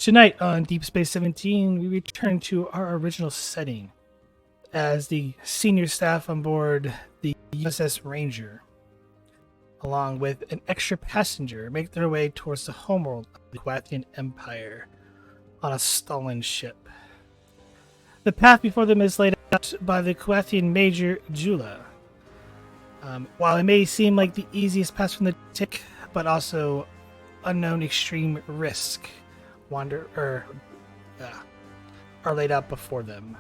Tonight on Deep Space 17, we return to our original setting as the senior staff on board the USS Ranger, along with an extra passenger, make their way towards the homeworld of the Kulathian Empire on a stolen ship. The path before them is laid out by the Kulathian Major Jula. While it may seem like the easiest path from the tick, but also unknown extreme risk wander or are laid out before them.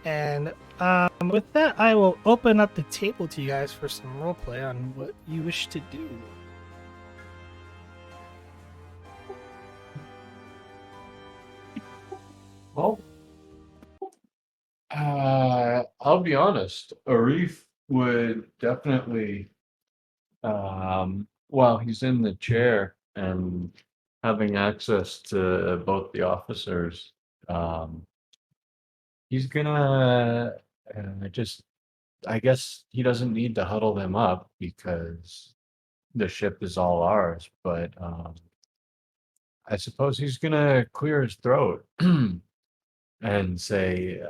And with that, I will open up the table to you guys for some roleplay on what you wish to do. Well, I'll be honest. Arif would definitely, while he's in the chair and having access to both the officers, um, he's gonna just. I guess he doesn't need to huddle them up because the ship is all ours. But I suppose he's gonna clear his throat and say,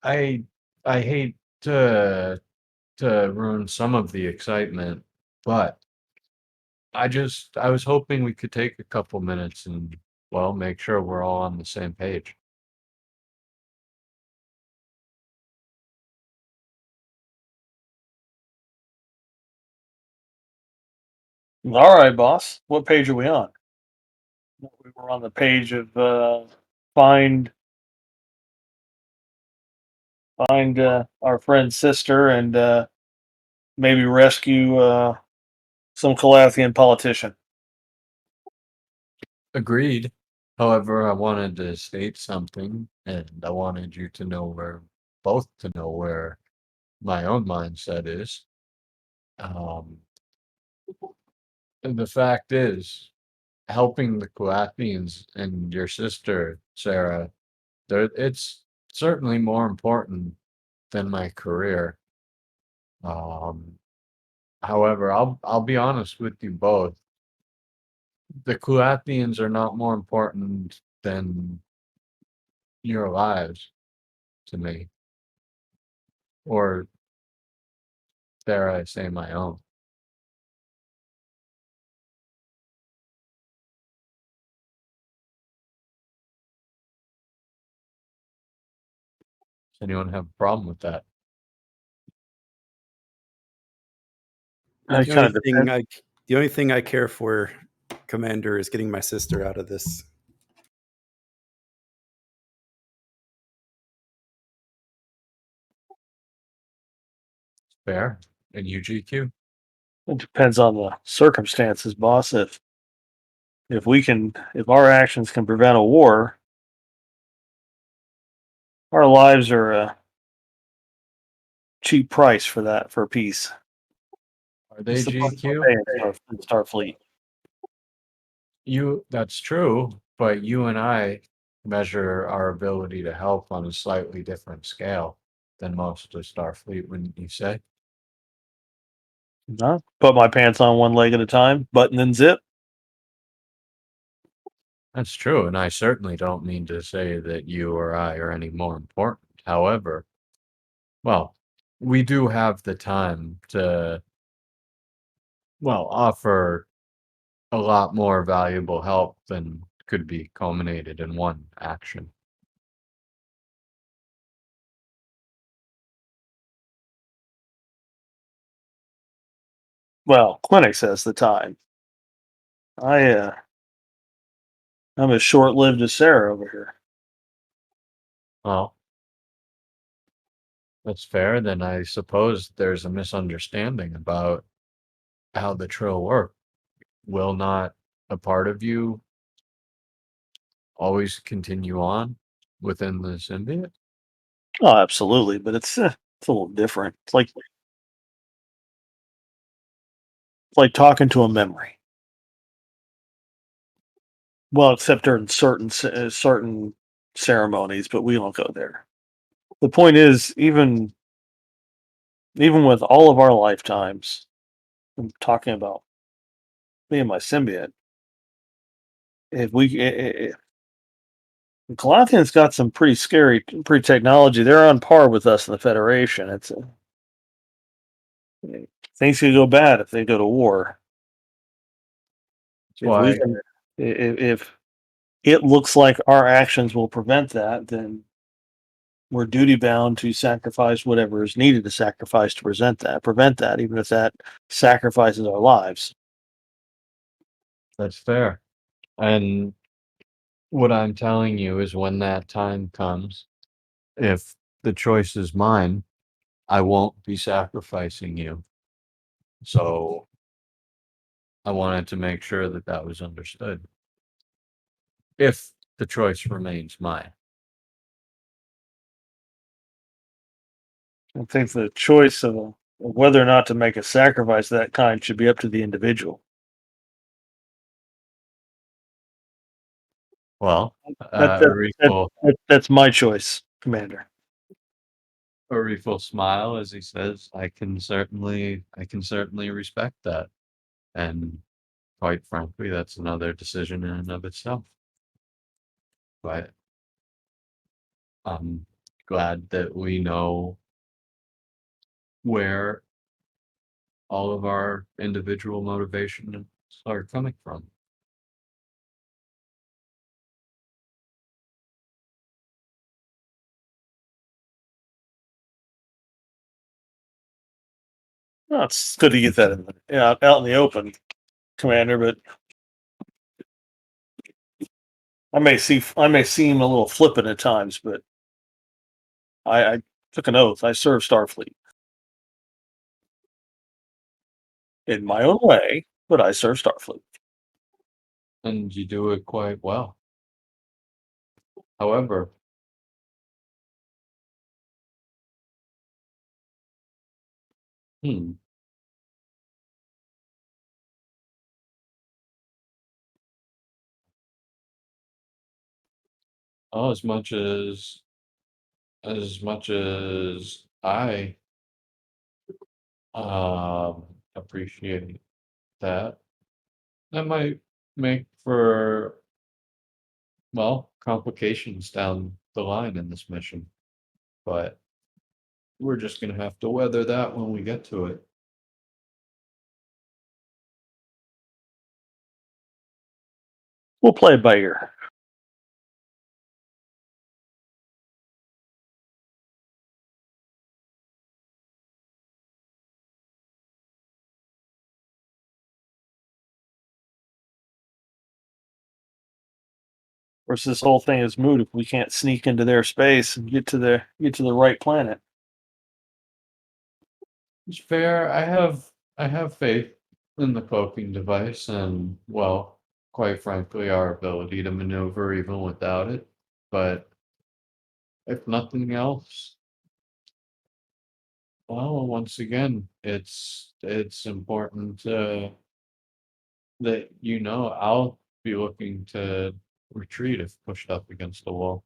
I I hate to ruin some of the excitement, but I was hoping we could take a couple minutes and well, make sure we're all on the same page. All right, boss. What page are we on? We were on the page of find our friend's sister and maybe rescue some Kulathian politician. Agreed. However, I wanted to state something, and I wanted you to know both to know where my own mindset is. Um, and the fact is, helping the Kulathians and your sister, Sarah, it's certainly more important than my career. Um, However, I'll be honest with you both. The Kulathians are not more important than your lives to me, or dare I say my own. Does anyone have a problem with that? It The kind only of thing depends. the only thing I care for, Commander, is getting my sister out of this. Fair. And UGQ? It depends on the circumstances, boss. If our actions can prevent a war, our lives are a cheap price for that for peace. Are they It's the price we're GQ? paying for Starfleet. That's true, but you and I measure our ability to help on a slightly different scale than most of Starfleet, wouldn't you say? Huh? Put my pants on one leg at a time, button and zip. That's true, and I certainly don't mean to say that you or I are any more important. However, well, we do have the time to, well, offer a lot more valuable help than could be culminated in one action. Well, clinic says the time. I'm as short-lived as Sarah over here. Well, that's fair. Then I suppose there's a misunderstanding about how the trill work. Will not a part of you always continue on within the symbiote? Oh, absolutely, but it's a little different. It's like talking to a memory. Well, except during certain ceremonies, but we don't go there. The point is, even with all of our lifetimes, I'm talking about me and my symbiote. if Kulathian's got some pretty scary technology. They're on par with us in the Federation. Things could go bad if they go to war. That's If we why can, if it looks like our actions will prevent that, then we're duty bound to sacrifice whatever is needed to sacrifice to prevent that, even if that sacrifices our lives. that's fair. And what I'm telling you is when that time comes, if the choice is mine, I won't be sacrificing you. So I wanted to make sure that that was understood. If the choice remains mine. I think the choice of whether or not to make a sacrifice of that kind should be up to the individual. Well, That, that, that, Arif that's my choice, Commander. will smile as he says, I can certainly respect that. And quite frankly, that's another decision in and of itself. But I'm glad that we know where all of our individual motivations are coming from. Well, it's good to get that out in the open, Commander. But I may seem a little flippant at times, but I took an oath. I served Starfleet in my own way, but I served Starfleet. And you do it quite well. However, hmm, oh, as much as I appreciate that, that might make for, well, complications down the line in this mission. But we're just gonna have to weather that when we get to it. We'll play it by ear. Of course, this whole thing is moot if we can't sneak into their space and get to the right planet. It's fair. I have faith in the cloaking device and, well, quite frankly, our ability to maneuver even without it. But if nothing else, well, once again, it's important that I'll be looking to retreat if pushed up against the wall.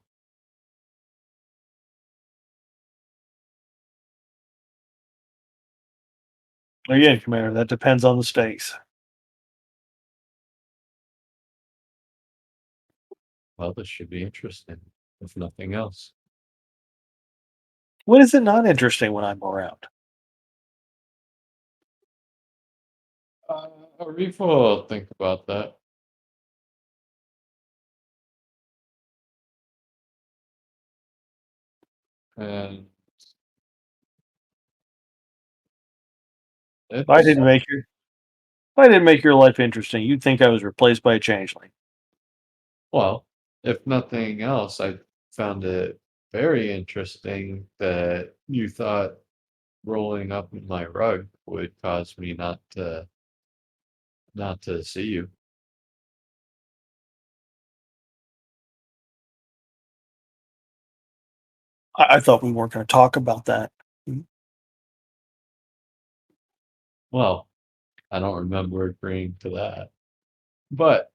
Again, Commander, that depends on the stakes. Well, this should be interesting, if nothing else. When is it not interesting when I'm around? Arif will think about that. And If I it's, didn't make your if I didn't make your life interesting, you'd think I was replaced by a changeling. well, if nothing else, I found it very interesting that you thought rolling up in my rug would cause me not to see you. I thought we weren't going to talk about that. Well, I don't remember agreeing to that. But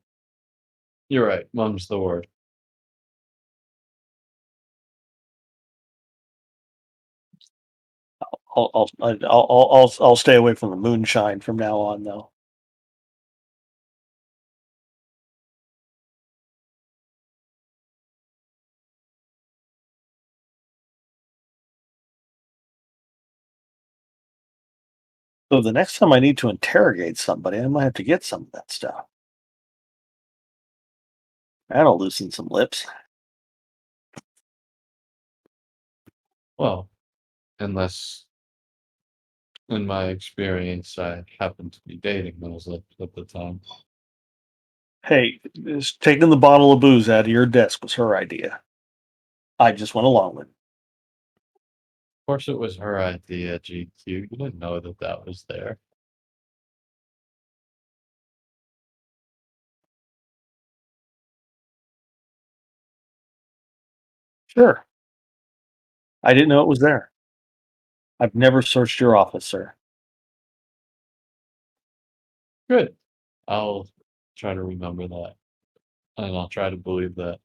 you're right, mum's the word. I'll stay away from the moonshine from now on, though. So the next time I need to interrogate somebody, I might have to get some of that stuff. That'll loosen some lips. Well, unless, in my experience, I happened to be dating those at the time. Of Hey, just taking the bottle of booze out of your desk was her idea. I just went along with it. course, it was her idea, GQ. You didn't know that that was there. Sure. I didn't know it was there. I've never searched your office, sir. Good. I'll try to remember that, and I'll try to believe that.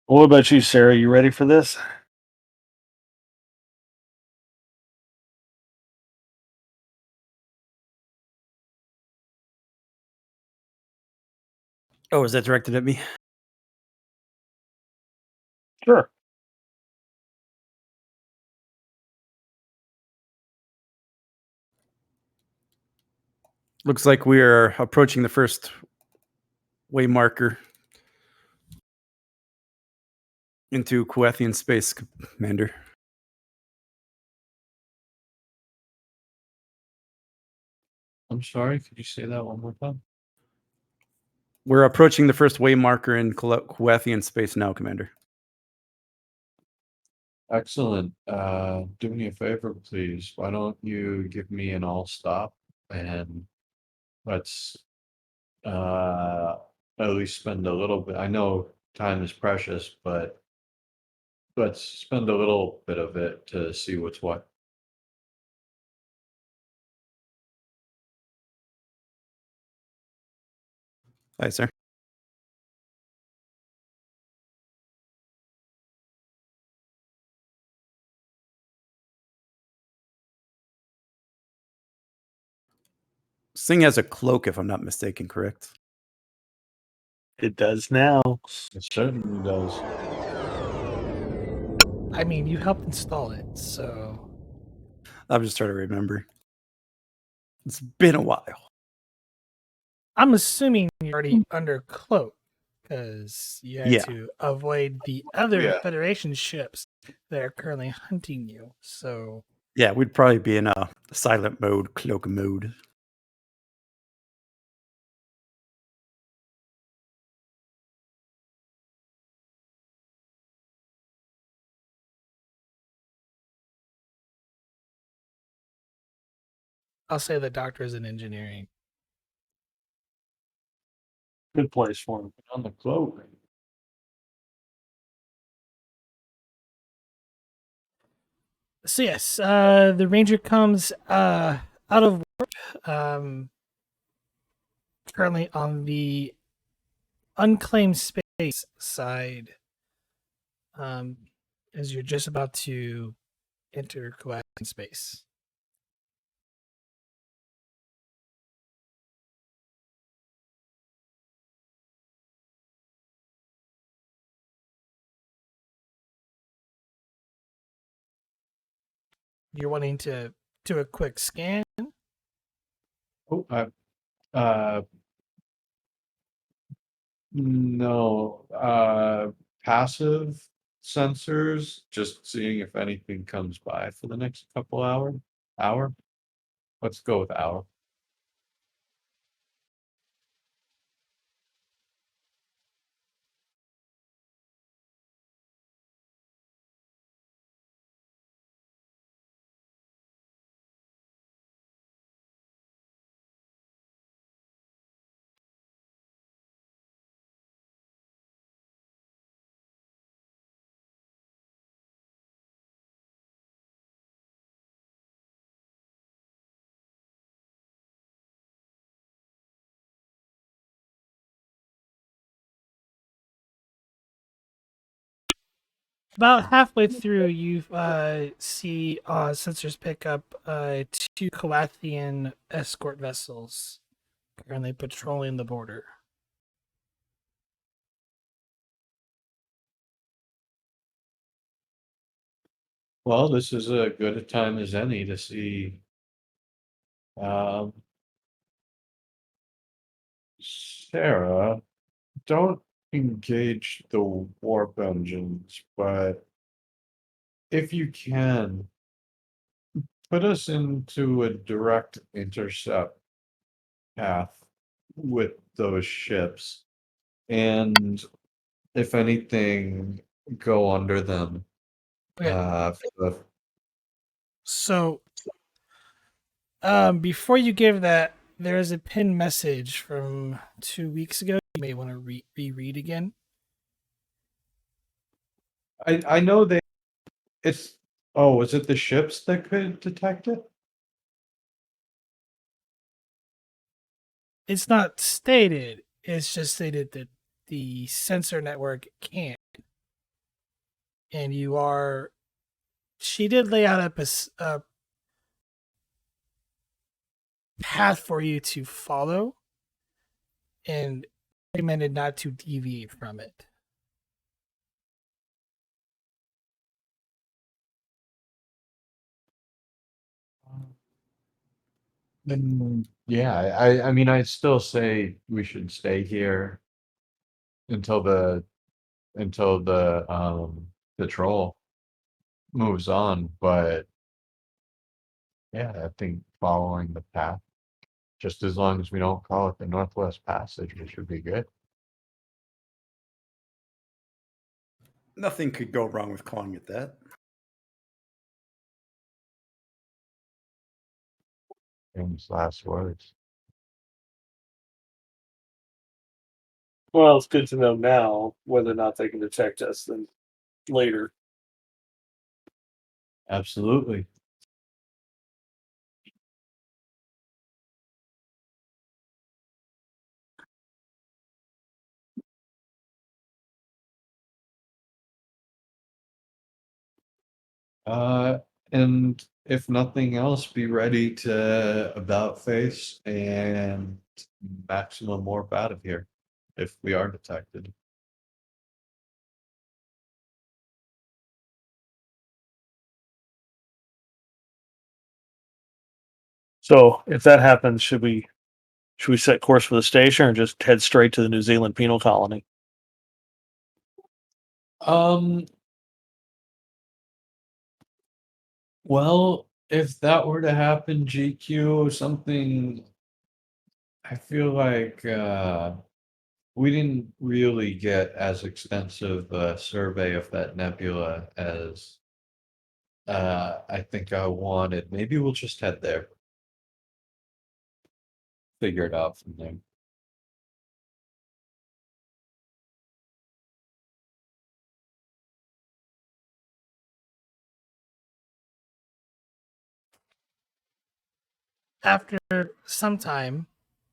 What about you, Sarah? You ready for this? Oh, is that directed at me? Sure. Looks like we are approaching the first way marker into Kulathian space, Commander. I'm sorry, could you say that one more time? We're approaching the first way marker in Kulathian space now, Commander. Excellent. Do me a favor, please. Why don't you give me an all stop and let's at least spend a little bit. I know time is precious, but let's spend a little bit of it to see what's what. Hi, sir. This thing has a cloak, if I'm not mistaken, correct? It does now. It certainly does. I mean, you helped install it, so I'm just trying to remember. It's been a while. I'm assuming you're already under cloak because you had Yeah. to avoid the other Yeah. Federation ships that are currently hunting you. So Yeah, we'd probably be in a silent mode, cloak mode. I'll say the doctor is in engineering. Good place for him. On the cloak. So yes, the Ranger comes out of warp, currently on the unclaimed space side, as you're just about to enter Kulathian space. You're wanting to do a quick scan. Oh, uh, no, passive sensors, just seeing if anything comes by for the next couple hour. Let's go with hour. About halfway through, you see sensors pick up two Kulathian escort vessels currently patrolling the border. Well, this is as good a time as any to see um, Sarah. Don't engage the warp engines, but if you can, put us into a direct intercept path with those ships, and if anything, go under them. Okay. For the So, before you give that, there is a pinned message from 2 weeks ago. You may want to reread again. I know they. It's oh, is it the ships that could detect it? It's not stated. It's just stated that the sensor network can't. And you are. She did lay out a path for you to follow, and recommended not to deviate from it. Then yeah, I mean, I still say we should stay here until the patrol moves on. But yeah, I think following the path, just as long as we don't call it the Northwest Passage, we should be good. Nothing could go wrong with calling it that. Famous last words. Well, it's good to know now whether or not they can detect us than later. Absolutely. And if nothing else, be ready to about face and maximum warp out of here if we are detected. So if that happens, should we set course for the station or just head straight to the New Zealand penal colony? Um, well, if that were to happen, GQ, something I feel like we didn't really get as extensive a survey of that nebula as I think I wanted. Maybe we'll just head there. Figure it out from there. After some time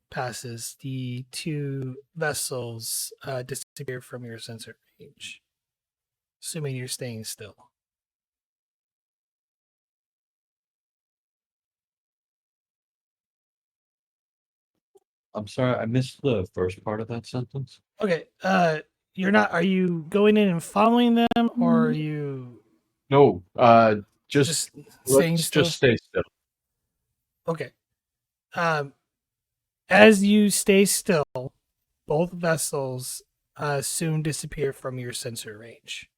passes, the two vessels disappear from your sensor range, assuming you're staying still. I'm sorry, I missed the first part of that sentence. Okay. You're not. Are you going in and following them, or are you No, just staying let's still? just stay still. Okay. As you stay still, both vessels soon disappear from your sensor range.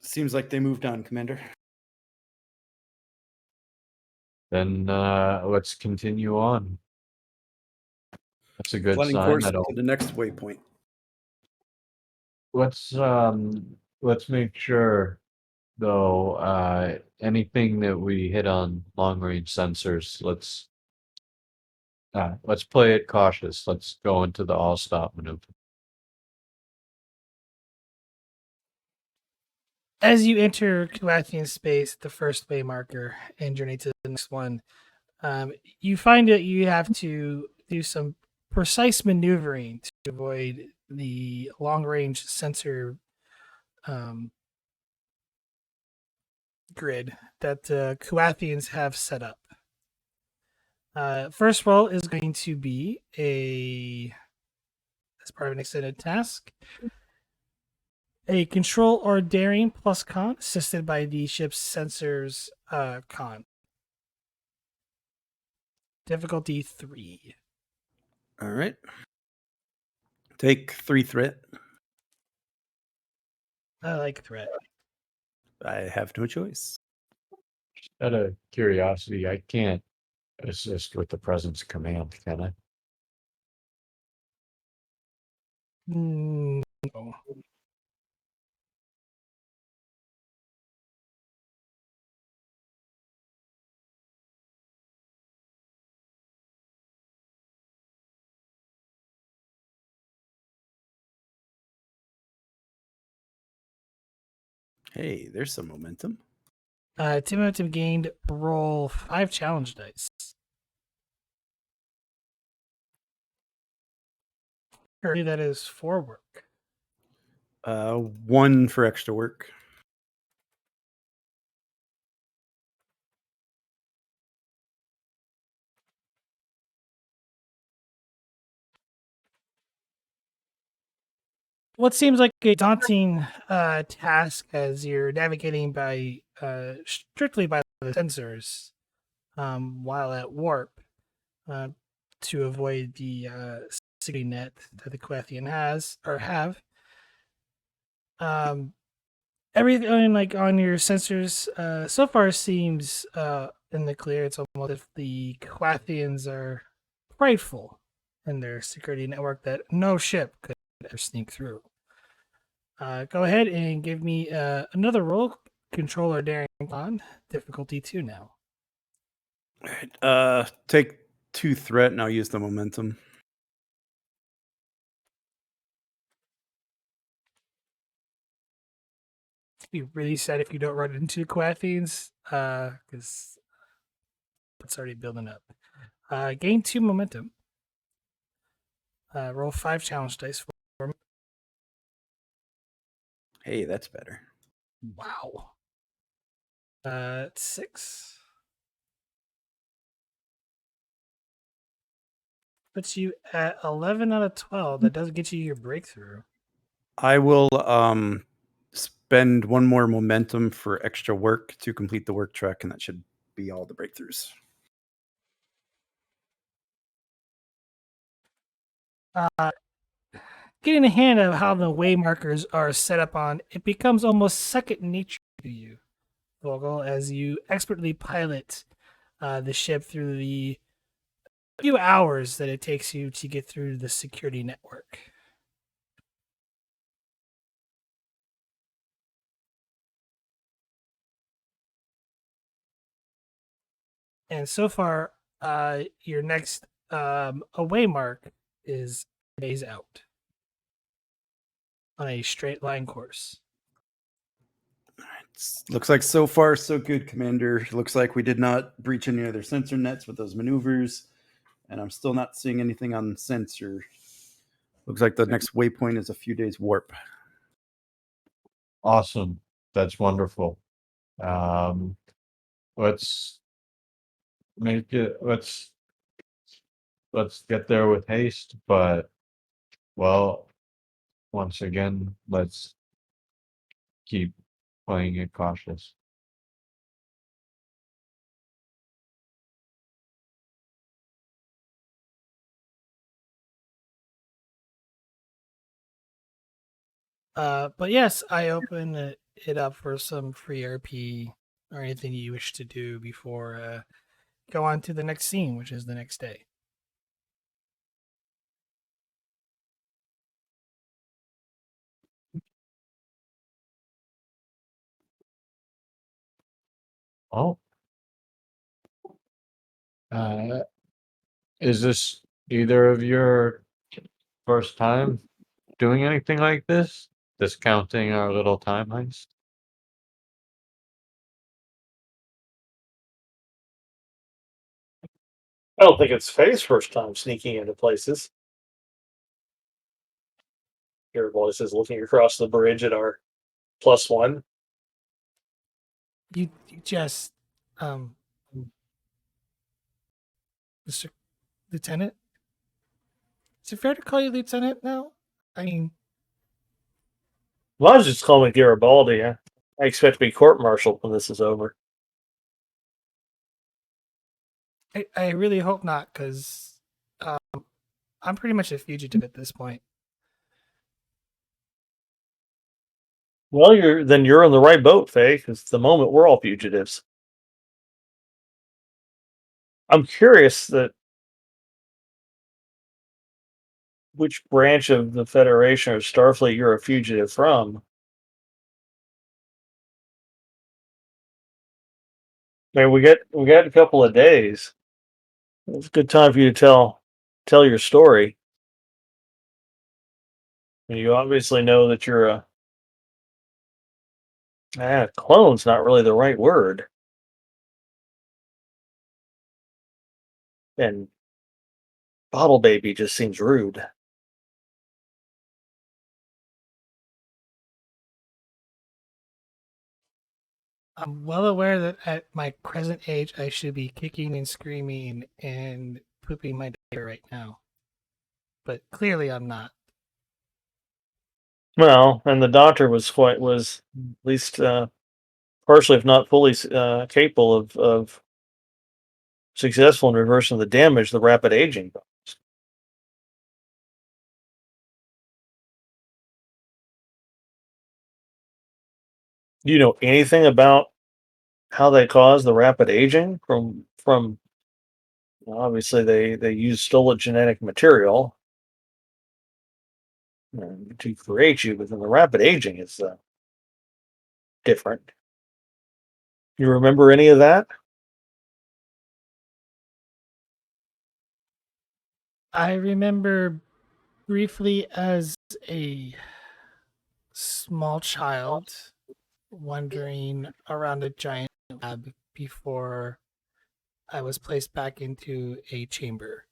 Seems like they moved on, Commander. Then let's continue on. That's a good Plotting sign. course I to don't. the next waypoint. Let's make sure though. Anything that we hit on long range sensors, let's play it cautious. Let's go into the all stop maneuver. As you enter Kulathian space, the first way marker, and journey to the next one, you find that you have to do some precise maneuvering to avoid the long-range sensor grid that the Kulathians have set up. First roll is going to be as part of an extended task, a control or daring plus con, assisted by the ship's sensors con. Difficulty 3. All right. Take 3 threat. I like threat. I have no choice. Out of curiosity, I can't assist with the presence command, can I? No. Hey, there's some momentum. 2 momentum gained. Roll 5 challenge dice. Currently, that is 4 work. 1 for extra work. What seems like a daunting task as you're navigating by strictly by the sensors while at warp uh, to avoid the security net that the Kulathian has or have. Everything like on your sensors so far seems in the clear. It's almost as if the Kulathians are prideful in their security network that no ship could ever sneak through. Go ahead and give me another roll. Controller daring on difficulty 2 now. All right. Take 2 threat, and I'll use the momentum. Be really sad if you don't run into Kulathians, because it's already building up. Gain 2 momentum. Roll 5 challenge dice for me. Hey, that's better. Wow. 6. Puts you at 11 out of 12. That does get you your breakthrough. I will spend 1 more momentum for extra work to complete the work track, and that should be all the breakthroughs. Getting a hand of how the way markers are set up on, it becomes almost second nature to you, Vogel, as you expertly pilot the ship through the few hours that it takes you to get through the security network. And so far, your next away mark is days out on a straight line course. Looks like so far so good, Commander. Looks like we did not breach any other sensor nets with those maneuvers, and I'm still not seeing anything on sensor. Looks like the next waypoint is a few days warp. Awesome. That's wonderful. Let's make it. Let's get there with haste. But well, once again, let's keep playing it cautious. But yes, I open it up for some free RP or anything you wish to do before go on to the next scene, which is the next day. Oh, uh, is this either of your first time doing anything like this? Discounting our little time heist? I don't think it's Faye's first time sneaking into places. Garibaldi says, looking across the bridge at our +1. You just, Mr. Lieutenant? Is it fair to call you Lieutenant now? I mean, Well, I was just calling me Garibaldi. I expect to be court-martialed when this is over. I really hope not, because I'm pretty much a fugitive at this point. Well, you're on the right boat, Faye, because at the moment we're all fugitives. I'm curious that which branch of the Federation or Starfleet you're a fugitive from. I mean, we got a couple of days. It's a good time for you to tell your story. And you obviously know that you're clone's not really the right word. And bottle baby just seems rude. I'm well aware that at my present age, I should be kicking and screaming and pooping my diaper right now. But clearly I'm not. Well, and the doctor was at least partially, if not fully, capable of successful in reversing the damage the rapid aging caused. Do you know anything about how they cause the rapid aging? From obviously they use stolen genetic material to create you, but then the rapid aging is different. You remember any of that? I remember briefly as a small child wandering around a giant lab before I was placed back into a chamber.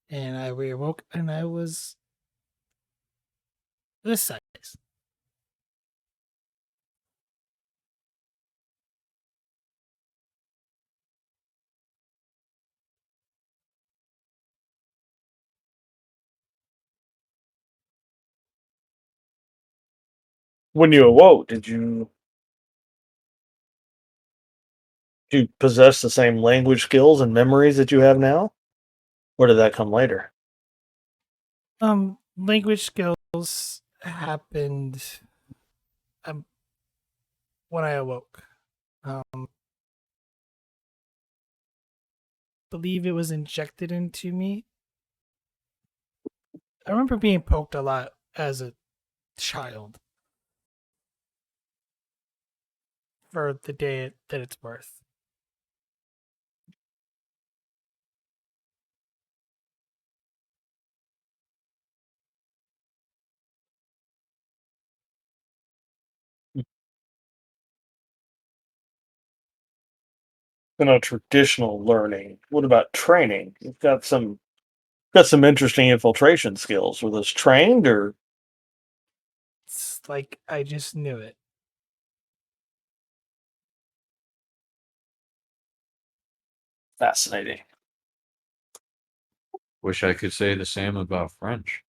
And I reawoke and I was this size. When you awoke, did you possess the same language skills and memories that you have now, or did that come later? Language skills happened um, when I awoke. Believe it was injected into me. I remember being poked a lot as a child for the day that it's birth. Traditional learning. What about training? You've got some interesting infiltration skills. Were those trained or It's like I just knew it. fascinating? Wish I could say the same about French.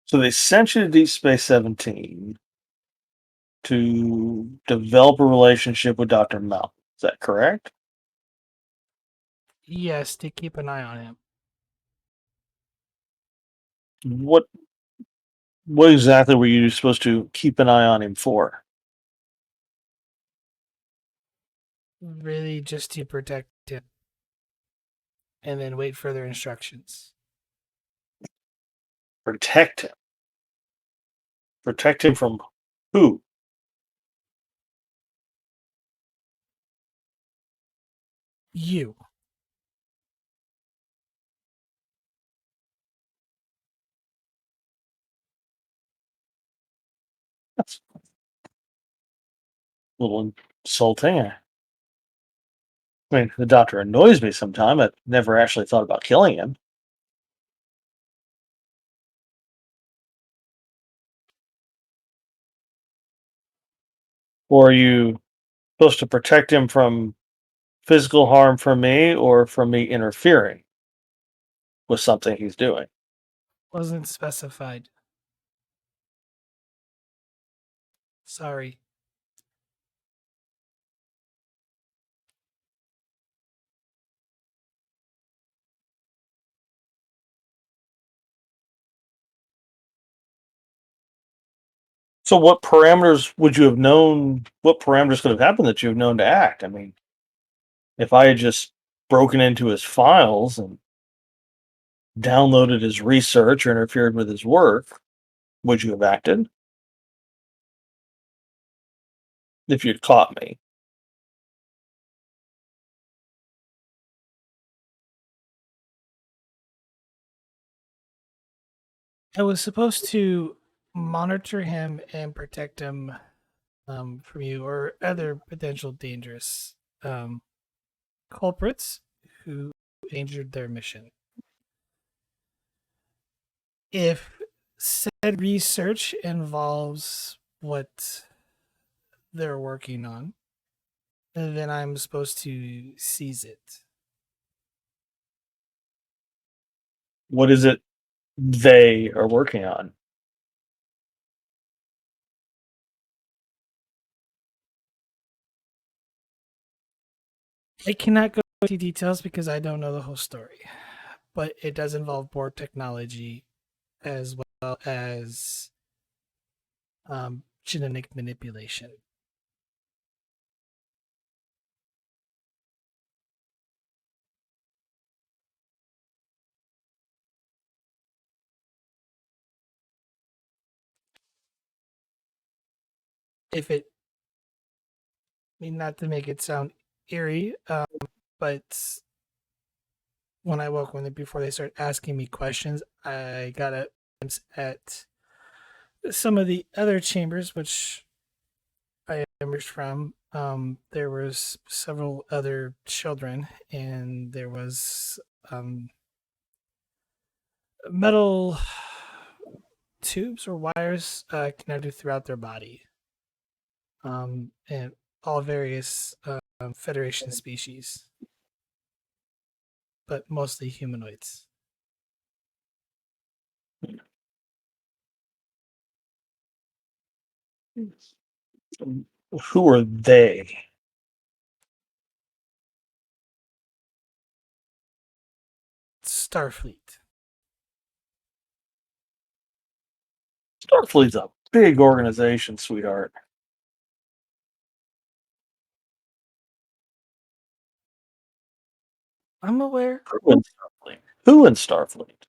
So they sent you to Deep Space 17 to develop a relationship with Dr. Mount. Is that correct? Yes, to keep an eye on him. What what exactly were you supposed to keep an eye on him for? Really just to protect him. And then wait further instructions. Protect him. Protect him from who? You. That's little insulting. I mean, the doctor annoys me sometimes. I've never actually thought about killing him. Or are you supposed to protect him from physical harm from me or from me interfering with something he's doing? Wasn't specified. Sorry. So what parameters would you have known? What parameters could have happened that you have known to act? I mean, if I had just broken into his files and downloaded his research or interfered with his work, would you have acted? If you'd caught me. I was supposed to monitor him and protect him from you or other potential dangerous culprits who endangered their mission. If said research involves what they're working on, then I'm supposed to seize it. What is it they are working on? I cannot go into details because I don't know the whole story, but it does involve board technology as well as genetic manipulation. If it, I mean, not to make it sound eerie, but when I woke when before they started asking me questions, I got a glimpse at some of the other chambers which I emerged from. There was several other children, and there was metal tubes or wires connected throughout their body, and all various Federation species, but mostly humanoids. Who are they? Starfleet. Starfleet's a big organization, sweetheart. I'm aware. Who in Starfleet? Who in Starfleet?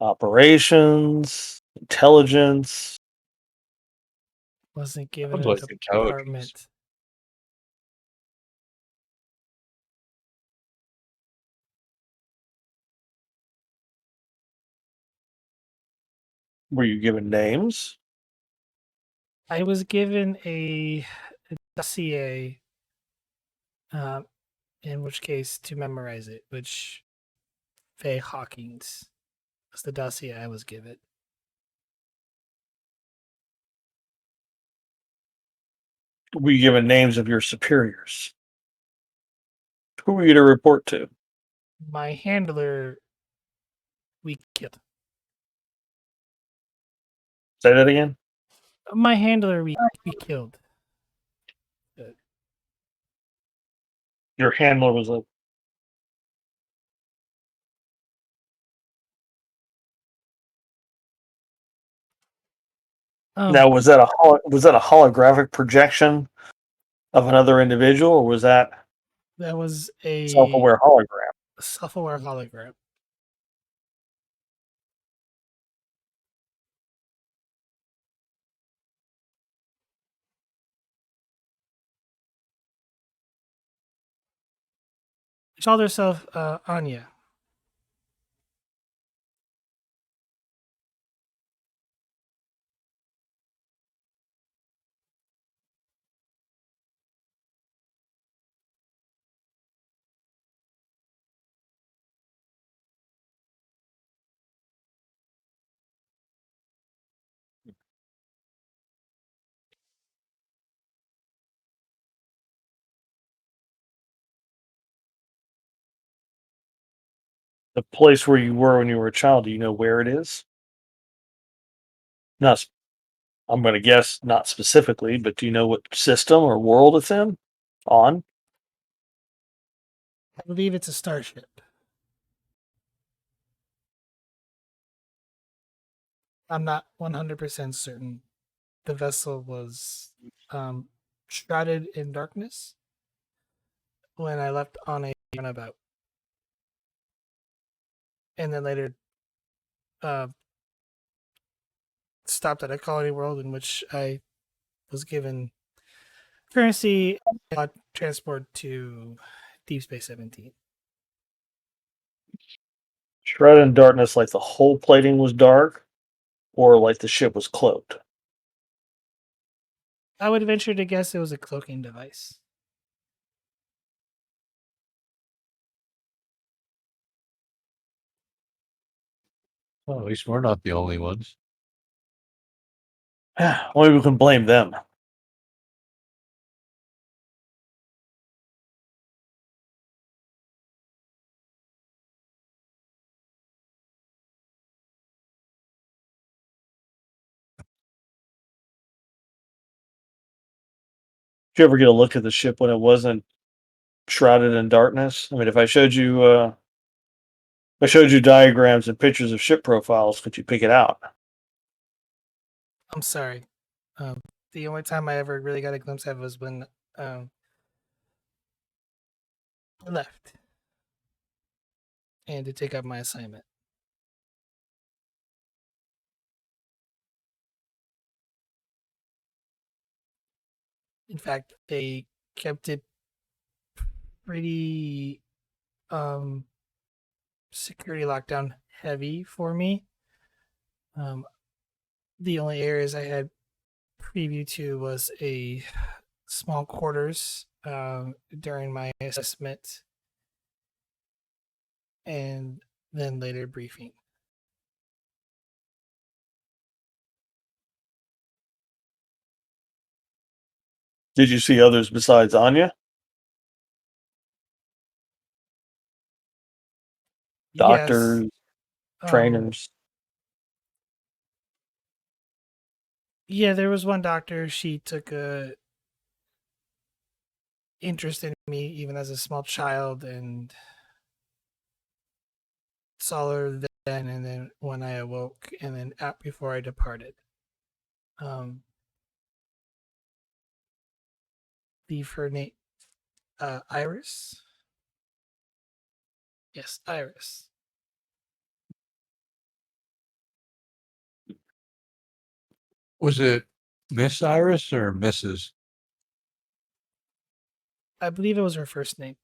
Operations, intelligence. Wasn't given Sounds a like intelligence. department. Were you given names? I was given a dossier, uh, in which case to memorize it, which Faye Hawkins was the dossier I was given. Were you given names of your superiors? Who were you to report to? My handler, we killed. Say that again. My handler, we killed. Your handler was a. Now, was that a holographic projection of another individual, or was that that was a self-aware hologram? self-aware hologram. She called herself Anya. The place where you were when you were a child, do you know where it is? Not, I'm going to guess not specifically, but do you know what system or world it's in? On? I believe it's a starship. I'm not 100% certain. The vessel was shrouded in darkness when I left on a runabout, and then later uh, stopped at a colony world in which I was given currency and transport to Deep Space 17. Shrouded in darkness, like the whole plating was dark, or like the ship was cloaked? I would venture to guess it was a cloaking device. Well, at least we're not the only ones. Maybe we can blame them. Did you ever get a look at the ship when it wasn't shrouded in darkness? I mean, if I showed you diagrams and pictures of ship profiles, could you pick it out? I'm sorry. The only time I ever really got a glimpse of it was when I left and to take up my assignment. In fact, they kept it pretty security lockdown heavy for me. The only areas I had preview to was a small quarters during my assessment and then later briefing. Did you see others besides Anya? Doctors, Yes. trainers. Yeah, there was one doctor. She took a interest in me even as a small child and saw her then and then when I awoke and then out before I departed. Leave her name Iris. Yes, Iris. Was it Miss Iris or Mrs.? I believe it was her first name.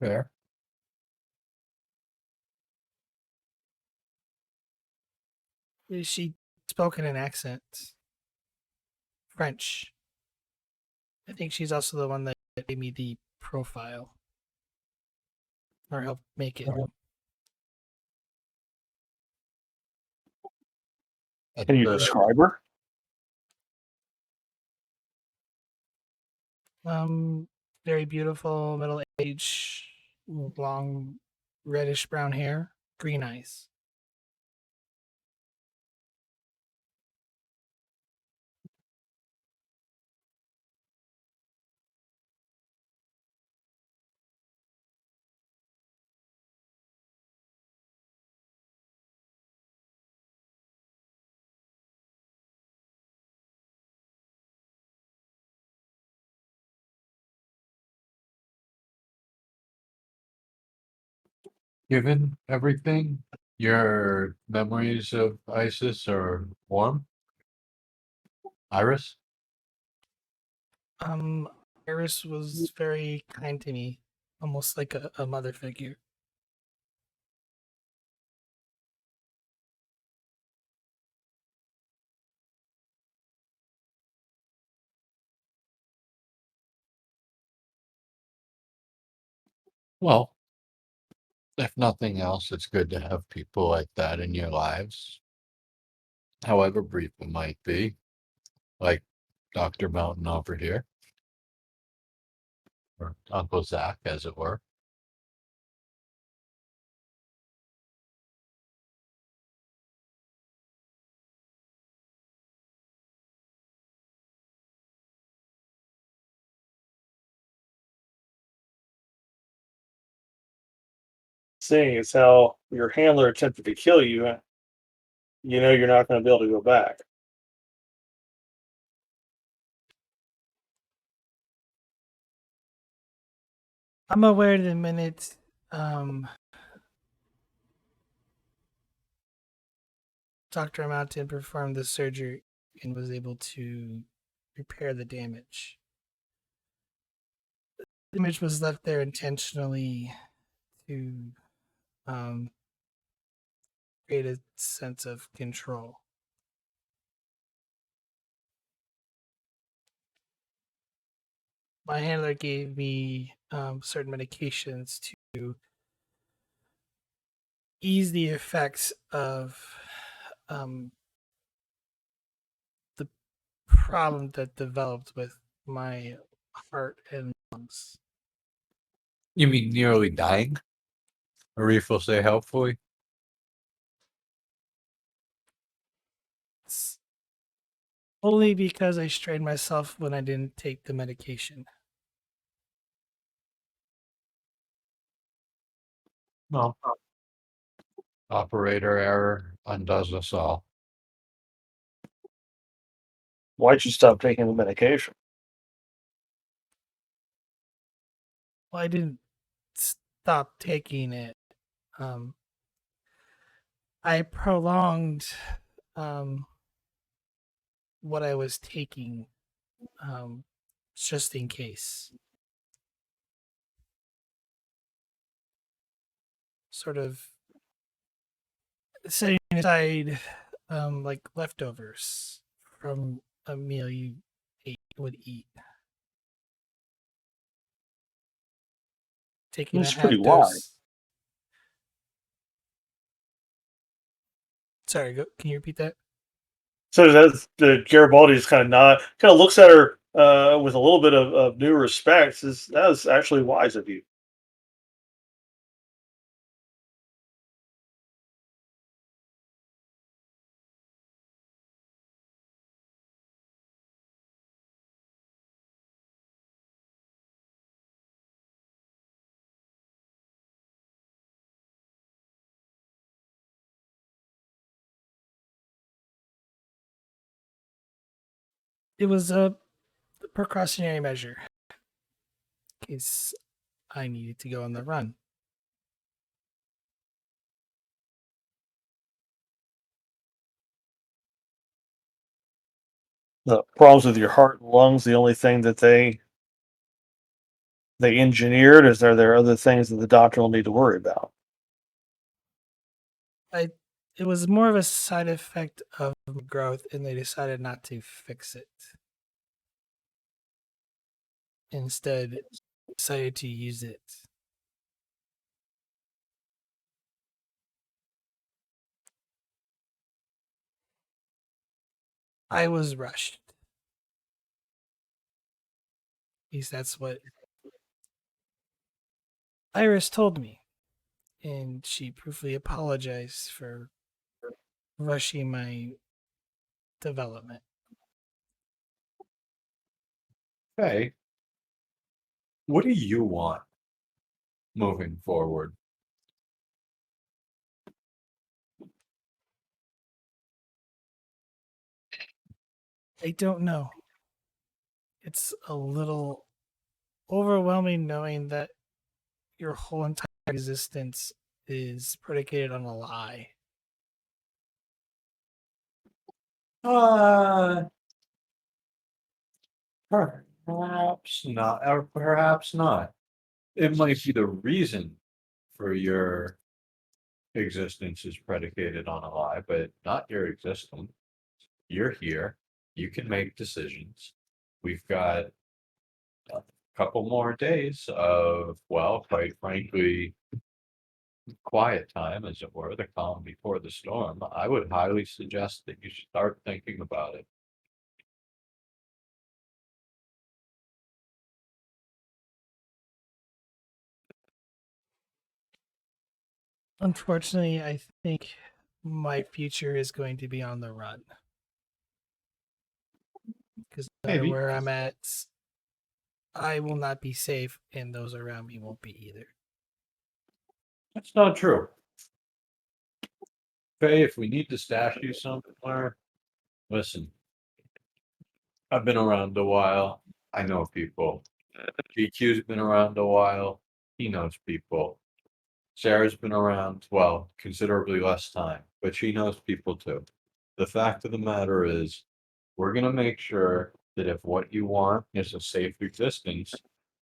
Fair. She spoke in an accent. French. I think she's also the one that gave me the profile. Or helped make it. Can you describe her? Very beautiful, middle age, long reddish brown hair, green eyes. Given everything, your memories of Isis are warm? Iris? Iris was very kind to me, almost like a mother figure. Well, if nothing else, it's good to have people like that in your lives, however brief it might be, like Dr. Mountain over here, or Uncle Zach, as it were. seeing is how your handler attempted to kill you. You know you're not going to be able to go back. I'm aware the minute Dr. Mountain performed the surgery and was able to repair the damage. The image was left there intentionally to create a sense of control. My handler gave me certain medications to ease the effects of the problem that developed with my heart and lungs. You mean nearly dying? Arif will say helpfully. It's only because I strained myself when I didn't take the medication. No. Operator error undoes us all. Why'd you stop taking the medication? Well, I didn't stop taking it. I prolonged what I was taking just in case. Sort of setting aside like leftovers from a meal you would eat. Taking That's a pretty half wide. dose. Sorry, can you repeat that? So that's Garibaldi just kind of looks at her with a little bit of new respect. Says, that was actually wise of you. It was a precautionary measure in case I needed to go on the run. The problems with your heart and lungs, the only thing that they engineered, is are there other things that the doctor will need to worry about? It was more of a side effect of growth, and they decided not to fix it. Instead, decided to use it. I was rushed. At least that's what Iris told me. And she briefly apologized for rushing my development. Hey, what do you want moving forward? I don't know. It's a little overwhelming knowing that your whole entire existence is predicated on a lie. Uh, perhaps not, or perhaps not. It might be the reason for your existence is predicated on a lie, but not your existence. You're here. You can make decisions. We've got a couple more days of, well, quite frankly, quiet time, as it were, the calm before the storm. I would highly suggest that you start thinking about it. Unfortunately, I think my future is going to be on the run. Because no matter Maybe. where I'm at, I will not be safe, and those around me won't be either. That's not true. Faye, if we need to stash you somewhere, listen. I've been around a while. I know people. GQ's been around a while. He knows people. Sarah's been around, well, considerably less time, but she knows people too. The fact of the matter is, we're gonna make sure that if what you want is a safe existence,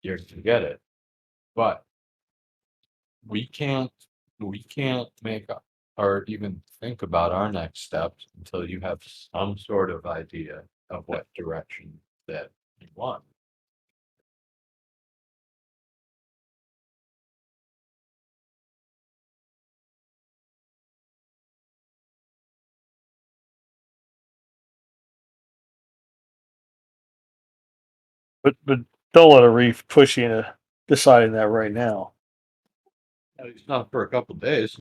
you're gonna get it. But we can't, we can't make or even think about our next steps until you have some sort of idea of what direction that you want. But don't let a reef push you into deciding that right now. At least not for a couple days.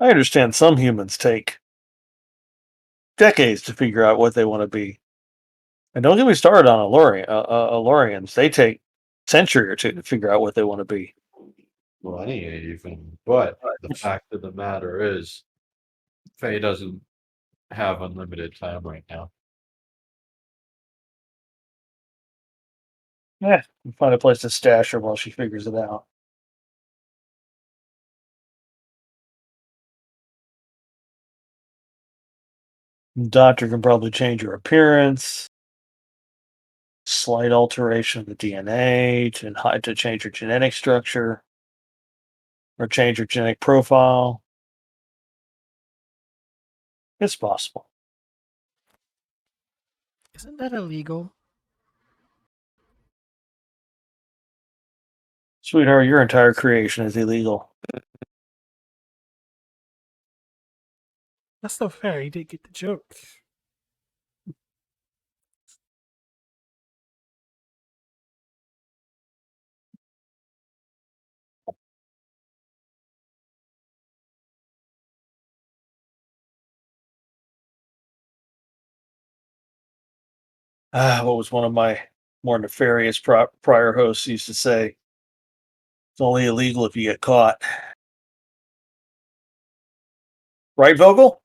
I understand some humans take decades to figure out what they want to be. And don't get me started on Alorians. They take a century or two to figure out what they want to be. Well, any even, but the fact of the matter is, Faye doesn't have unlimited time right now. Yeah, find a place to stash her while she figures it out. Doctor can probably change your appearance, slight alteration of the DNA to change your genetic structure, or change your genetic profile. It's possible. Isn't that illegal? Sweetheart, your entire creation is illegal. That's so fair. You didn't get the joke. What was one of my more nefarious prior hosts used to say? It's only illegal if you get caught. Right, Vogel?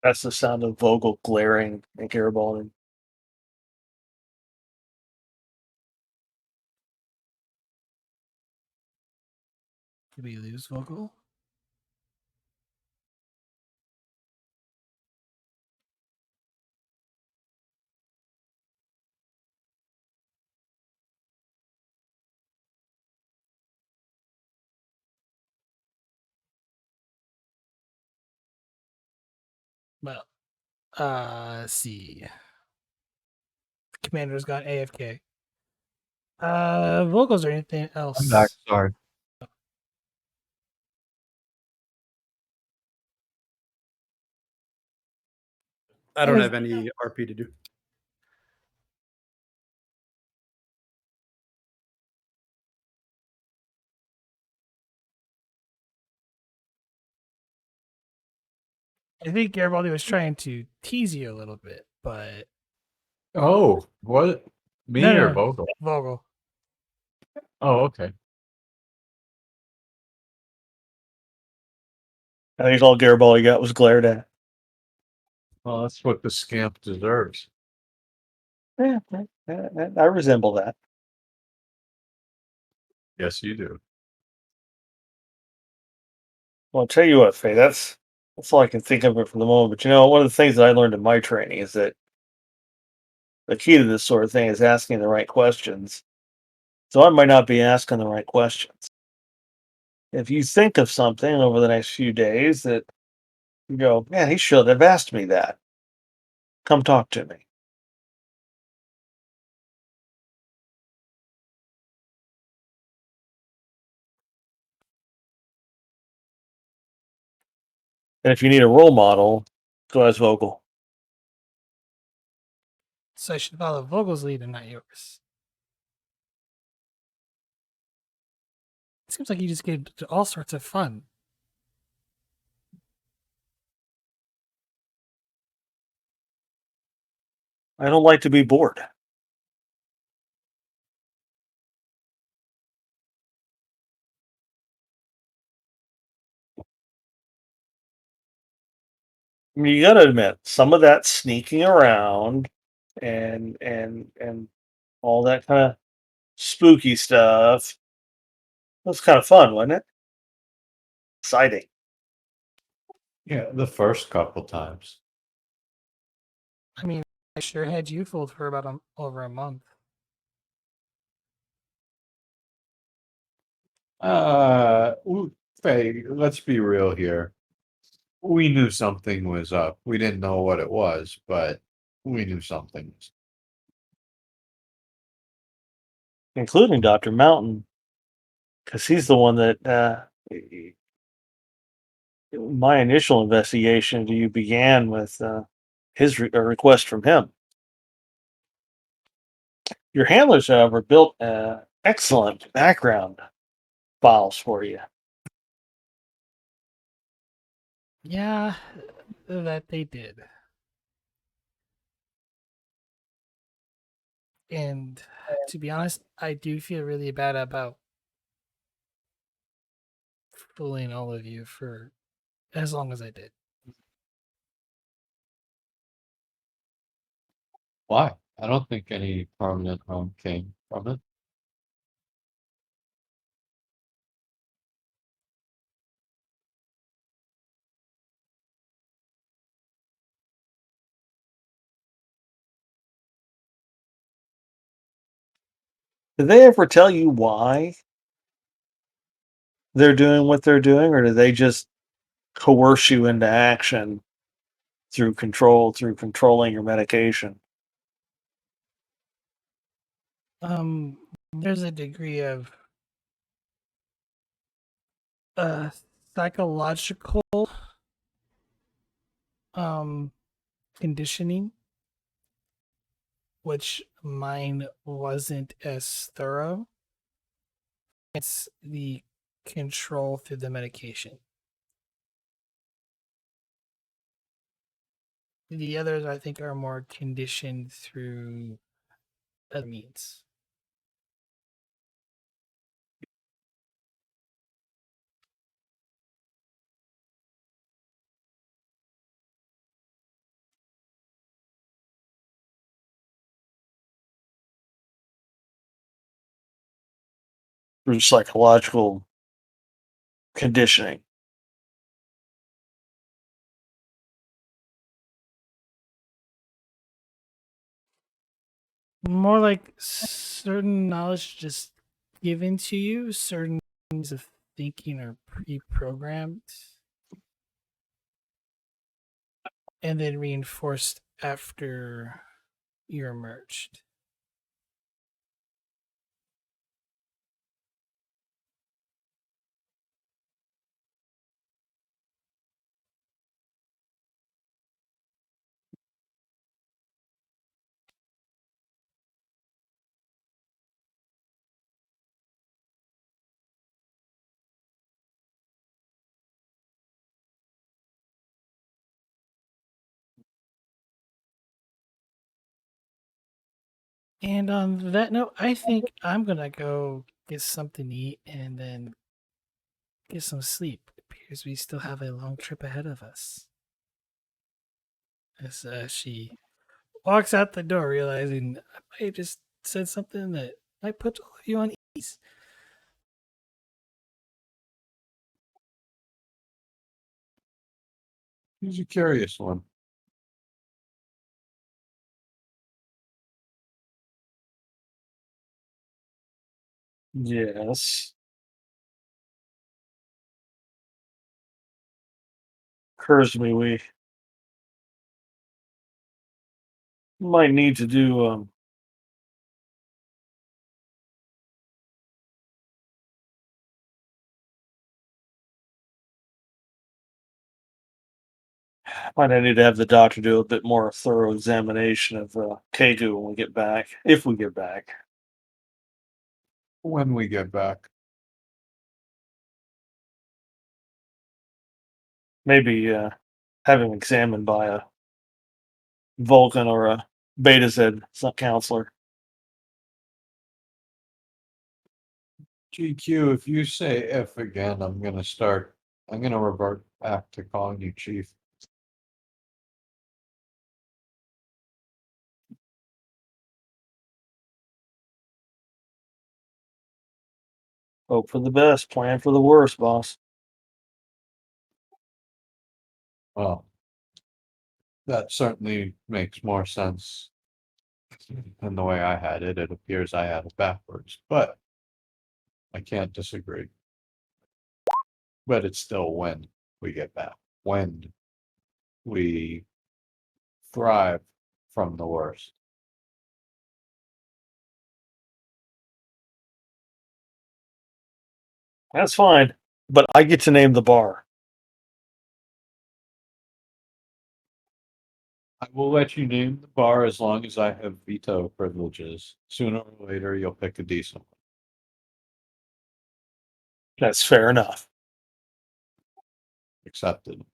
That's the sound of Vogel glaring at Garibaldi. Did we lose Vogel? Well, let's see. The commander's gone AFK. Vocals or anything else? I'm back. Sorry. I don't have any RP to do. I think Garibaldi was trying to tease you a little bit, but Oh, what? Me no, or no, Vogel? Vogel. Oh, okay. I think all Garibaldi got was glared at. Well, that's what the scamp deserves. Yeah, I resemble that. Yes, you do. Well, I'll tell you what, Faye, that's all I can think of it for the moment. But you know, one of the things that I learned in my training is that the key to this sort of thing is asking the right questions. So I might not be asking the right questions. If you think of something over the next few days that you go, man, he should have asked me that. Come talk to me. And if you need a role model, go as Vogel. So I should follow Vogel's lead and not yours. It seems like you just get to all sorts of fun. I don't like to be bored. I mean, you gotta admit, some of that sneaking around and all that kind of spooky stuff was kind of fun, wasn't it? Exciting. Yeah, the first couple times. I mean, I sure had you fooled for about over a month. Faye, let's be real here. We knew something was up. We didn't know what it was, but we knew something was. Including Dr. Mountain, because he's the one that my initial investigation into you began with his a request from him. Your handlers, however, built excellent background files for you. Yeah, that they did. And to be honest, I do feel really bad about fooling all of you for as long as I did. Why? I don't think any permanent harm came from it. Did they ever tell you why they're doing what they're doing, or do they just coerce you into action through controlling your medication? There's a degree of uh psychological um conditioning, which mine wasn't as thorough. It's the control through the medication. The others, I think, are more conditioned through other means. Through psychological conditioning. More like certain knowledge just given to you, certain things of thinking are pre-programmed and then reinforced after you're emerged. And on that note, I think I'm gonna go get something to eat and then get some sleep because we still have a long trip ahead of us. As she walks out the door, realizing I might have just said something that might put all of you on ease. He's a curious one. Yes. Occurs to me we might need to do Might I need to have the doctor do a bit more thorough examination of Kegu when we get back, if we get back. When we get back. Maybe have him examined by a Vulcan or a Beta Z counselor. GQ, if you say if again, I'm gonna revert back to calling you Chief. Hope for the best, plan for the worst, boss. Well, that certainly makes more sense than the way I had it. It appears I had it backwards, but I can't disagree. But it's still when we get back, when we thrive from the worst. That's fine, but I get to name the bar. I will let you name the bar as long as I have veto privileges. Sooner or later, you'll pick a decent one. That's fair enough. Accepted.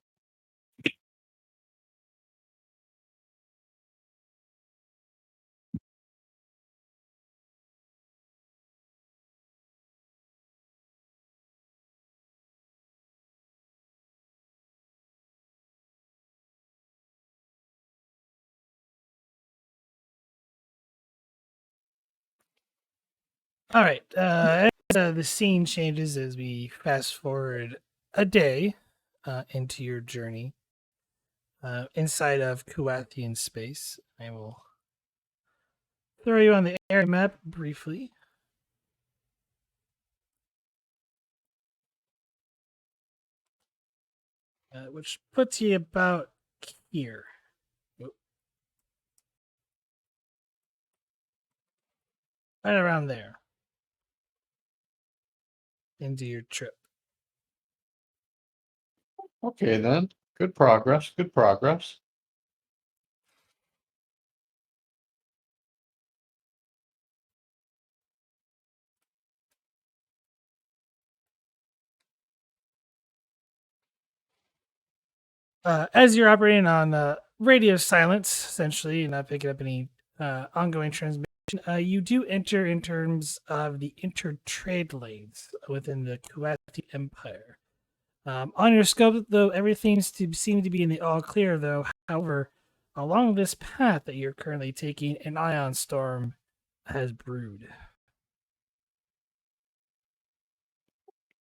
All right. The scene changes as we fast forward a day into your journey inside of Kulathian space. I will throw you on the area map briefly. Which puts you about here. Right around there. Into your trip. Okay, then. Good progress. Good progress. As you're operating on radio silence, essentially, you're not picking up any ongoing transmission, you do enter in terms of the intertrade lanes within the Kuwaiti Empire. On your scope, though, everything seems to be in the all clear, though. However, along this path that you're currently taking, an ion storm has brewed.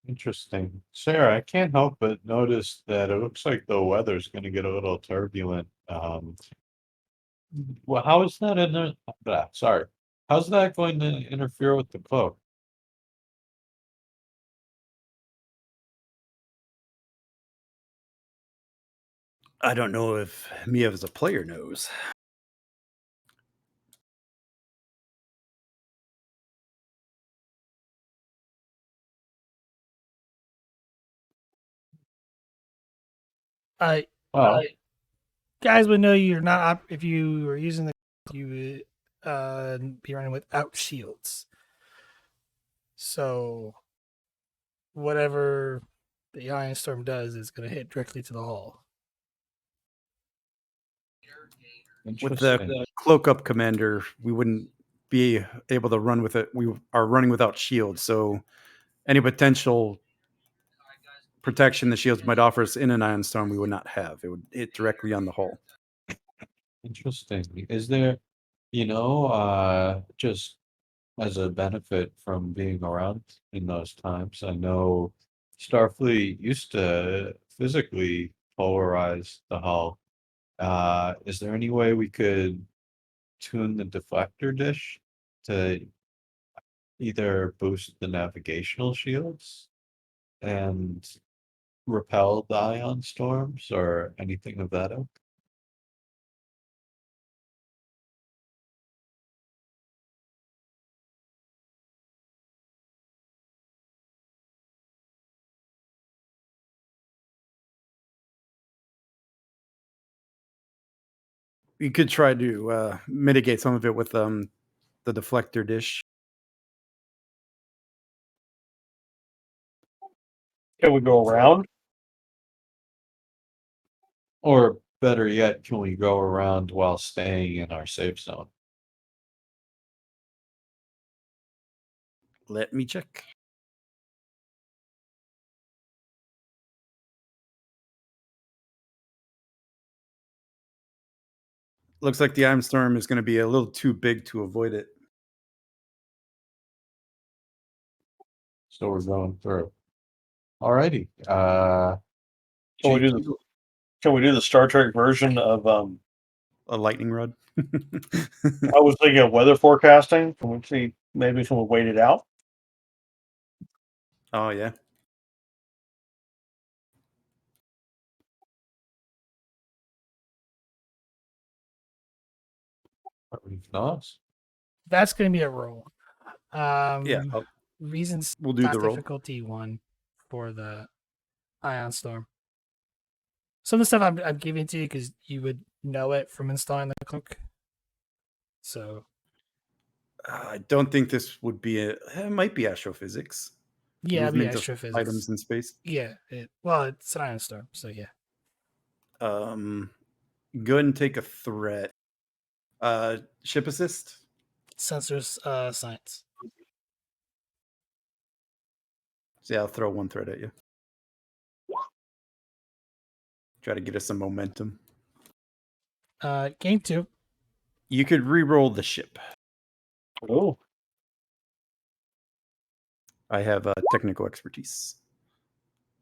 Interesting. Sarah, I can't help but notice that it looks like the weather's going to get a little turbulent. Well, how is that in there? Sorry. How's that going to interfere with the cloak? I don't know if Mia as a player knows. Uh, Well, guys would know you're not if you were using the you would be running without shields. So whatever the ion storm does is going to hit directly to the hull. With the interesting. cloak up commander, we wouldn't be able to run with it. We are running without shields, so any potential protection the shields might offer us in an ion storm, we would not have. It would hit directly on the hull. Interesting. Is there, just as a benefit from being around in those times, I know Starfleet used to physically polarize the hull. Is there any way we could tune the deflector dish to either boost the navigational shields and repel the ion storms or anything of that ilk? You could try to mitigate some of it with the deflector dish. Can we go around? Or better yet, can we go around while staying in our safe zone? Let me check. Looks like the iron storm is going to be a little too big to avoid it. So we're going through. Alrighty. Can we do GQ. the Can we do the Star Trek version of A lightning rod. I was thinking of weather forecasting. Can we see maybe can we wait it out? Oh yeah. Nice. That's going to be a roll. Yeah. Reasons We'll do not the roll. difficulty 1 for the Ion Storm. Some of the stuff I'm giving to you because you would know it from installing the cloak. So I don't think this would be it might be astrophysics. yeah, it'd be Movement of astrophysics. items in space. Yeah, it's an Ion Storm, so yeah. Go ahead and take a threat. Ship assist. Sensors science. So yeah, I'll throw one threat at you. Try to get us some momentum. Game 2. You could re-roll the ship. Oh, I have technical expertise.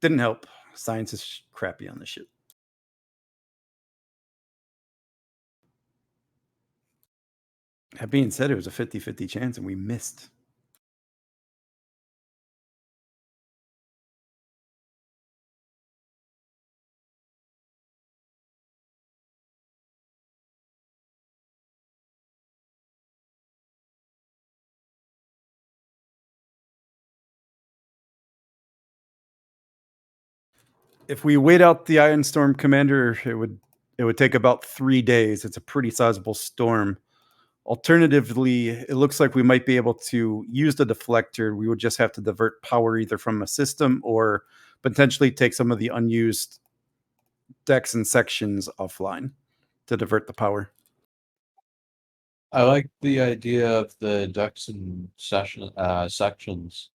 Didn't help. Science is crappy on the ship. That being said, it was a 50-50 chance and we missed. If we wait out the Iron Storm, Commander, it would take about 3 days. It's a pretty sizable storm. Alternatively, it looks like we might be able to use the deflector. We would just have to divert power either from a system or potentially take some of the unused decks and sections offline to divert the power. I like the idea of the ducks and sections.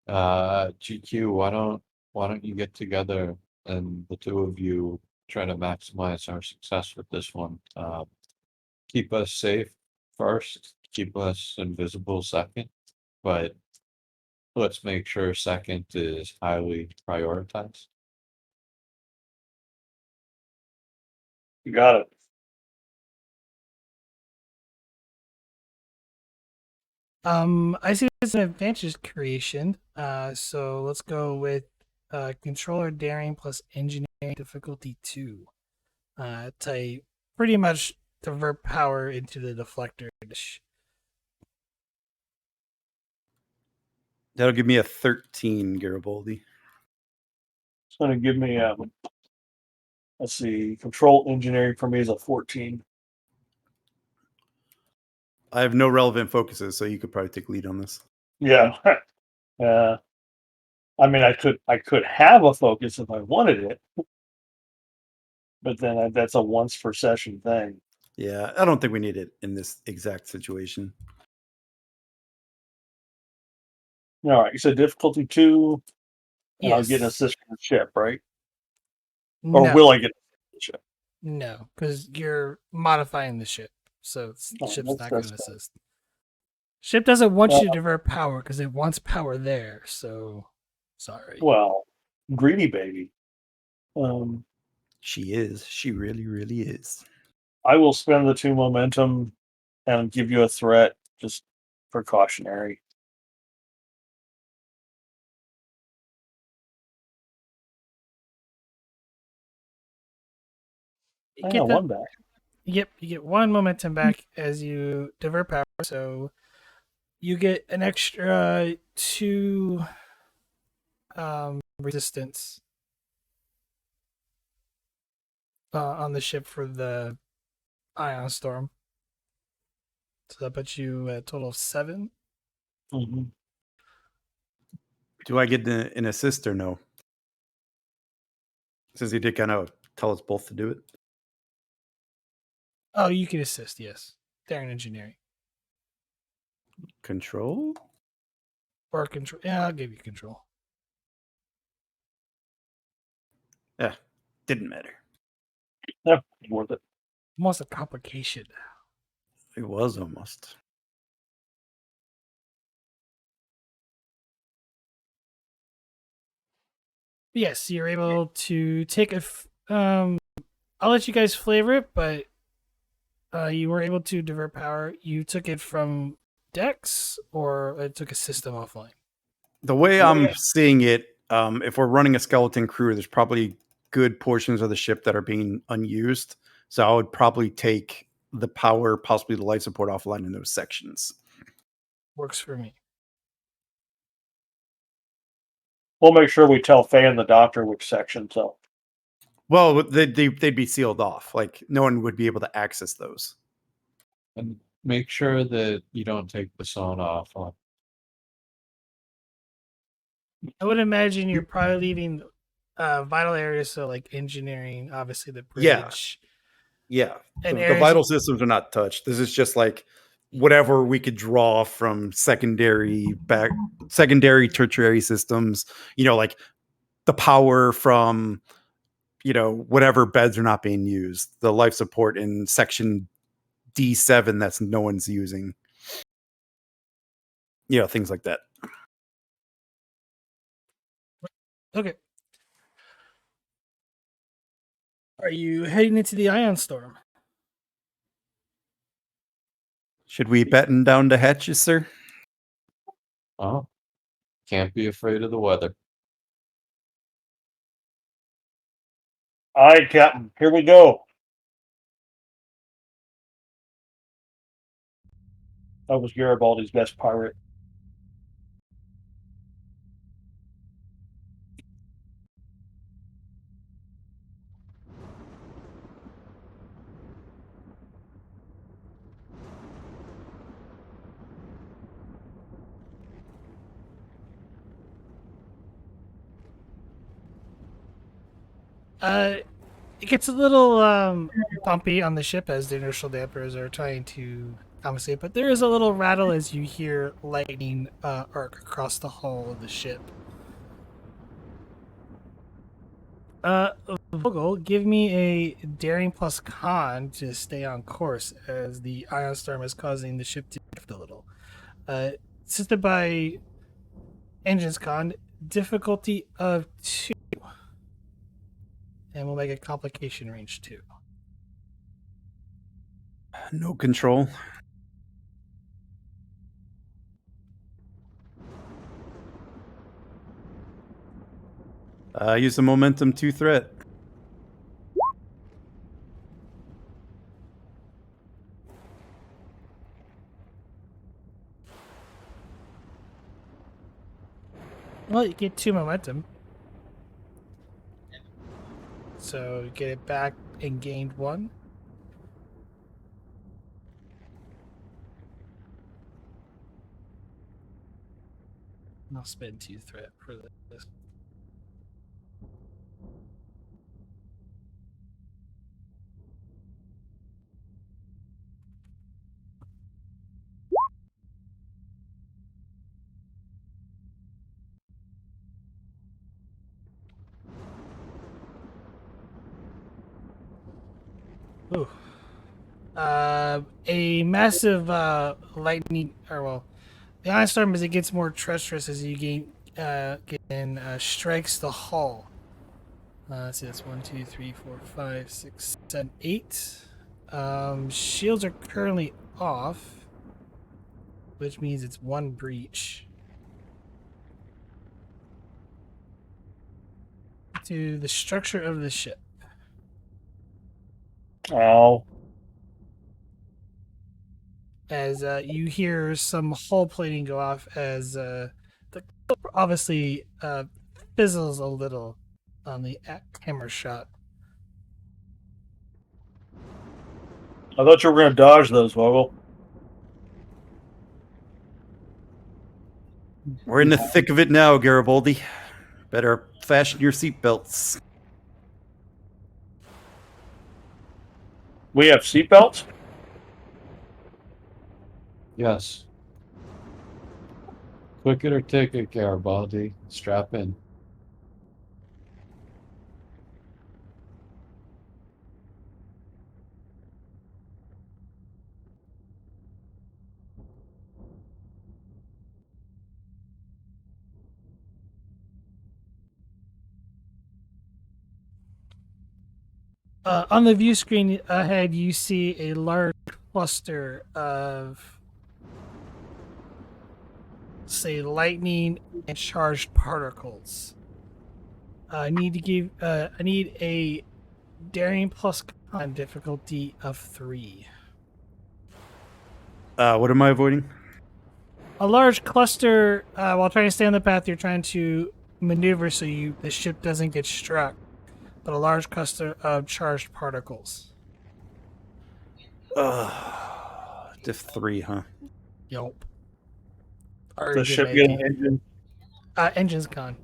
GQ, why don't you get together and the two of you try to maximize our success with this one? Keep us safe first, keep us invisible second, but let's make sure second is highly prioritized. you got it. I see it's an advantage creation. So let's go with controller daring plus engineering difficulty 2. To pretty much divert power into the deflector dish. That'll give me a 13, Garibaldi. It's going to give me let's see, control engineering for me is a 14. I have no relevant focuses, so you could probably take lead on this. Yeah. I mean, I could have a focus if I wanted it, but then that's a once per session thing. Yeah, I don't think we need it in this exact situation. All right, you said difficulty 2, and I'll get an Yes. assist from the ship, right? Or No, will I get an assist from the ship? no, because you're modifying the ship, so the Oh, ship's that's- not going that's to fine. assist. Ship doesn't want you to divert power because it wants power there. So sorry. Well, greedy baby. She is. She really, really is. I will spend the 2 momentum and give you a threat, just precautionary. You I get got the- 1 back. Yep, you get 1 momentum back as you divert power. So you get an extra 2 resistance on the ship for the ion storm. So that puts you at a total of 7. Mm-hmm. Do I get an assist or no? Since he did kind of tell us both to do it. Oh, you can assist, yes. Daring engineering. Control? Or control. Yeah, I'll give you control. Yeah, didn't matter. Yeah, worth it. Almost a complication. It was almost. Yes, you're able to take I'll let you guys flavor it, but you were able to divert power. You took it from Dex, or it took a system offline? The way I'm seeing it, if we're running a skeleton crew, there's probably good portions of the ship that are being unused. So I would probably take the power, possibly the life support offline in those sections. Works for me. We'll make sure we tell Faye and the doctor which section. So, Well, they'd be sealed off. Like no one would be able to access those. And make sure that you don't take the sauna off on. I would imagine you're probably leaving vital areas, so like engineering, obviously the Yeah. bridge. Yeah, And the areas- vital systems are not touched. This is just like whatever we could draw from secondary, tertiary systems. You know, like the power from, you know, whatever beds are not being used. The life support in section D7 that's no one's using. You know, things like that. Okay. Are you heading into the ion storm? Should we batten down the hatches, sir? Oh, can't be afraid of the weather. all right, Captain, here we go. That was Garibaldi's best pirate. It gets a little bumpy on the ship as the inertial dampers are trying to compensate, but there is a little rattle as you hear lightning arc across the hull of the ship. Vogel, give me a daring plus con to stay on course as the ion storm is causing the ship to drift a little. Assisted by engines con, difficulty of 2. And we'll make a complication range 2. No control. Use the momentum 2 threat. Well, you get 2 momentum. So you get it back and gained 1. I'll spend 2 threat for this. Ooh. A massive lightning, or well, the ion storm as it gets more treacherous as you strikes the hull. Let's see, that's 1, 2, 3, 4, 5, 6, 7, 8. Shields are currently off, which means it's 1 breach. To the structure of the ship. Oh, As you hear some hull plating go off as the obviously fizzles a little on the camera shot. I thought you were going to dodge those, Vogel. We're in the thick of it now, Garibaldi. Better fasten your seatbelts. We have seatbelts? Yes. Quick it or ticket, Garibaldi. Strap in. On the view screen ahead, you see a large cluster of, say, lightning and charged particles. I need a daring plus con difficulty of 3. What am I avoiding? A large cluster, while trying to stay on the path, you're trying to maneuver so the ship doesn't get struck. But a large cluster of charged particles. Diff 3, huh? Yup. The ship get an engine? Engine's gone.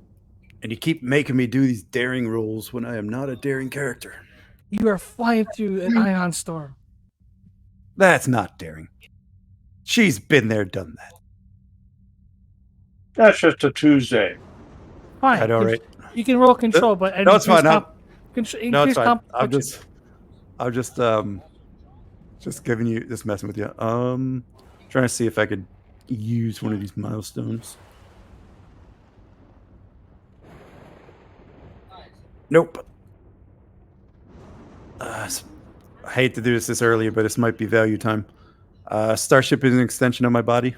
And you keep making me do these daring rolls when I am not a daring character. You are flying through an ion storm. That's not daring. She's been there, done that. That's just a Tuesday. Fine. I know, right? You can roll control, but No, it's fine. No, it's fine. I'm just giving you, just messing with you. Trying to see if I could use one of these milestones. Nope. I hate to do this early, but this might be value time. Starship is an extension of my body.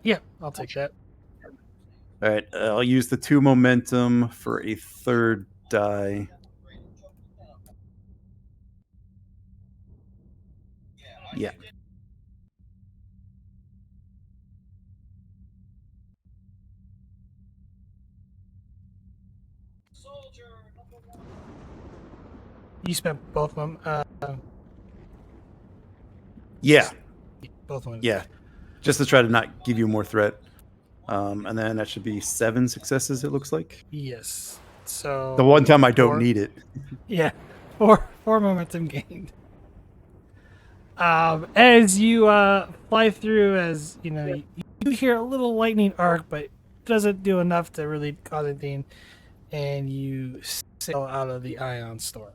Yeah, I'll take that. All right, I'll use the 2 momentum for a 3rd die. Yeah. You spent both of them. Yeah. Both of them. Yeah. Just to try to not give you more threat. And then that should be 7 successes, it looks like. Yes. So The one time I don't need it. Yeah. 4 momentum gained. As you fly through, as you know, you hear a little lightning arc, but it doesn't do enough to really cause anything, and you sail out of the ion storm.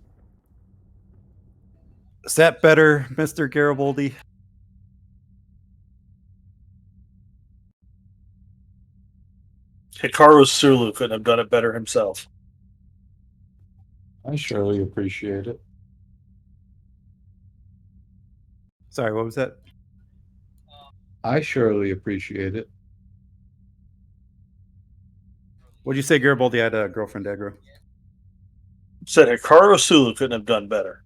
Is that better, Mr. Garibaldi? Hikaru Sulu couldn't have done it better himself. I surely appreciate it. Sorry, what was that? I surely appreciate it. What'd you say, Garibaldi? I had a girlfriend, aggro. Said Hikaru Sulu couldn't have done better.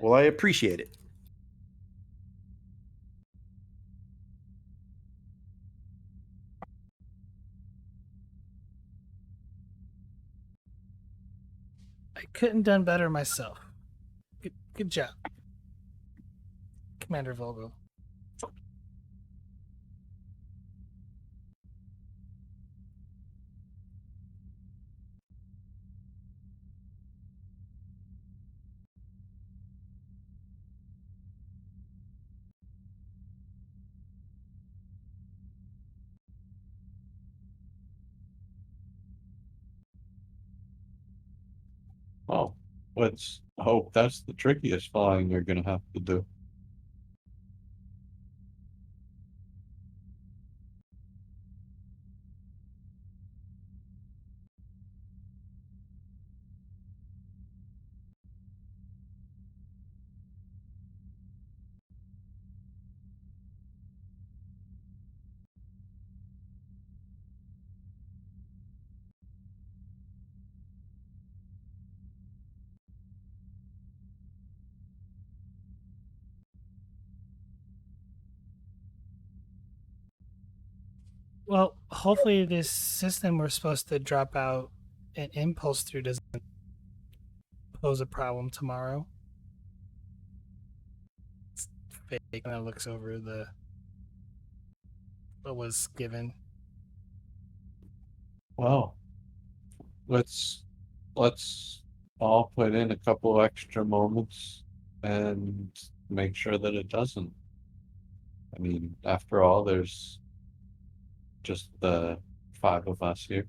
Well, I appreciate it. I couldn't done better myself. Good job, Commander Vogel. Oh, let's hope that's the trickiest flying you're going to have to do. Well, hopefully this system we're supposed to drop out an impulse through doesn't pose a problem tomorrow. It's fake. Kind of looks over the what was given. Well, let's all put in a couple extra moments and make sure that it doesn't. I mean, after all, there's just the 5 of us here.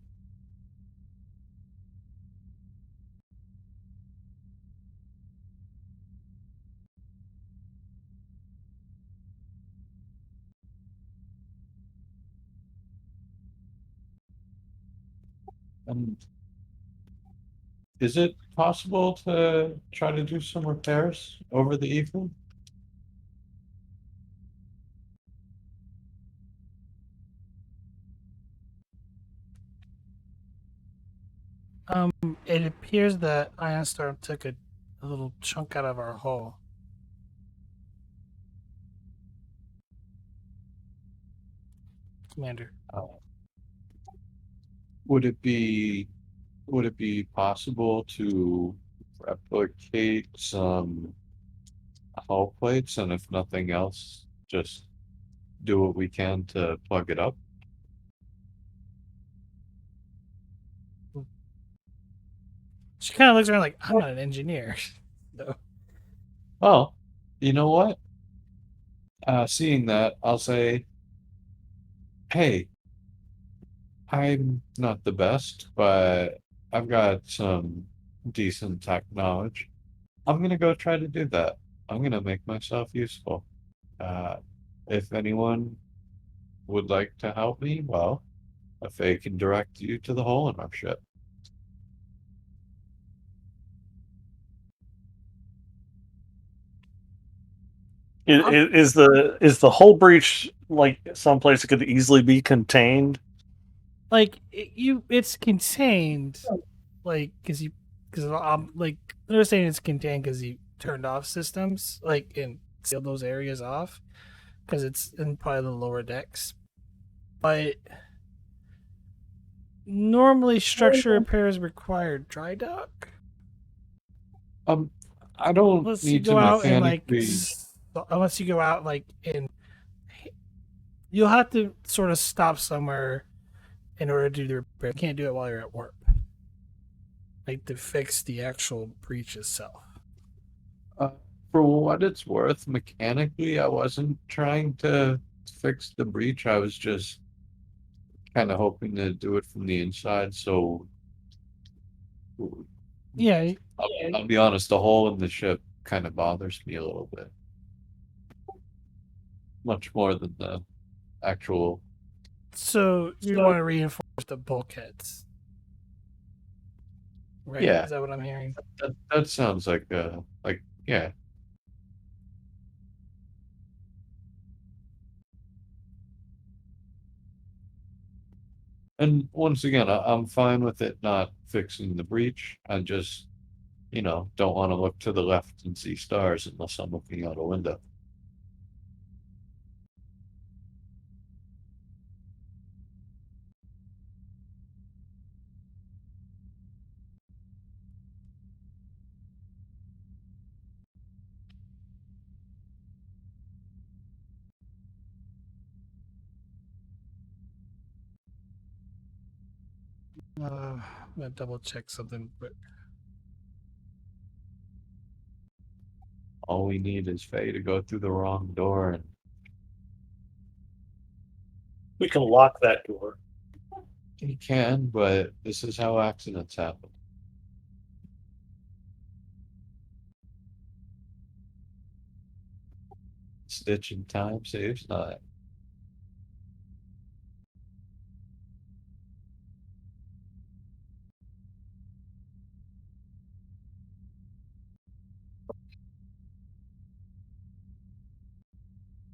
And is it possible to try to do some repairs over the evening? It appears that Ion Storm took a little chunk out of our hull. Commander. Would it be possible to replicate some hull plates, and if nothing else, just do what we can to plug it up? She kind of looks around like, I'm not an engineer. So, Well, you know what? Seeing that, I'll say, hey, I'm not the best, but I've got some decent tech knowledge. I'm gonna go try to do that. I'm gonna make myself useful. Uh, if anyone would like to help me, well, if they can direct you to the hole in our ship. Is the hull breach like someplace that could easily be contained? like, it's contained, like, because like, they're saying it's contained because you turned off systems, like, and sealed those areas off, because it's in probably the lower decks. But normally, structure repairs require dry dock. Um, I don't Unless you need to go out and mechanically. unless you go out like in, you'll have to sort of stop somewhere in order to do the repair. You can't do it while you're at work, like to fix the actual breach itself. Uh, for what it's worth, mechanically, I wasn't trying to fix the breach. I was just kind of hoping to do it from the inside. So Yeah. I'll be honest, the hole in the ship kind of bothers me a little bit, much more than the actual. So you want to reinforce the bulkheads, right? Yeah, Is that what I'm hearing? that sounds like yeah. And once again, I'm fine with it not fixing the breach. I just, don't want to look to the left and see stars unless I'm looking out a window. I'm gonna double check something, but All we need is Faye to go through the wrong door, and We can lock that door. he can, but this is how accidents happen. Stitch in time saves nine.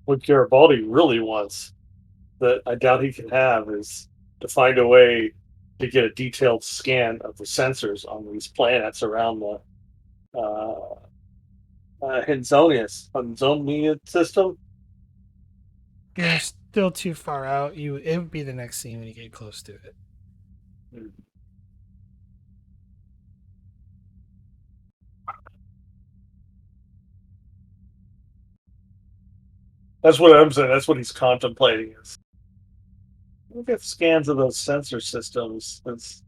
What Garibaldi really wants, that I doubt he can have, is to find a way to get a detailed scan of the sensors on these planets around the Hinzonius system. still too far out. It would be the next scene when you get close to it. That's what I'm saying. That's what he's contemplating. Is look at scans of those sensor systems. It's,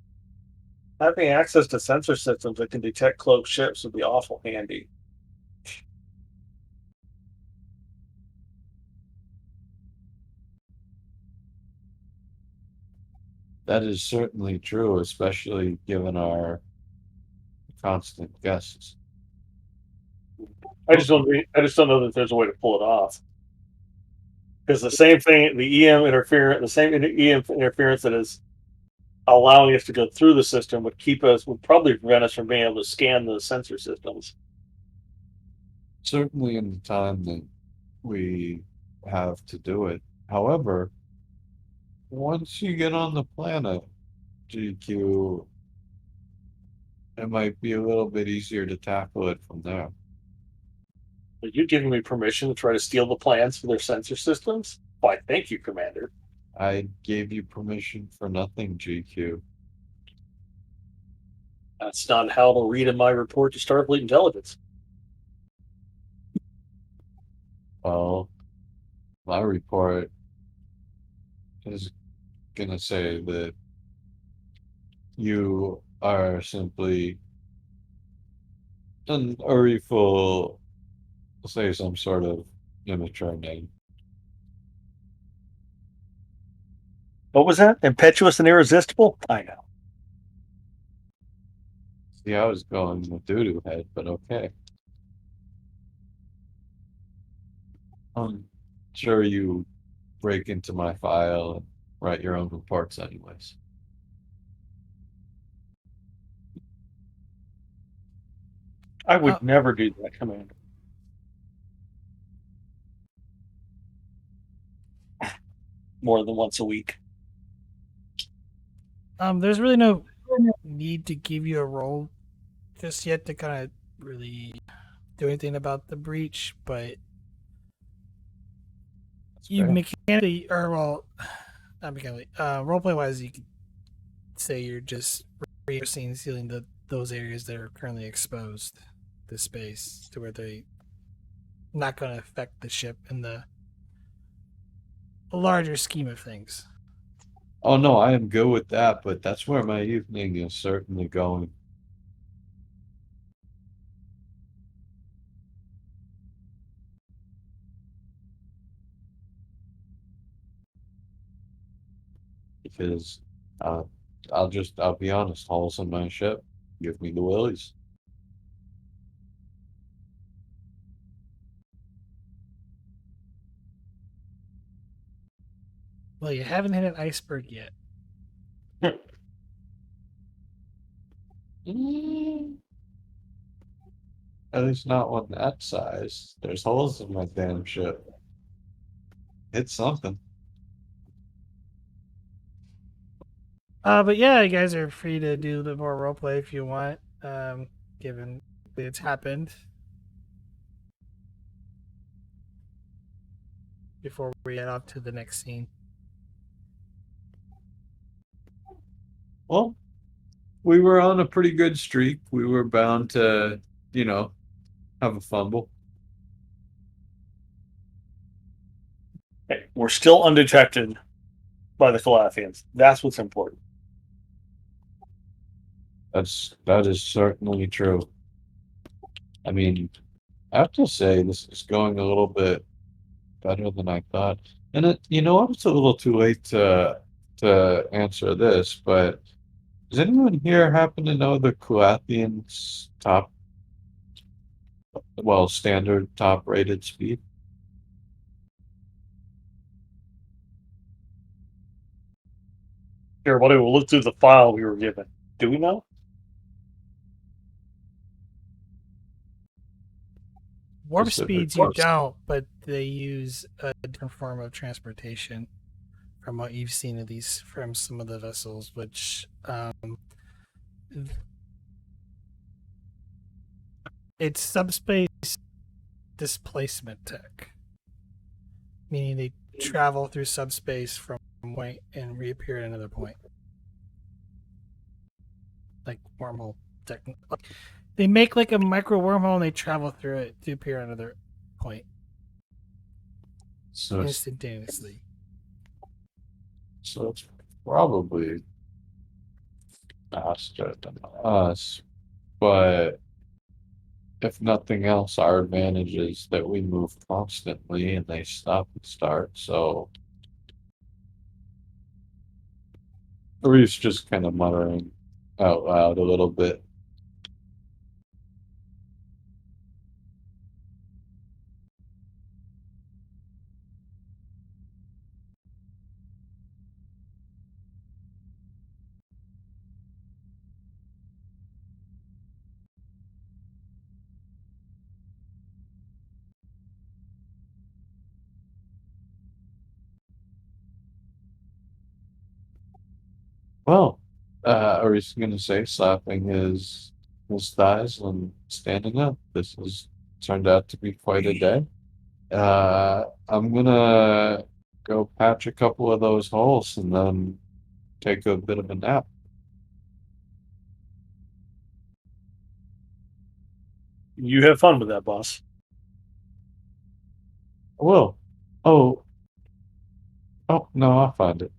having access to sensor systems that can detect cloaked ships would be awful handy. That is certainly true, especially given our constant guests. I just don't know that there's a way to pull it off. Because the same thing, the EM interference, the same EM interference that is allowing us to go through the system would probably prevent us from being able to scan the sensor systems. Certainly in the time that we have to do it. However, once you get on the planet, GQ, it might be a little bit easier to tackle it from there. Are you giving me permission to try to steal the plans for their sensor systems? Why, thank you, Commander. I gave you permission for nothing, GQ. That's not how it'll read in my report to Starfleet Intelligence. Well, my report is going to say that you are simply an Uriful, say some sort of immature name. What was that? Impetuous and irresistible? I know. See, I was going with doo-doo head, but okay. I'm sure you break into my file and write your own reports anyways. I would never do that, Commander. More than once a week. There's really no need to give you a role just yet to kind of really do anything about the breach, but you mechanically, or well, not mechanically, roleplay wise, you could say you're just reinforcing and sealing those areas that are currently exposed to space to where they not going to affect the ship in the larger scheme of things. Oh no, I am good with that, but that's where my evening is certainly going. Because I'll be honest, holes in my ship, give me the willies. Well, you haven't hit an iceberg yet. At least not one that size. There's holes in my damn ship. It's something. But yeah, you guys are free to do the more roleplay if you want, given that it's happened. Before we head off to the next scene. Well, we were on a pretty good streak. We were bound to, have a fumble. Hey, we're still undetected by the Kulathians. That's what's important. That is certainly true. I mean, I have to say this is going a little bit better than I thought. And it's a little too late to answer this, but does anyone here happen to know the Kulathian's standard top rated speed? Here, buddy, we'll look through the file we were given. Do we know? Warp speeds you don't, but they use a different form of transportation from what you've seen of these from some of the vessels, which it's subspace displacement tech, meaning they travel through subspace from one point and reappear at another point. Like wormhole technique. They make like a micro wormhole and they travel through it to appear at another point So it's, instantaneously. so it's probably faster than us, but if nothing else, our advantage is that we move constantly and they stop and start. So Reef's just kind of muttering out loud a little bit. Well, or he's gonna say, slapping his thighs and standing up. This has turned out to be quite a day. I'm gonna go patch a couple of those holes and then take a bit of a nap. You have fun with that, boss. I will. Oh, oh no, I'll find it.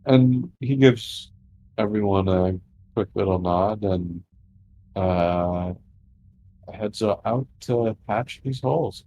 And he gives everyone a quick little nod and uh, heads out to patch these holes.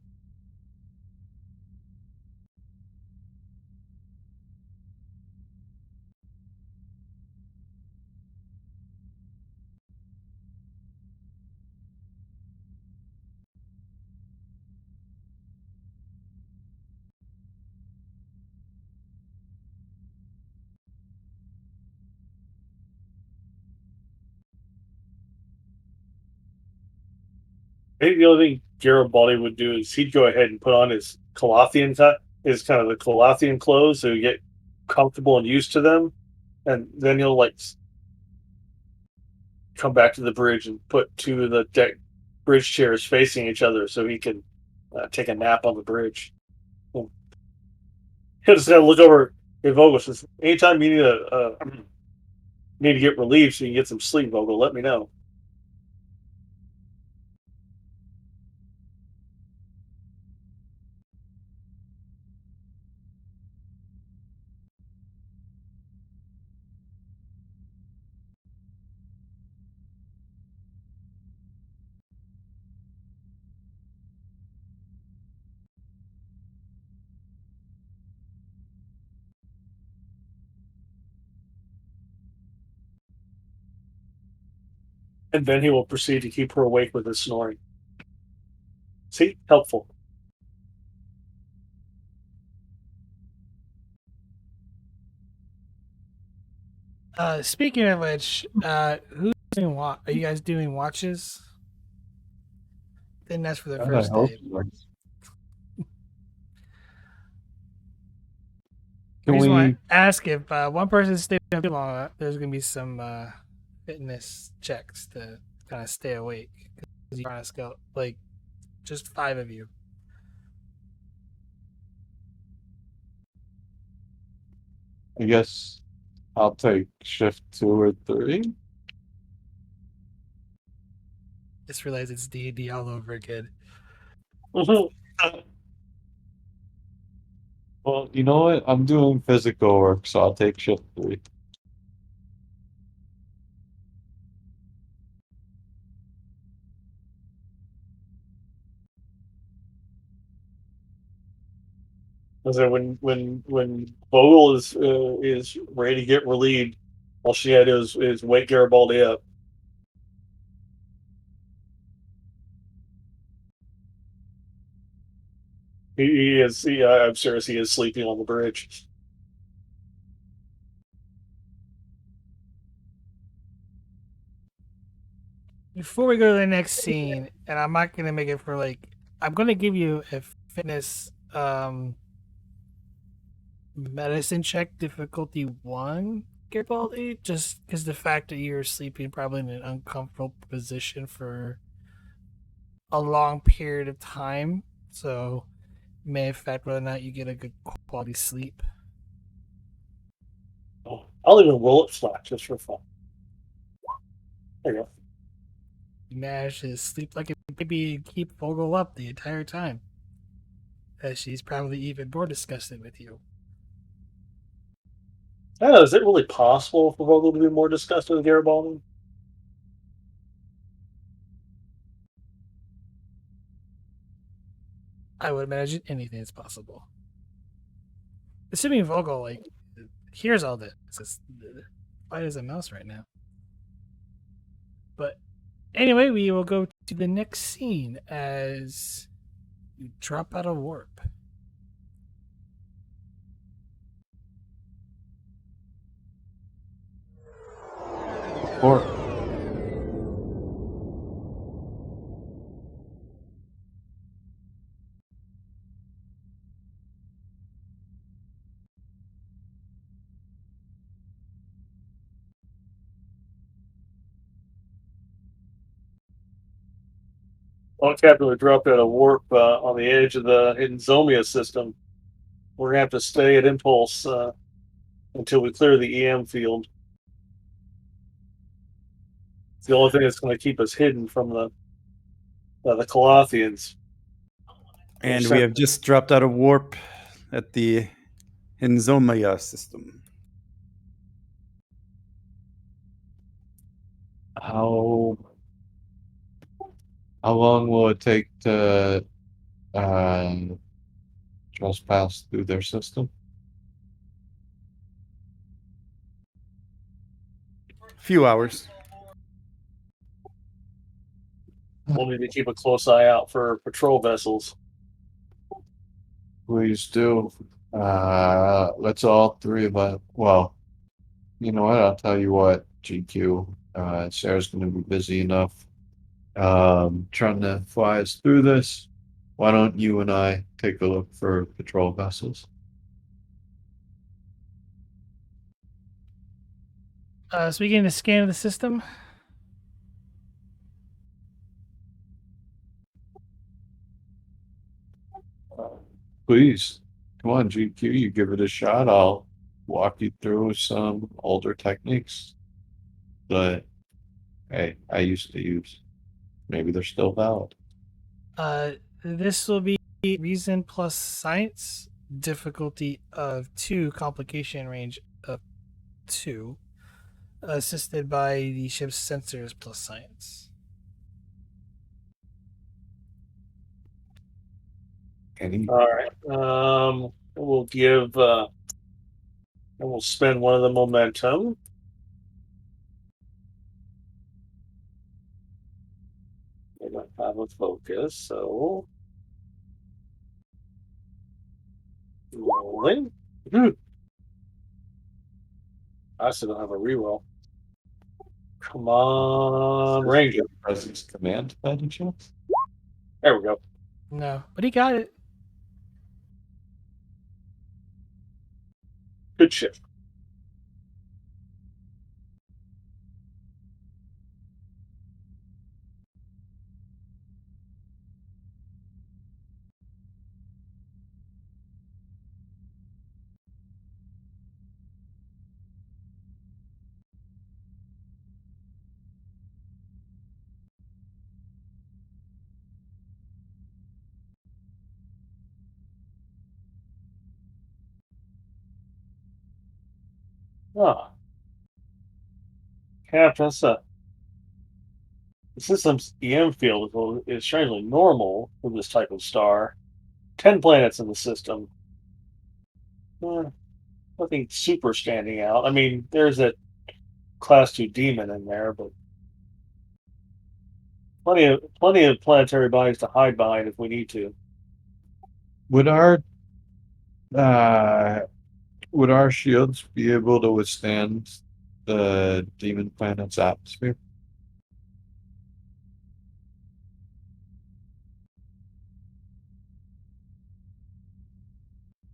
I think the only thing Garibaldi would do is he'd go ahead and put on his Kulathian his kind of the Kulathian clothes so you get comfortable and used to them, and then he'll like come back to the bridge and put two of the deck bridge chairs facing each other so he can take a nap on the bridge. He'll just look over at Vogel. Says, "Anytime you need to get relieved so you can get some sleep, Vogel, let me know." And then he will proceed to keep her awake with his snoring. See? Helpful. Speaking of which, who's doing what? Are you guys doing watches? Then that's for the I first hope day. so. I Can just want we? to ask if one person stays up too long, there's going to be some fitness checks to kind of stay awake. Because you're on a scout, like, just 5 of you. I guess I'll take shift 2 or 3. Just realize it's D&D all over again. Well, you know what? I'm doing physical work, so I'll take shift 3. So when Vogel is ready to get relieved, all she had is wake Garibaldi up. I'm serious. He is sleeping on the bridge. Before we go to the next scene, and I'm not going to make it for, like, I'm going to give you a fitness medicine check difficulty 1, Garibaldi, just because the fact that you're sleeping probably in an uncomfortable position for a long period of time. So may affect whether or not you get a good quality sleep. Oh, I'll even roll it flat just for fun. There you go. You manage to sleep like a baby and keep Vogel up the entire time, as she's probably even more disgusted with you. I don't know, is it really possible for Vogel to be more disgusted with Garibaldi? I would imagine anything is possible. Assuming Vogel hears all this, it's quiet as a mouse right now. But anyway, we will go to the next scene as you drop out of warp. Or Well, Captain, we dropped out of warp on the edge of the hidden Zomia system. We're gonna have to stay at Impulse until we clear the EM field. It's the only thing that's going to keep us hidden from the Kulathians. And we have just dropped out of warp at the Henzomaya system. how long will it take to trespass through their system? Few hours. We'll need to keep a close eye out for patrol vessels. Please do. Let's all three of us. Well, you know what? I'll tell you what, GQ. Sarah's going to be busy enough trying to fly us through this. Why don't you and I take a look for patrol vessels? So we getting a scan of the system. Please, come on, GQ. You give it a shot. I'll walk you through some older techniques that, hey, I used to use. Maybe they're still valid. This will be reason plus science, difficulty of 2, complication range of 2, assisted by the ship's sensors plus science. Any? All right. We'll give. And we'll spend one of the momentum. We don't have a focus, so rolling. I still don't have a reroll. Come on, Ranger. Presence command by any chance? There we go. No, but he got it. Good ship. Oh. Captain, the system's EM field is strangely normal for this type of star. 10 planets in the system. Nothing super standing out. I mean, there's a Class 2 demon in there, but plenty of planetary bodies to hide behind if we need to. Would our shields be able to withstand the demon planet's atmosphere?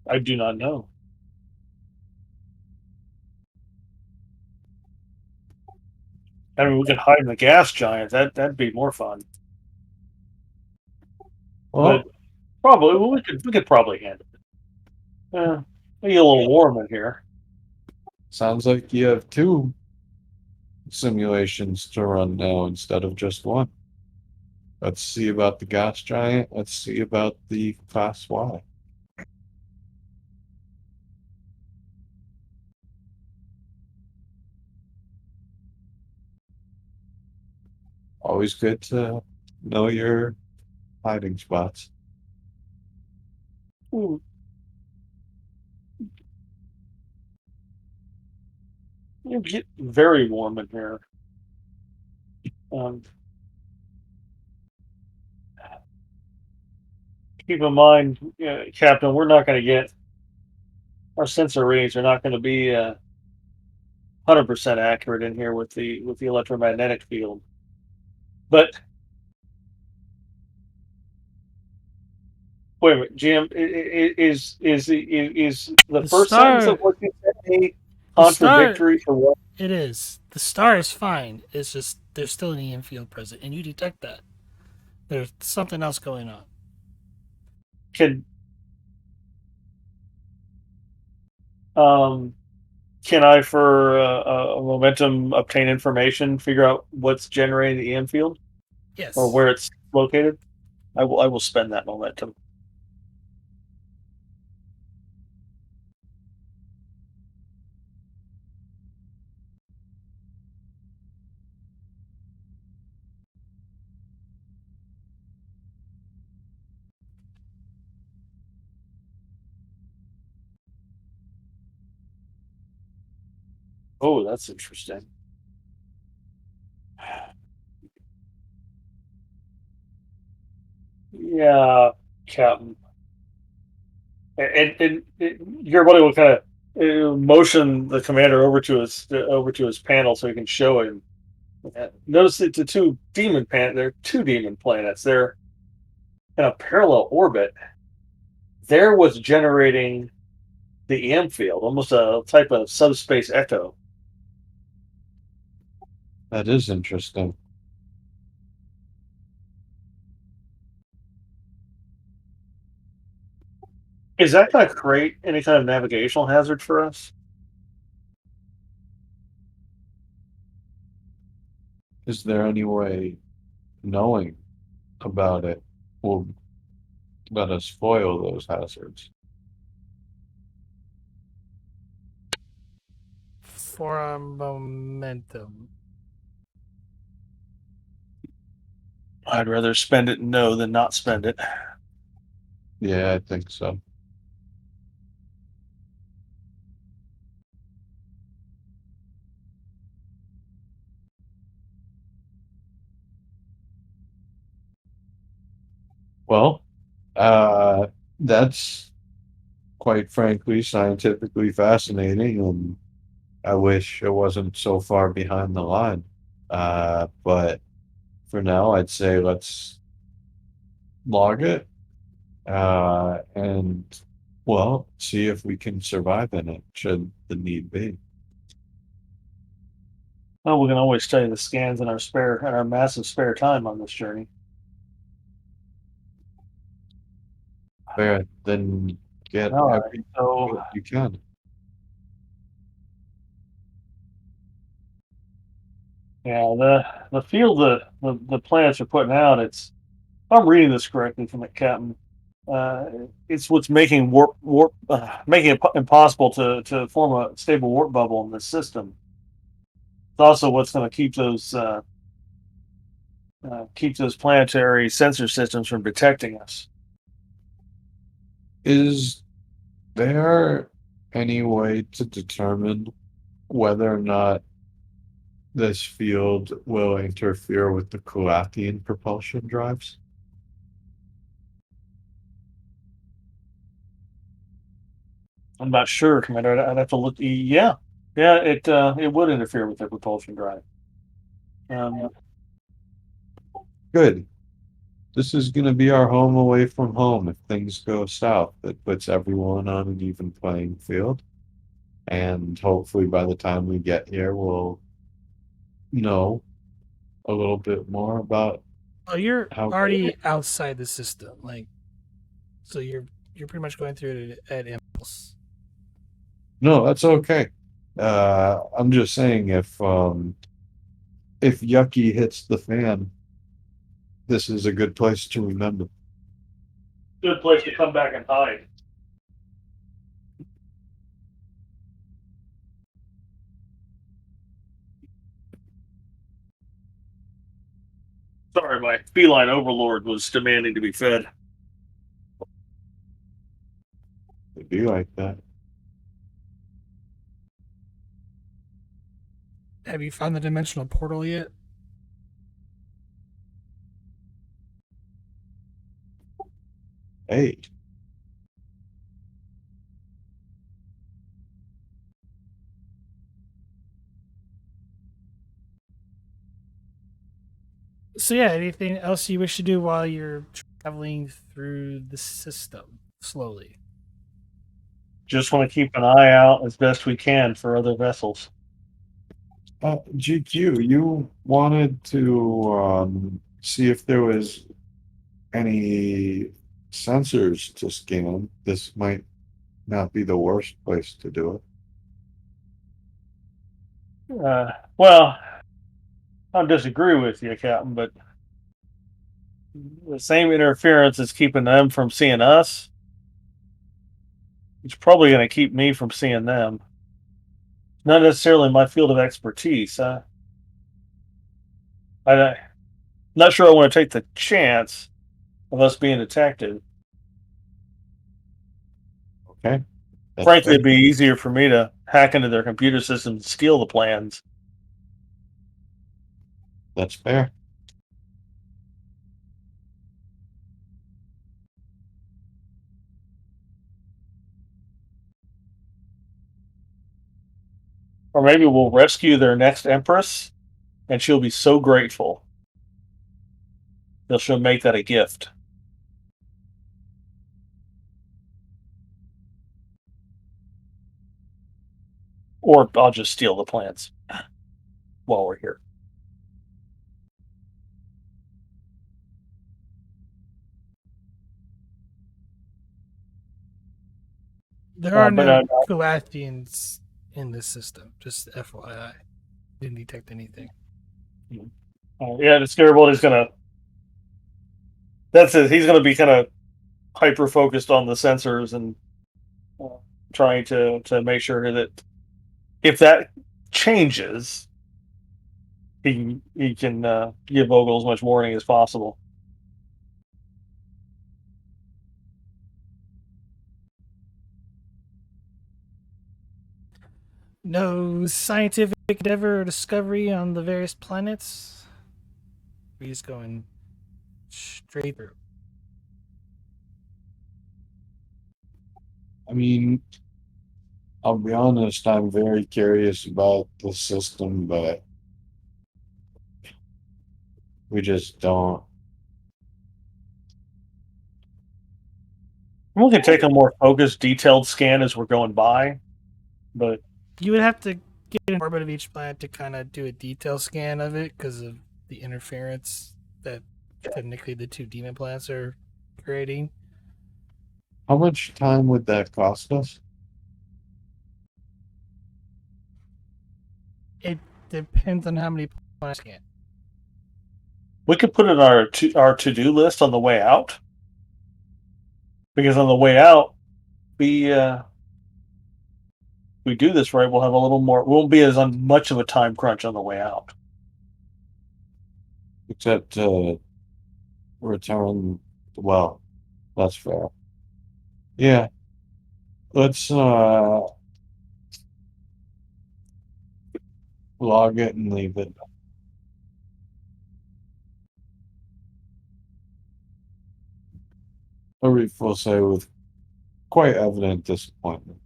I do not know. I mean, we could hide in the gas giant. That'd be more fun. Well, Probably. Well, we could probably handle it. Maybe a little warm in here. Sounds like you have two simulations to run now instead of just one. Let's see about the gas giant. Let's see about the Class Y. Always good to know your hiding spots. Ooh. You get very warm in here. Keep in mind, Captain, we're not going to get our sensor readings are not going to be 100% accurate in here with the electromagnetic field. But wait a minute, Jim, is the The first sentence of star, what you said the star, contradictory to what it is. The star is fine. It's just there's still an EM field present, and you detect that. There's something else going on. can I, for a momentum, obtain information, figure out what's generating the EM field Yes. or where it's located? I will spend that momentum. Oh, that's interesting. Yeah, Captain. And your buddy will kind of motion the commander over to his panel so he can show him. Notice that the two demon There are two demon planets. They're in a parallel orbit. There was generating the EM field, almost a type of subspace echo. That is interesting. Is that going to create any kind of navigational hazard for us? Is there any way knowing about it will let us foil those hazards? For a momentum. I'd rather spend it and know than not spend it. Yeah, I think so. Well, that's quite frankly scientifically fascinating, and I wish it wasn't so far behind the line. But for now, I'd say let's log it, and well, see if we can survive in it, should the need be. Well, we can always study the scans in our massive spare time on this journey. Fair, then get All right, every so what you can. yeah, the field the planets are putting out. If I'm reading this correctly from the captain, it's what's making making it impossible to form a stable warp bubble in this system. It's also what's going to keep those planetary sensor systems from detecting us. Is there any way to determine whether or not this field will interfere with the Kulathian propulsion drives? I'm not sure, Commander. I'd have to look. Yeah, yeah, it would interfere with their propulsion drive. Good. This is going to be our home away from home if things go south. It puts everyone on an even playing field. And hopefully by the time we get here, we'll know a little bit more about Oh, you're how. already outside the system. Like So you're pretty much going through it at impulse. No, that's okay. I'm just saying if Yucky hits the fan, this is a good place to remember. Good place to come back and hide. Sorry, my feline overlord was demanding to be fed. It'd be like that. Have you found the dimensional portal yet? Hey, So yeah, anything else you wish to do while you're traveling through the system slowly? Just want to keep an eye out as best we can for other vessels. GQ, you wanted to see if there was any sensors to scan. This might not be the worst place to do it. Well, I don't disagree with you, Captain, but the same interference is keeping them from seeing us. It's probably going to keep me from seeing them. Not necessarily my field of expertise. I'm not sure I want to take the chance of us being detected. Okay. That's Frankly, fair. it'd be easier for me to hack into their computer system and steal the plans. That's fair. Or maybe we'll rescue their next empress, and she'll be so grateful that she'll make that a gift. Or I'll just steal the plans while we're here. There are But no Kulathians in this system, just FYI. Didn't detect anything. yeah, the Scarebolt is gonna. That's it. He's gonna be kind of hyper focused on the sensors and trying to make sure that if that changes, he can give Vogel as much warning as possible. No scientific endeavor or discovery on the various planets? We're just going straight through. I mean, I'll be honest, I'm very curious about the system, but we just don't. We can take a more focused, detailed scan as we're going by, but You would have to get in orbit of each planet to kind of do a detail scan of it because of the interference that technically the two demon planets are creating. How much time would that cost us? It depends on how many planets scan. we could put it on our to-do list on the way out. Because on the way out, we do this right, we'll have a little more. Won't be as much of a time crunch on the way out. Except return. Well, that's fair. Yeah. Let's log it and leave it. Arif will say with quite evident disappointment.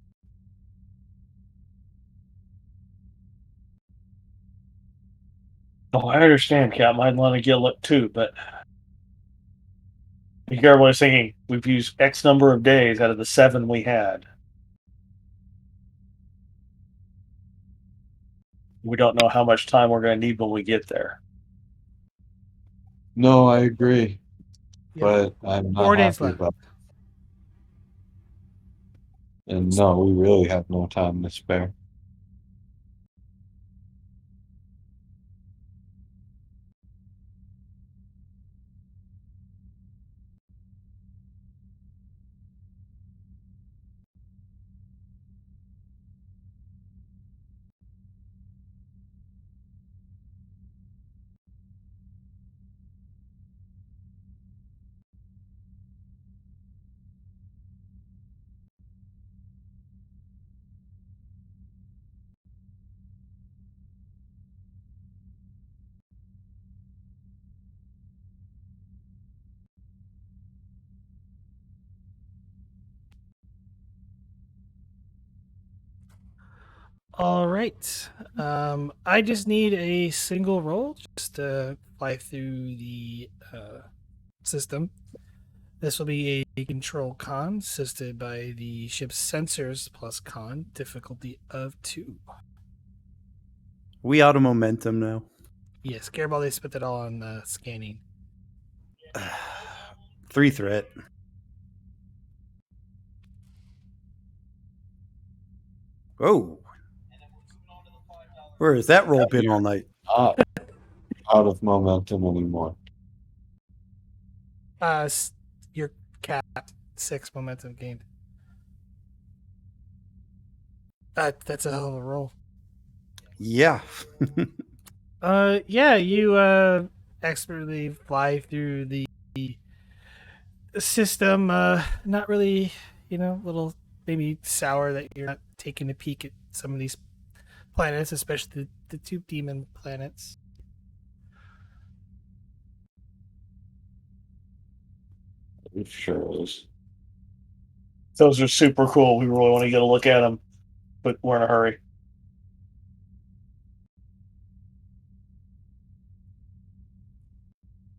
Oh, I understand, Cap. I'd want to get look too, but I think everybody's thinking we've used X number of days out of the 7 we had. We don't know how much time we're going to need when we get there. No, I agree. Yeah. But I'm not 4 days happy left. about And no, we really have no time to spare. All right. I just need a single roll just to fly through the system. This will be a control con assisted by the ship's sensors plus con, difficulty of 2. We out of momentum now. Yes, Garibaldi spent it all on scanning. 3 threat. Oh. Where has that roll been all night? Not out of momentum anymore. Your cat 6 momentum gained. That's a hell of a roll. Yeah. Yeah, you expertly fly through the system. Not really, a little maybe sour that you're not taking a peek at some of these planets, especially the two demon planets. It sure is. Those are super cool. We really want to get a look at them, but we're in a hurry.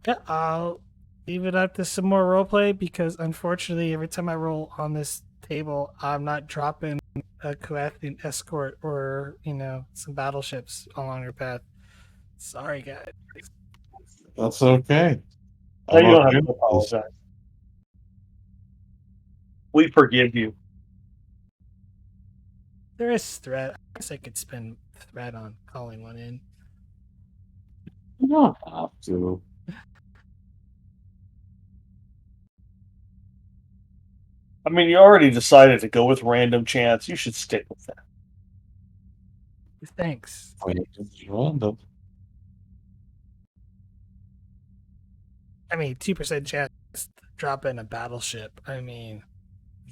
Yeah, I'll leave it up to some more roleplay because unfortunately, every time I roll on this table, I'm not dropping a Kulathian escort or some battleships along your path. Sorry, guys. That's okay. No, you don't okay have to apologize. We forgive you. There is threat. I guess I could spend threat on calling one in. You don't have to. I mean, you already decided to go with random chance. You should stick with that. Thanks. It's random. I mean, 2% chance to drop in a battleship. I mean,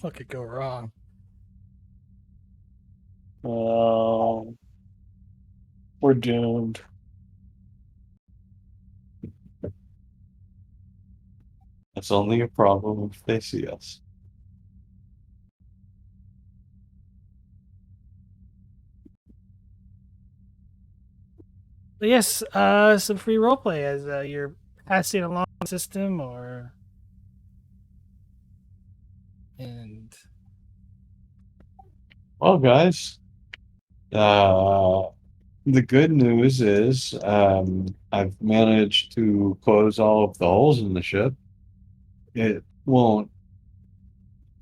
what could go wrong? We're doomed. It's only a problem if they see us. But yes, some free roleplay as you're passing along the system and Well, guys, the good news is I've managed to close all of the holes in the ship. It won't,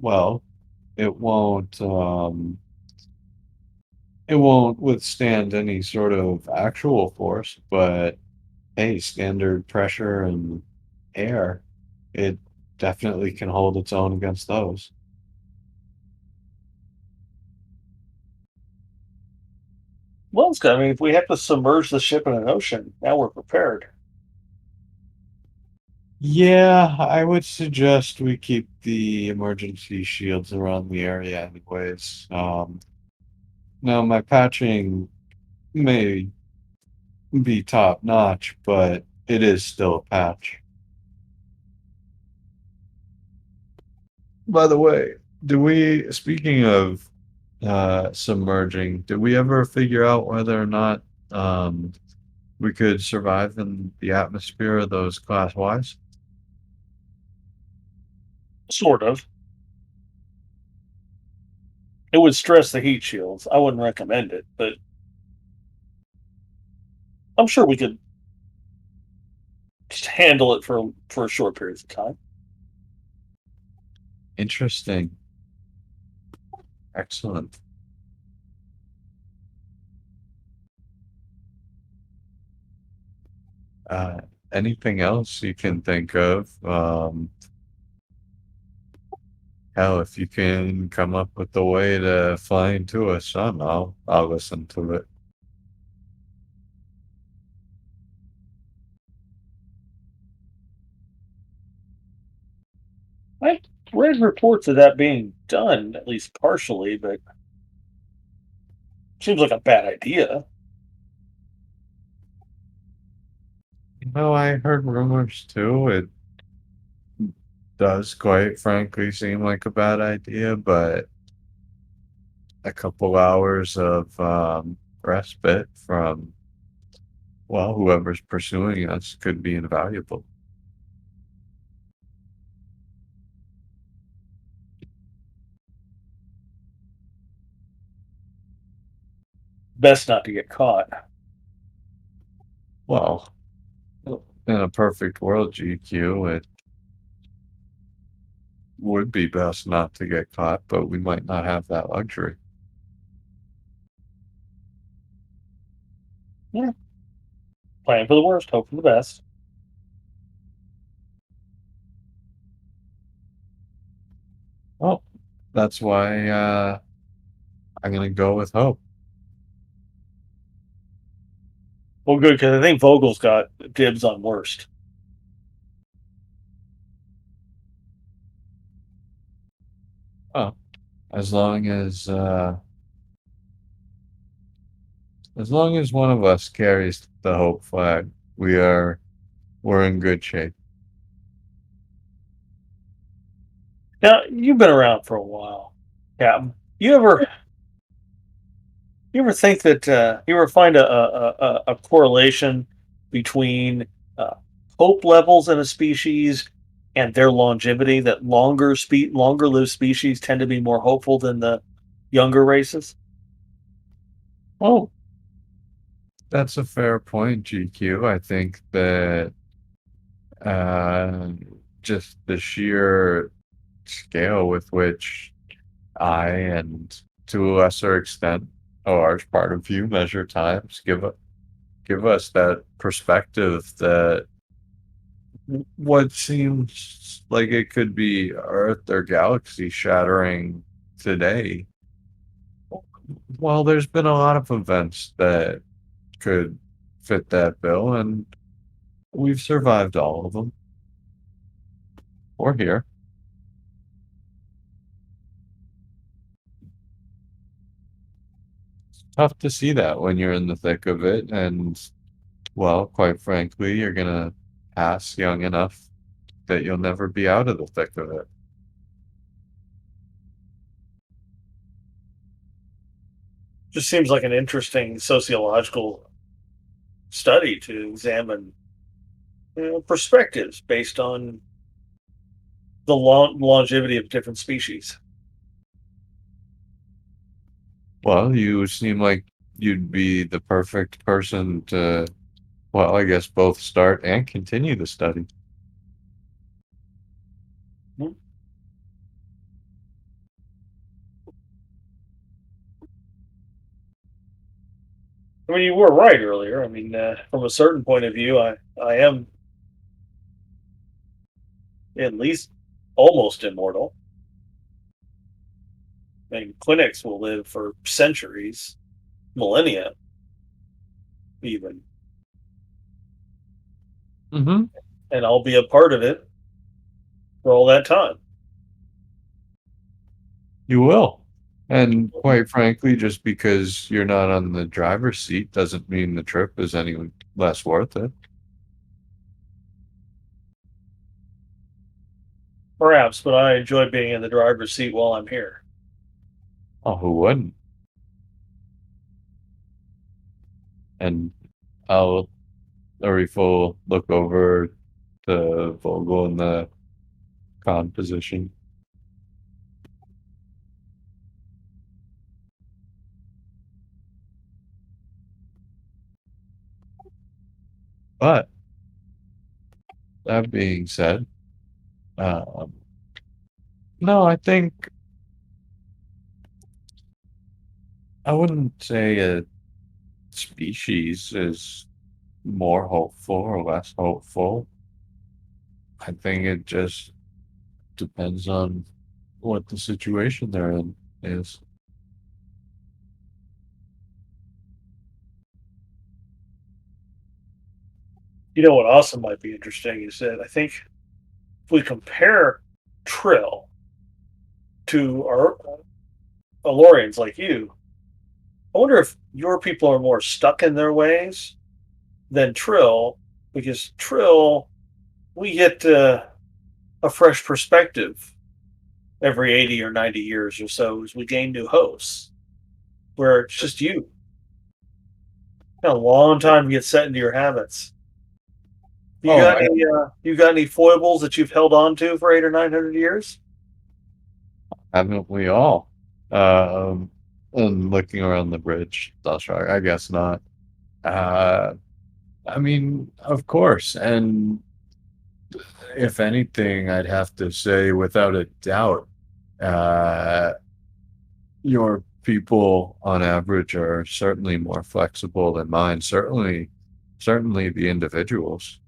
well, it won't, it won't withstand any sort of actual force, but hey, standard pressure and air, it definitely can hold its own against those. Well, it's good. I mean, if we have to submerge the ship in an ocean, now we're prepared. Yeah, I would suggest we keep the emergency shields around the area anyways. Now my patching may be top notch, but it is still a patch. By the way, speaking of submerging, did we ever figure out whether or not we could survive in the atmosphere of those class Ys? Sort of. It would stress the heat shields. I wouldn't recommend it, but I'm sure we could just handle it for a short period of time. Interesting. Excellent. Uh, Anything else you can think of? Hell, if you can come up with a way to fly into a sun, I'll listen to it. I read reports of that being done, at least partially, but seems like a bad idea. No, I heard rumors too. It does quite frankly seem like a bad idea, but a couple hours of respite from, well, whoever's pursuing us could be invaluable. Best not to get caught. Well, in a perfect world, GQ, it would be best not to get caught, but we might not have that luxury. Yeah. Plan for the worst, hope for the best. Well, that's why I'm going to go with hope. Well, good, because I think Vogel's got dibs on worst. Oh, as long as one of us carries the hope flag, we're in good shape. Now, you've been around for a while, Captain. You ever think that you ever find a correlation between uh, hope levels in a species and their longevity? That longer lived species tend to be more hopeful than the younger races. Oh, that's a fair point, GQ. I think that uh, just the sheer scale with which I, and to a lesser extent, a large part of you, measure times give us that perspective that what seems like it could be Earth or galaxy shattering today. Well, there's been a lot of events that could fit that bill, and we've survived all of them. We're here. Tough to see that when you're in the thick of it, and, well, quite frankly, you're gonna pass young enough that you'll never be out of the thick of it. Just seems like an interesting sociological study to examine perspectives based on the longevity of different species. Well, you seem like you'd be the perfect person to, well, I guess both start and continue the study. Hmm. I mean, you were right earlier. I mean, from a certain point of view, I am at least almost immortal. I mean, clinics will live for centuries, millennia, even, Mm-hmm. and I'll be a part of it for all that time. You will. And quite frankly, just because you're not on the driver's seat doesn't mean the trip is any less worth it. Perhaps, but I enjoy being in the driver's seat while I'm here. Oh, who wouldn't? And I'll a refull look over to Vogel in the con position. But that being said, um, no, I think I wouldn't say a species is more hopeful or less hopeful. I think it just depends on what the situation they're in is. You know what also might be interesting is that I think if we compare Trill to our Alorians like you, I wonder if your people are more stuck in their ways than Trill, because Trill, we get a fresh perspective every 80 or 90 years or so as we gain new hosts, where it's just you. A long time to get set into your habits. You Oh, got any you got any foibles that you've held on to for 8 or 900 years? haven't we all? Um, and looking around the bridge, I guess not. Uh, I mean, of course. And if anything, I'd have to say, without a doubt, uh, your people on average are certainly more flexible than mine. Certainly the individuals.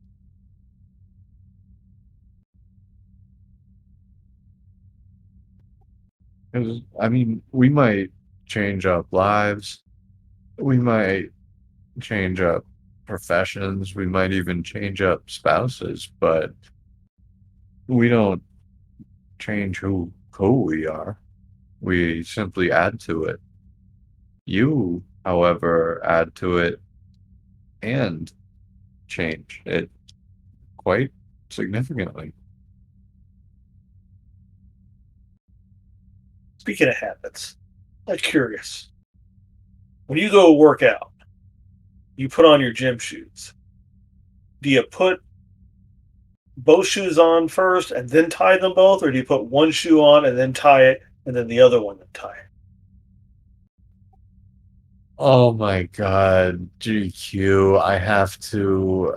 'Cause, I mean, we might change up lives. We might change up professions. We might even change up spouses, but we don't change who we are. We simply add to it. You, however, add to it and change it quite significantly. Speaking of habits, I'm curious. When you go work out, you put on your gym shoes. Do you put both shoes on first and then tie them both, or do you put one shoe on and then tie it, and then the other one and tie it? Oh my God, GQ, I have to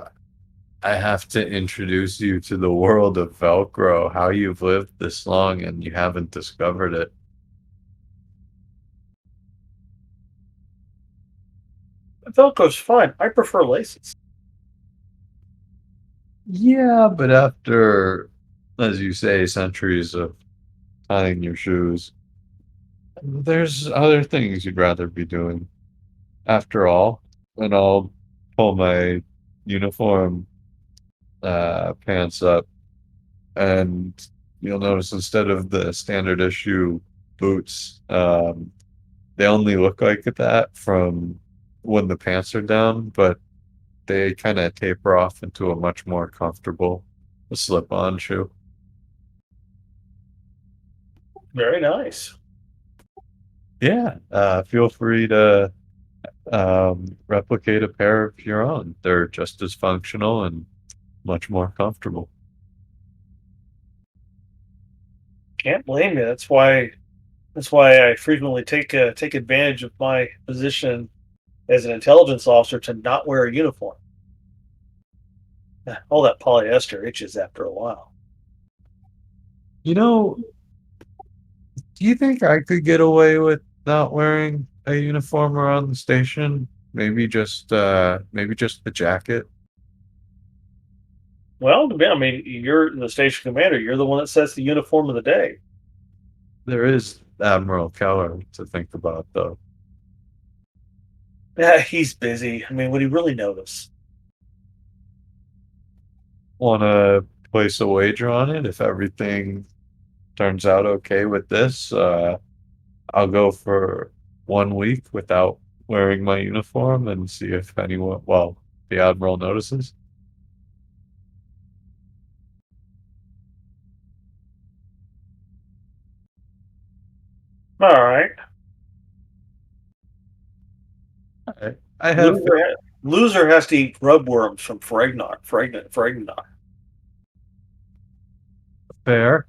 introduce you to the world of Velcro, how you've lived this long and you haven't discovered it. Velcro's fine. I prefer laces. Yeah, but after, as you say, centuries of tying your shoes, there's other things you'd rather be doing. After all, and I'll pull my uniform pants up, and you'll notice instead of the standard issue boots, they only look like that from when the pants are down, but they kind of taper off into a much more comfortable slip-on shoe. Very nice. Yeah, feel free to replicate a pair of your own. They're just as functional and much more comfortable. Can't blame you. That's why I frequently take advantage of my position as an intelligence officer to not wear a uniform. All that polyester itches after a while. You know, do you think I could get away with not wearing a uniform around the station? Maybe just the jacket. Well, I mean, you're the station commander. You're the one that sets the uniform of the day. There is Admiral Keller to think about, though. Yeah, he's busy. I mean, would he really notice? Want to place a wager on it? If everything turns out okay with this, I'll go for 1 week without wearing my uniform and see if the Admiral notices. All right. I have Loser has to eat grub worms from Fragnar. fair.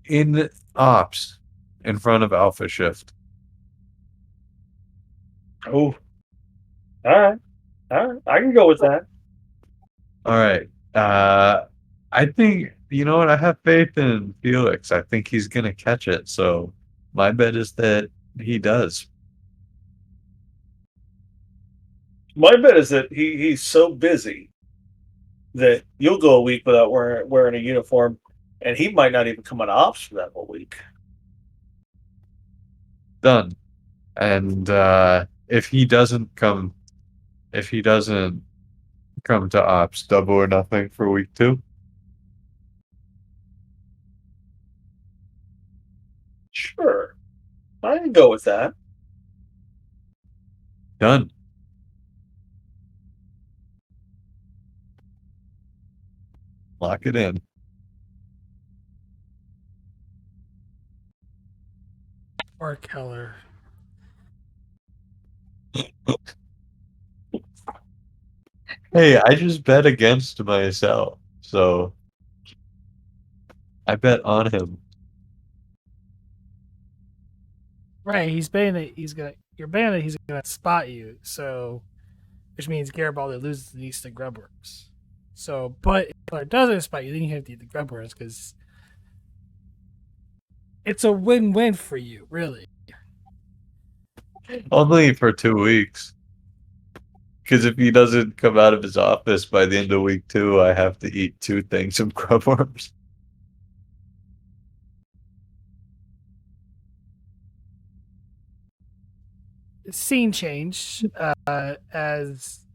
In ops, in front of Alpha Shift. Oh, all right. All right. I can go with that. All right. I think, you know what? I have faith in Felix. I think he's gonna catch it. So My bet is that he does. My bet is that he's so busy that you'll go a week without wearing a uniform, and he might not even come on ops for that whole week. Done. And if he doesn't come to ops, double or nothing for week 2. Sure, I can go with that. Done. Lock it in. Or Keller. Hey, I just bet against myself, so I bet on him. Right, he's betting that you're betting that he's gonna spot you, so which means Garibaldi loses and eats the grubworms. So, but if Keller doesn't spot you, then you have to eat the grubworms because it's a win-win for you, really. Only for 2 weeks. Because if he doesn't come out of his office by the end of week 2, I have to eat 2 things of grubworms. Scene change as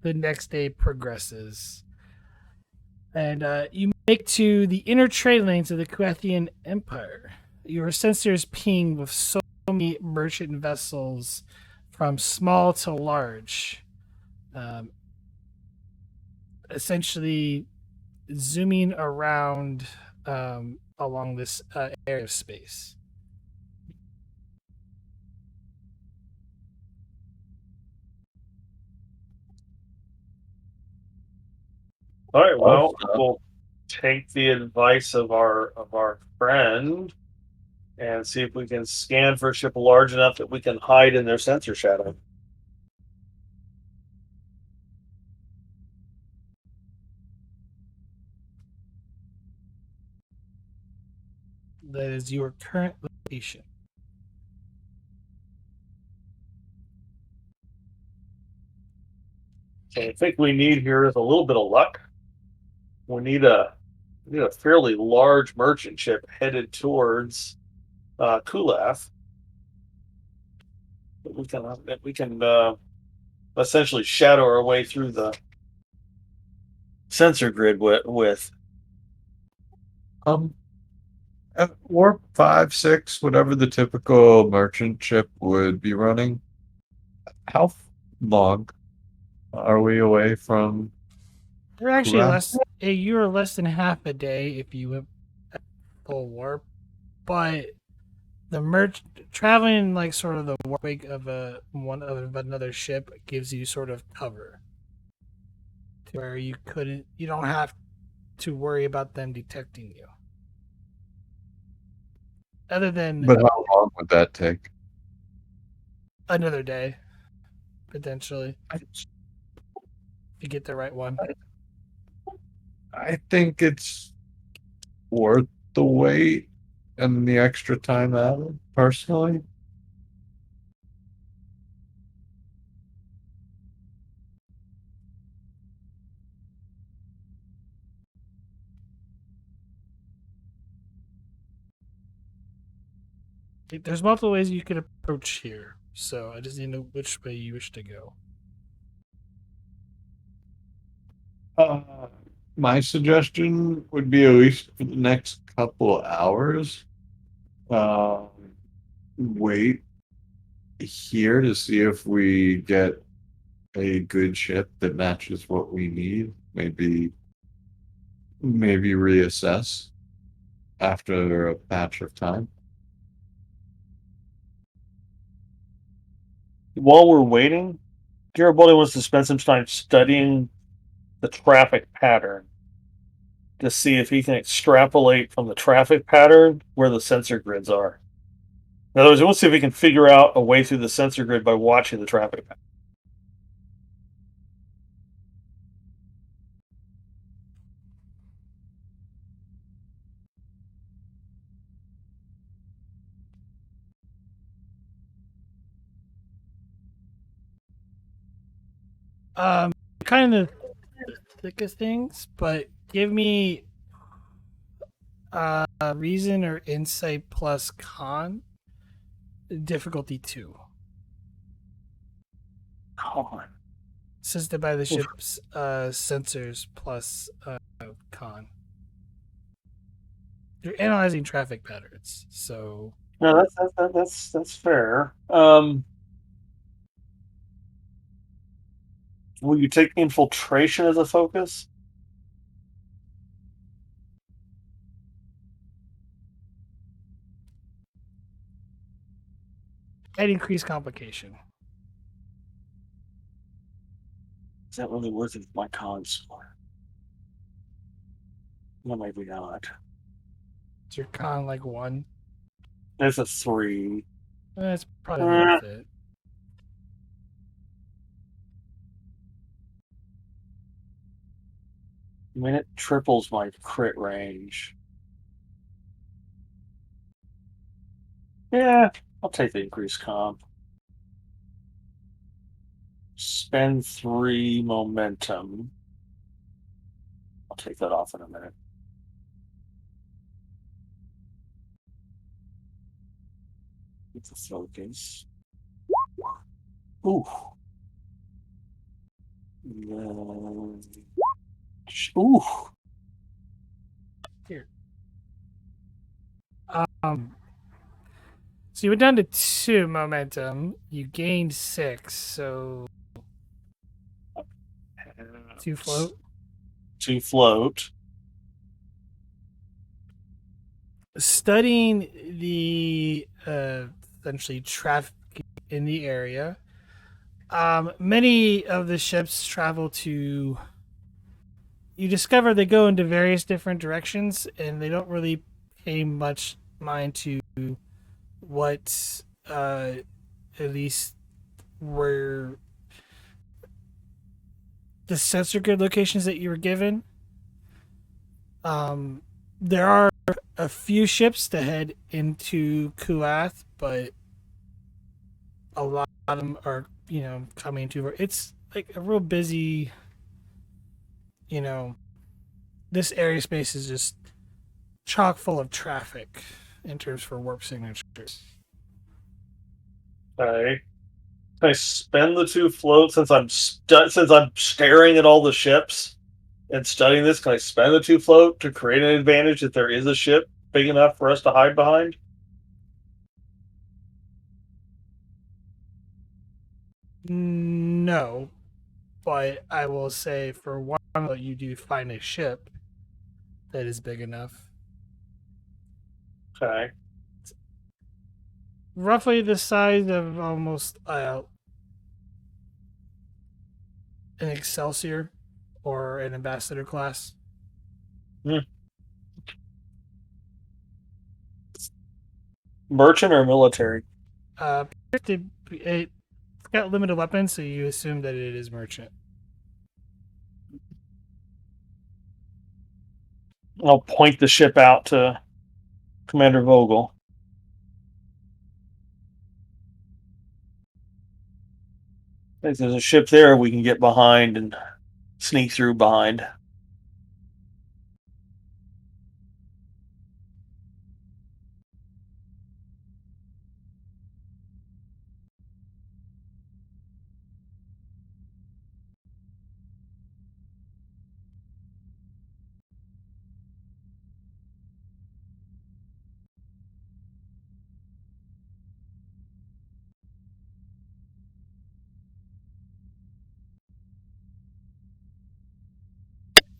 the next day progresses. And you make to the inner trade lanes of the Kulathian Empire. Your sensors ping with so many merchant vessels from small to large, essentially zooming around along this area of space. All right, well, Also, we'll take the advice of our friend and see if we can scan for a ship large enough that we can hide in their sensor shadow. That is your current location. So I think we need here is a little bit of luck. We need a fairly large merchant ship headed towards Kulath. We can essentially shadow our way through the sensor grid with. warp 5, 6, whatever the typical merchant ship would be running. How long are we away from You're actually Kulat? you're less than half a day if you went full warp, but the traveling like sort of the wake of another ship gives you sort of cover to where you don't have to worry about them detecting you. Other than But how long would that take? another day, potentially, I, if you get the right one. I think it's worth the wait and the extra time added, personally. There's multiple ways you could approach here, so I just need to know which way you wish to go. My suggestion would be at least for the next couple hours, um, wait here to see if we get a good ship that matches what we need. Maybe reassess after a patch of time. While we're waiting, Garibaldi wants to spend some time studying the traffic pattern to see if he can extrapolate from the traffic pattern where the sensor grids are. In other words, he wants to see if he can figure out a way through the sensor grid by watching the traffic pattern. Kind of the thickest things, but give me reason or insight plus con difficulty 2. Con. Assisted by the ship's sensors plus con. You're analyzing traffic patterns, so No, that's fair. Will you take infiltration as a focus? at increased complication. Is that really worth it with my con score? No, maybe not. Is your con like 1? It's a 3. That's probably worth it. I mean, it triples my crit range. Yeah, I'll take the increased comp. Spend 3 momentum. I'll take that off in a minute. It's a focus. Ooh. Ooh. Here. So you went down to 2 momentum. You gained 6, so 2 float. 2 float. Studying the essentially traffic in the area. Many of the ships travel to. You discover they go into various different directions, and they don't really pay much mind to what, at least, were the sensor grid locations that you were given. There are a few ships to head into Kulathian, but a lot of them are, coming to. It's like a real busy. This area space is just chock full of traffic in terms for warp signatures. Okay. Can I spend the 2 float since I'm staring at all the ships and studying this? Can I spend the 2 float to create an advantage if there is a ship big enough for us to hide behind? No, but I will say for one, you do find a ship that is big enough. Okay. Roughly the size of almost an Excelsior or an Ambassador class. Merchant or military? It's got limited weapons, so you assume that it is merchant. I'll point the ship out to Commander Vogel. If there's a ship there, we can get behind and sneak through behind.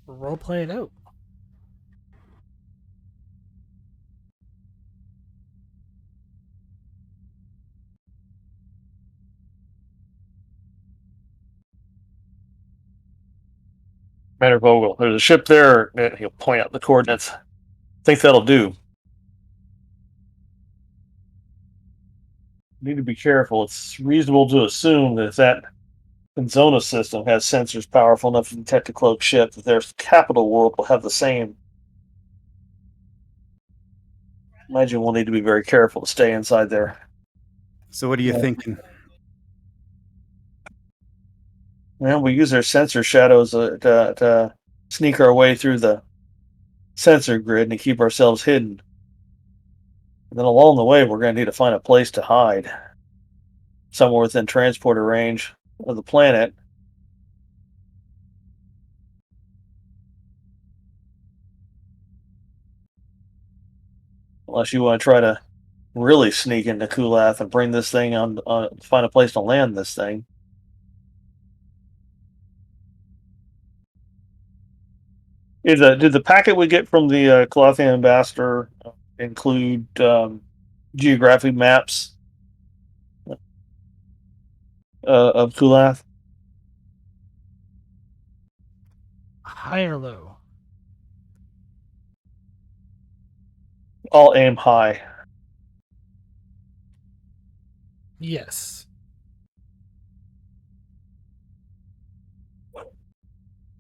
Role play it out. Commander Vogel, there's a ship there. He'll point out the coordinates. Think that'll do. Need to be careful. It's reasonable to assume that if that Zona system has sensors powerful enough to detect a cloaked ship, that their capital world will have the same. Imagine we'll need to be very careful to stay inside there. So what are you thinking? Well, we use our sensor shadows to sneak our way through the sensor grid and to keep ourselves hidden. And then along the way, we're going to need to find a place to hide somewhere within transporter range of the planet. Unless you want to try to really sneak into Kulath and bring this thing find a place to land this thing. Did the packet we get from the Kulathian ambassador include geographic maps of Kulath? High or low? I'll aim high. Yes.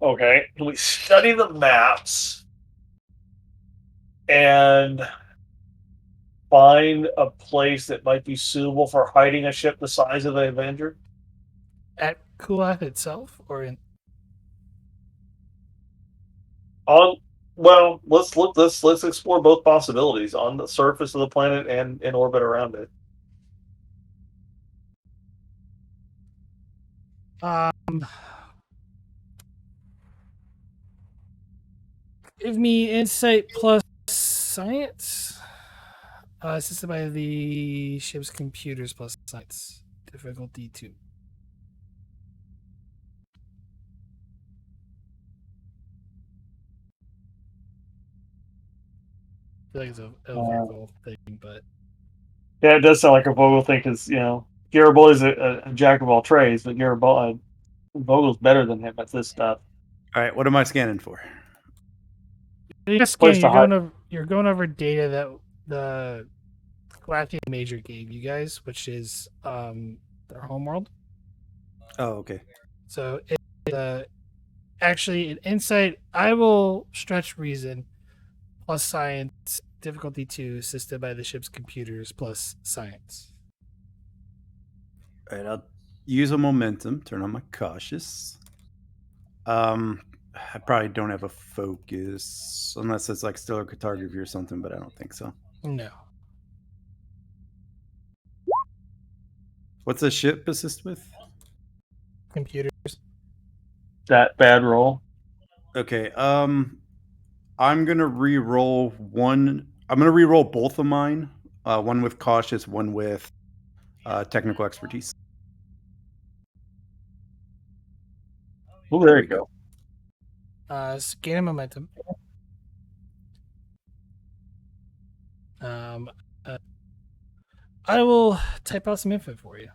Okay. Can we study the maps and find a place that might be suitable for hiding a ship the size of the Avenger? At Kulath itself, or in? Well, let's explore both possibilities on the surface of the planet and in orbit around it. Give me insight plus science. Assisted by the ship's computers plus science. Difficulty 2. I feel like it's a Vogel thing, but Yeah, it does sound like a Vogel thing because Garibaldi's a jack of all trades, but Vogel's better than him at this stuff. All right, what am I scanning for? you're just Place scanning. to hide. You're going over data that the Kulathian Major gave you guys, which is their homeworld. Oh, okay. So it's actually an insight. I will stretch reason plus science. Difficulty 2, assisted by the ship's computers plus science. All right, I'll use a momentum. Turn on my cautious. I probably don't have a focus unless it's like stellar cartography or something, but I don't think so. No. What's a ship assist with? Computers. That bad roll. Okay. I'm gonna re-roll one. I'm gonna re-roll both of mine. One with cautious, one with technical expertise. Oh, there you go. Gain a momentum. I will type out some info for you.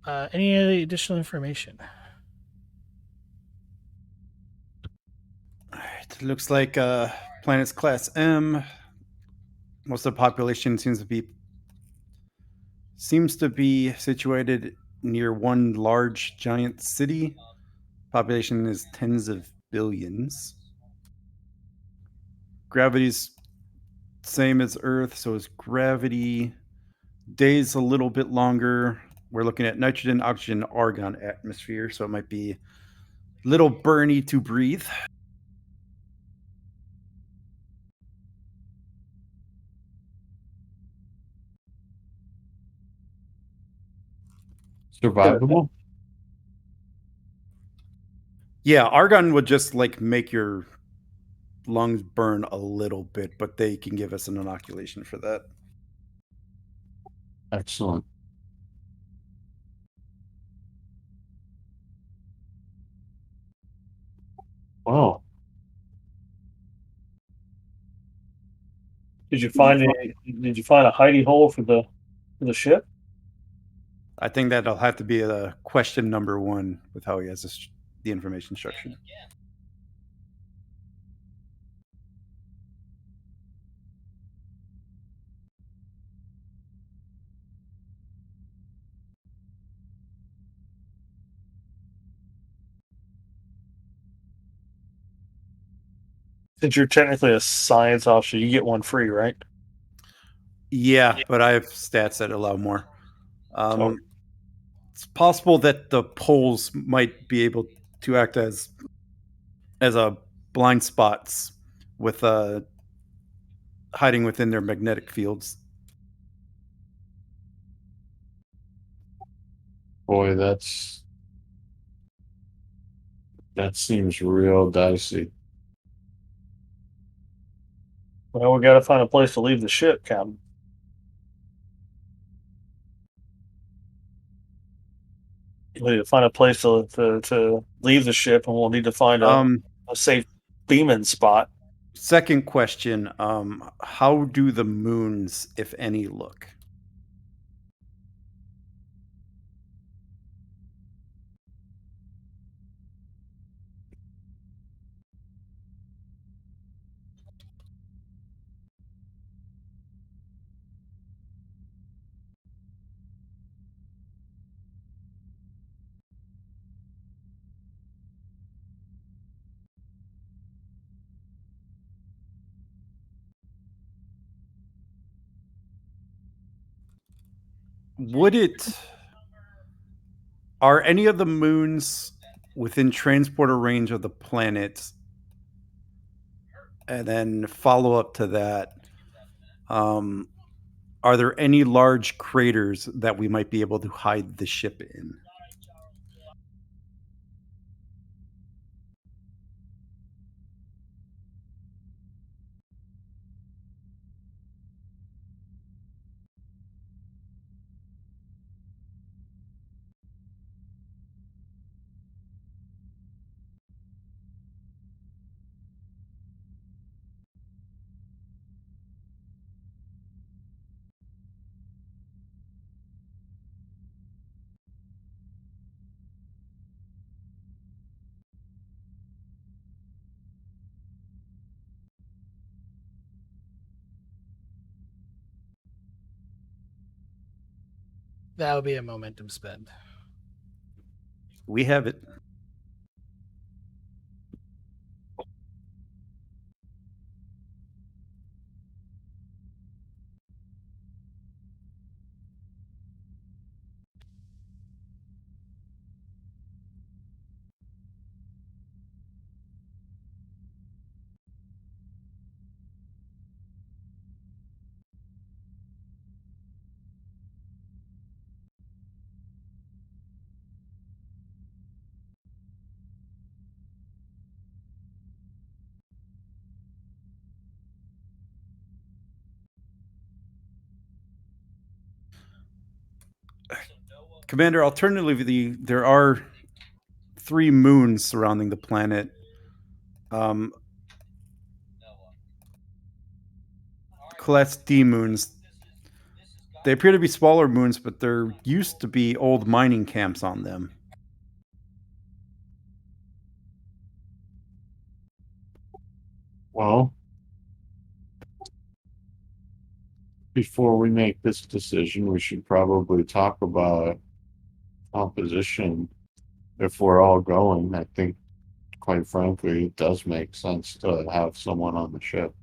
Any other additional information? All right. It looks like planet's class M. Most of the population seems to be situated near one large giant city. Population is tens of billions. Gravity's same as Earth, so is gravity. Days a little bit longer. We're looking at nitrogen, oxygen, argon atmosphere, so it might be a little burny to breathe. Survivable? Yeah, argon would just like make your lungs burn a little bit, but they can give us an inoculation for that. Excellent. Wow. Did you find a hidey hole for the ship? I think that'll have to be a question number one with how he has the information structured. Since you're technically a science officer, you get one free, right? Yeah, but I have stats that allow more. Totally. It's possible that the poles might be able to act as a blind spots with hiding within their magnetic fields. Boy, that seems real dicey. Well, we got to find a place to leave the ship, Captain. We need to find a place to leave the ship, and we'll need to find a safe beaming spot. Second question: how do the moons, if any, look? Are any of the moons within transporter range of the planet? And then follow up to that, are there any large craters that we might be able to hide the ship in? That would be a momentum spend. We have it. Commander, alternatively, there are 3 moons surrounding the planet. Class D moons. They appear to be smaller moons, but there used to be old mining camps on them. Well, before we make this decision, we should probably talk about composition. If we're all going, I think, quite frankly, it does make sense to have someone on the ship.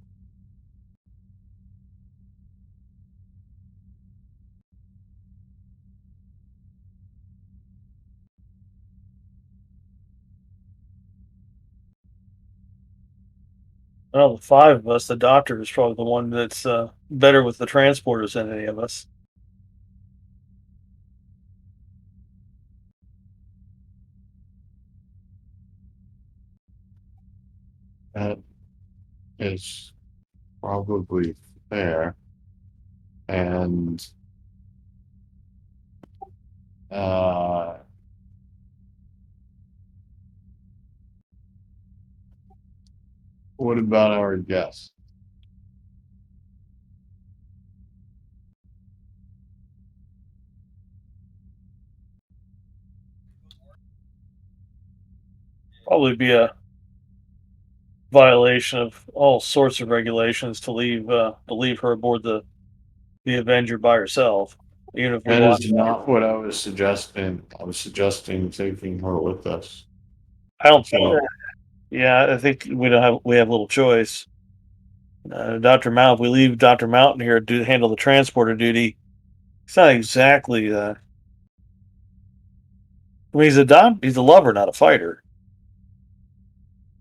Well, the 5 of us, the doctor is probably the one that's better with the transporters than any of us. That is probably fair. And uh, what about our guest? Probably be a violation of all sorts of regulations to leave her aboard the Avenger by herself, even if we That lock. is not what I was suggesting. I was suggesting taking her with us. I don't. So, Yeah, I think we have little choice. Doctor Mount, if we leave Doctor Mountain here to handle the transporter duty, it's not exactly. I mean, he's a lover, not a fighter.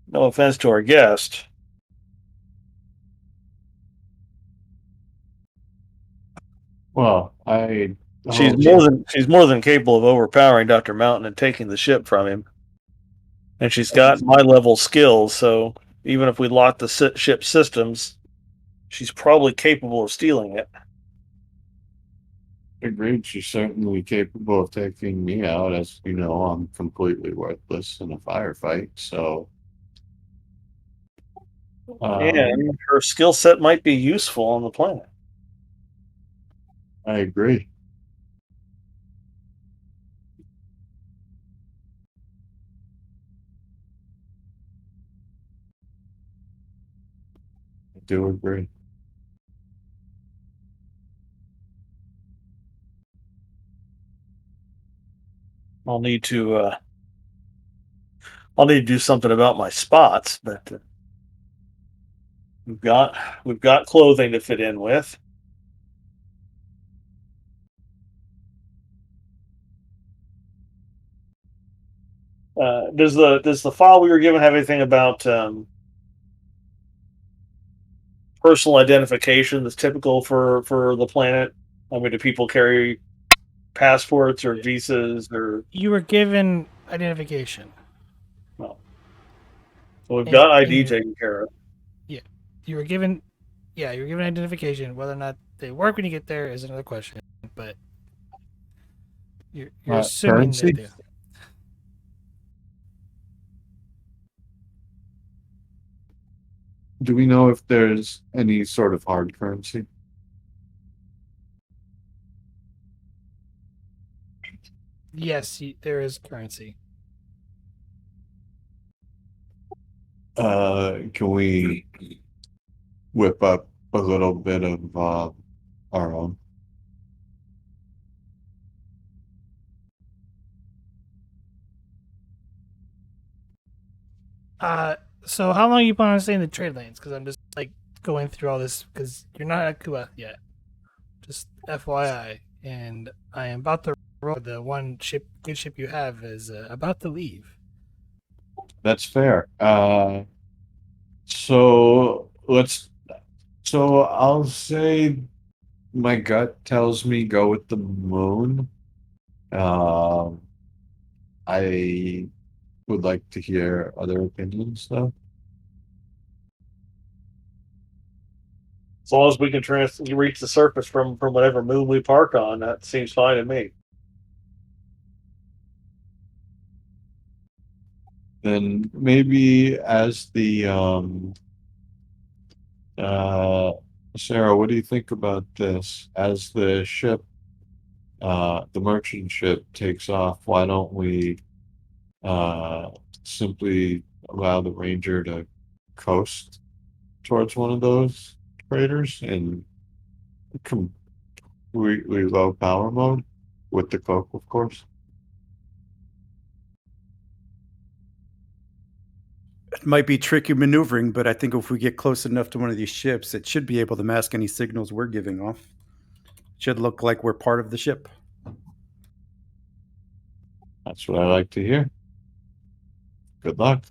No offense to our guest. well, I She's hope more than capable of overpowering Doctor Mountain and taking the ship from him. And she's got my level skills, so even if we lock the ship systems, she's probably capable of stealing it. agreed. She's certainly capable of taking me out. As you know, I'm completely worthless in a firefight. So, And her skill set might be useful on the planet. I agree. I do agree. I'll need to do something about my spots, but we've got clothing to fit in with. Does the file we were given have anything about personal identification that's typical for the planet? I mean, do people carry passports or visas or? You were given identification. Well, so we've in- got in ID your- taken care of. Yeah, you were given. Yeah, you were given identification. Whether or not they work when you get there is another question. But you're assuming Currency? they do. Do we know if there's any sort of hard currency? Yes, there is currency. Can we whip up a little bit of our own? So how long you plan on staying in the trade lanes? Because I'm just like going through all this because you're not at Kuath yet. Just FYI, and I am about to roll. The one good ship you have is about to leave. That's fair. So let's. So I'll say my gut tells me go with the moon. Um, I would like to hear other opinions, though. As long as we can reach the surface from whatever moon we park on, that seems fine to me. Then maybe as the Sarah, what do you think about this? As the ship, the merchant ship takes off, why don't we uh, simply allow the Ranger to coast towards one of those craters and com we low power mode with the cloak, of course. It might be tricky maneuvering, but I think if we get close enough to one of these ships, it should be able to mask any signals we're giving off. It should look like we're part of the ship. That's what I like to hear. Good luck.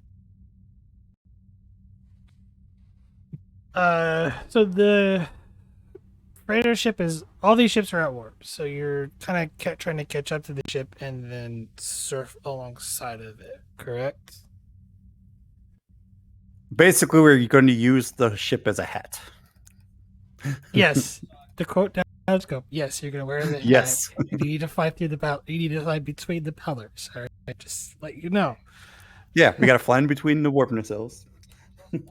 So the freighter ship is all these ships are at warp, so you're kind of trying to catch up to the ship and then surf alongside of it. Correct? Basically, we're going to use the ship as a hat. Yes. To quote Downscope, yes, you're gonna wear the hat. Yes. And you need to fly through you need to fly between the pillars. All right, just let you know. Yeah, we got to fly in between the warp nacelles. It's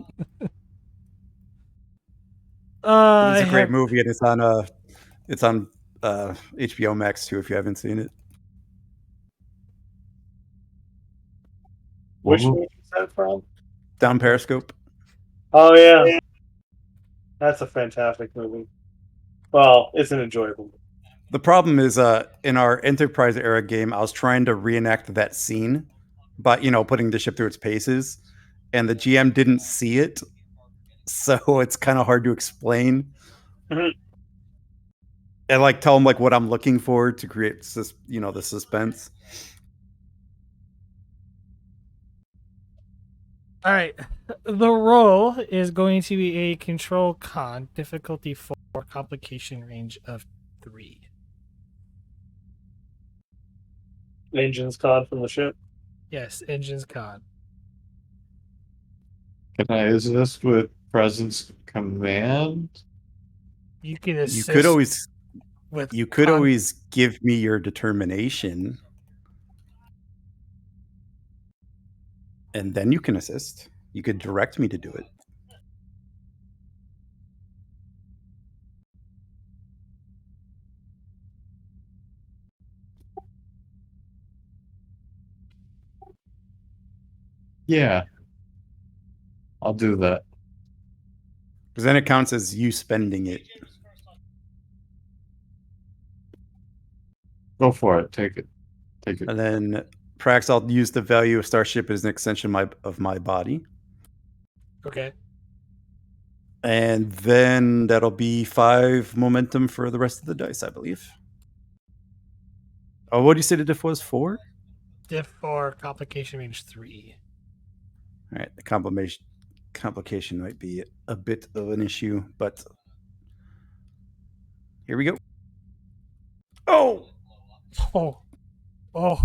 a great movie, and it's on HBO Max too. If you haven't seen it, Which movie is that from? down Periscope. Oh yeah, that's a fantastic movie. Well, it's an enjoyable movie. The problem is, in our Enterprise era game, I was trying to reenact that scene, but putting the ship through its paces, and the GM didn't see it, so it's kind of hard to explain. Mhm. And tell them what I'm looking for to create the suspense. All right. The roll is going to be a control con, difficulty 4, complication range of 3. Engines caught from the ship. Yes, engines con. Can I assist with presence command? You can assist. You could always with always give me your determination, and then you can assist. You could direct me to do it. Yeah, I'll do that. Because then it counts as you spending it. Go for it. Take it. Take it. And then Prax, I'll use the value of Starship as an extension of my body. Okay. And then that'll be 5 momentum for the rest of the dice, I believe. Oh, what did you say the diff was? 4? Diff 4, complication range 3. All right, the complication might be a bit of an issue, but here we go. Oh! Oh.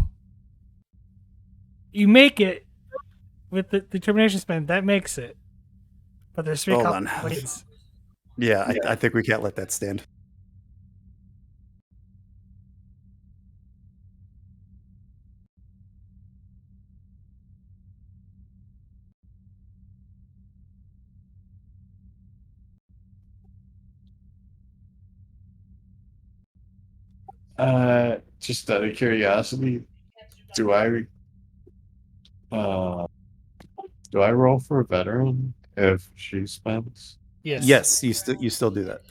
You make it with the determination spend. That makes it. But there's 3 Hold on. complications. Yeah, I think we can't let that stand. Just out of curiosity, do I roll for a veteran if she spends? Yes. You still do that.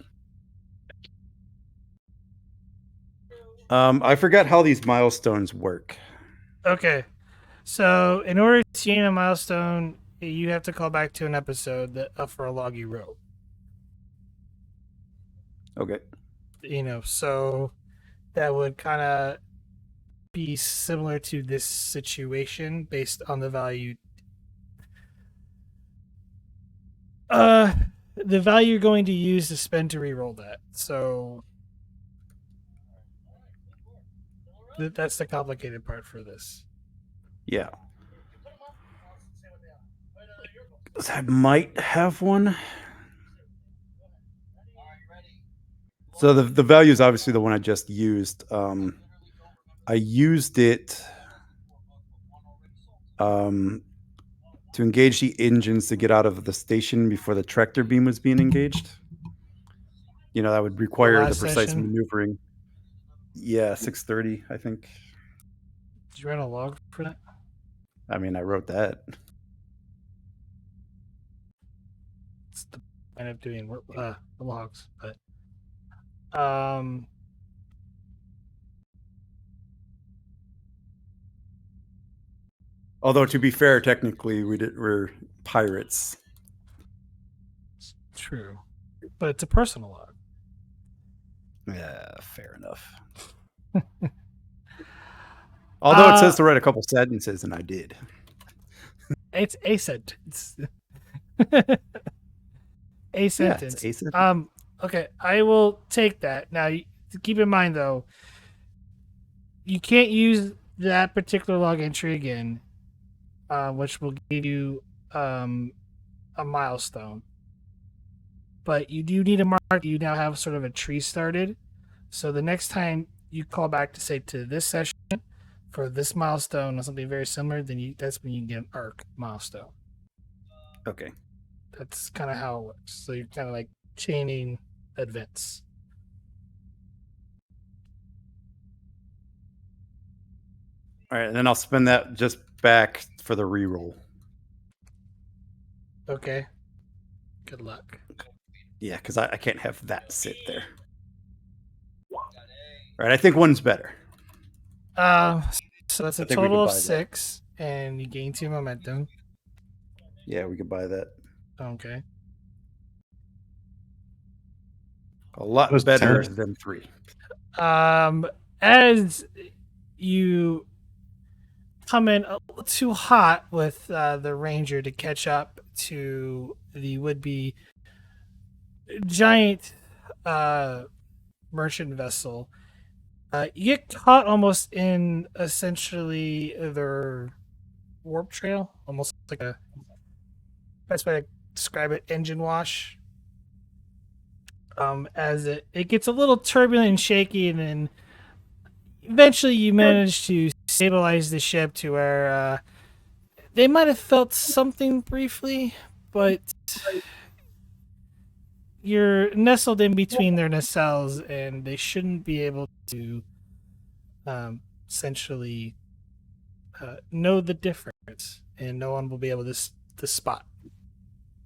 I forgot how these milestones work. Okay. So, in order to gain a milestone, you have to call back to an episode for a log you wrote. Okay. So that would kind of be similar to this situation based on the value. The value you're going to use to spend to reroll that. So that's the complicated part for this. Yeah. I might have one. So the value is obviously the one I just used. I used it to engage the engines to get out of the station before the tractor beam was being engaged. that would require the last precise session? maneuvering. Yeah, 6:30, I think. Did you write a log for that? I mean, I wrote that. It's the point of doing logs, but Although to be fair, technically we're pirates. it's true. But it's a personal log. Yeah, fair enough. Although it says to write a couple sentences, and I did. It's a sentence. A sentence. Yeah, it's a sentence. Okay, I will take that. Now, keep in mind though, you can't use that particular log entry again, which will give you a milestone. But you do need to mark that you now have sort of a tree started. So the next time you call back to say to this session for this milestone or something very similar, then that's when you can get an arc milestone. Okay. That's kind of how it works. So you're kind of like chaining events. All right, and then I'll spend that just back for the reroll. Okay. Good luck. Yeah, because I can't have that sit there. All right, I think one's better. So that's a I think we total can of buy that. 6, and you gain 2 momentum. Yeah, we could buy that. Okay. A lot Was better 10. than 3. As you come in a little too hot with the ranger to catch up to the would-be giant merchant vessel, you get caught almost in essentially their warp trail, almost like a best way to describe it, engine wash. As it gets a little turbulent and shaky, and then eventually you manage to stabilize the ship to where they might have felt something briefly, but you're nestled in between their nacelles, and they shouldn't be able to essentially know the difference, and no one will be able to spot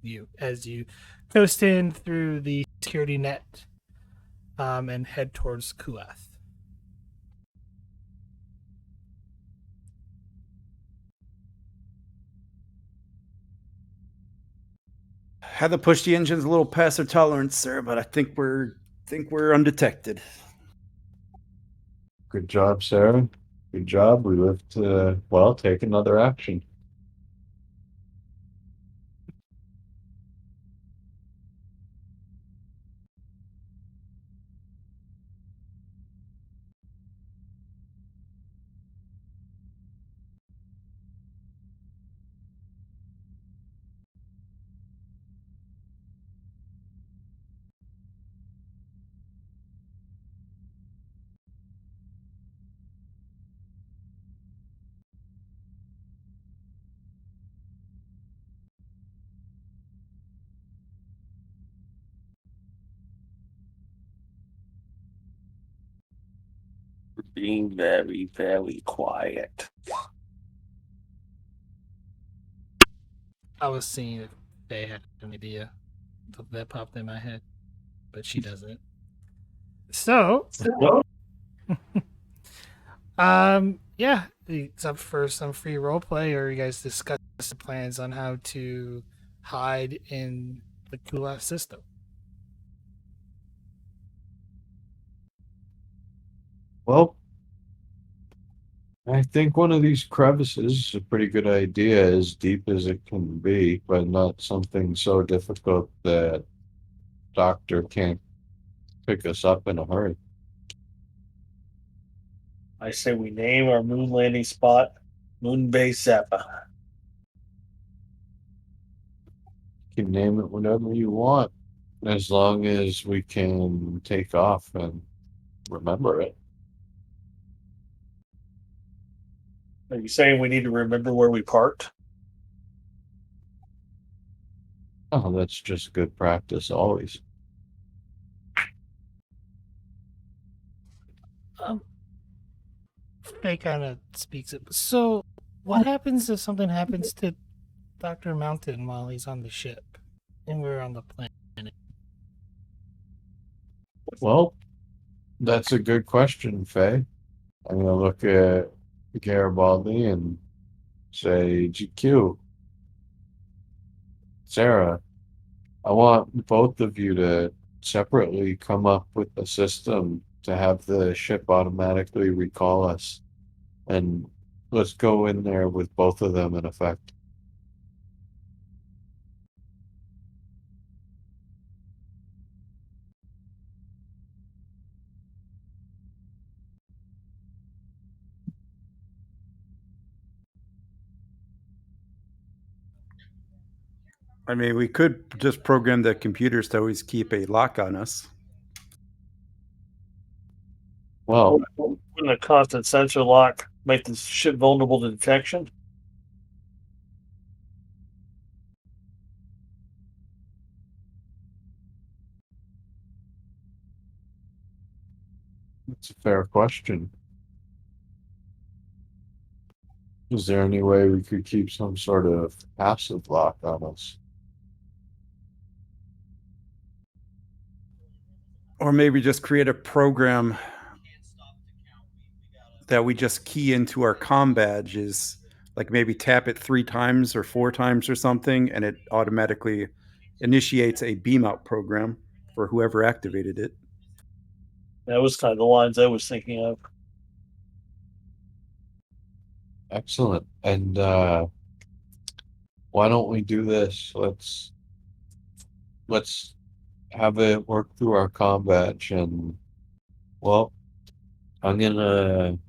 you as you coast in through the security net and head towards Kulath. Had to push the engines a little past their tolerance, sir, but I think we're undetected. Good job, Sarah. Good job. We live to, well, take another action. Being very, very quiet. I was seeing if they had an idea that popped in my head, but she doesn't. So, yeah, it's up for some free roleplay, or you guys discuss the plans on how to hide in the Kulath system. Well, I think one of these crevices is a pretty good idea, as deep as it can be, but not something so difficult that Doctor can't pick us up in a hurry. I say we name our moon landing spot Moon Base Zappa. You can name it whatever you want, as long as we can take off and remember it. Are you saying we need to remember where we parked? Oh, that's just good practice always. Faye kind of speaks it. So, what happens if something happens to Dr. Mountain while he's on the ship and we're on the planet? Well, that's a good question, Faye. I'm gonna look at Garibaldi and say, GQ, Sarah, I want both of you to separately come up with a system to have the ship automatically recall us. And let's go in there with both of them in effect. I mean, we could just program the computers to always keep a lock on us. Well, Wouldn't a constant sensor lock make the ship vulnerable to detection? it's a fair question. Is there any way we could keep some sort of passive lock on us? Or maybe just create a program that we just key into our comm badges, like maybe tap it 3 times or 4 times or something, and it automatically initiates a beam out program for whoever activated it. That was kind of the lines I was thinking of. Excellent. And why don't we do this? Let's have it work through our comm badge, and well, I'm gonna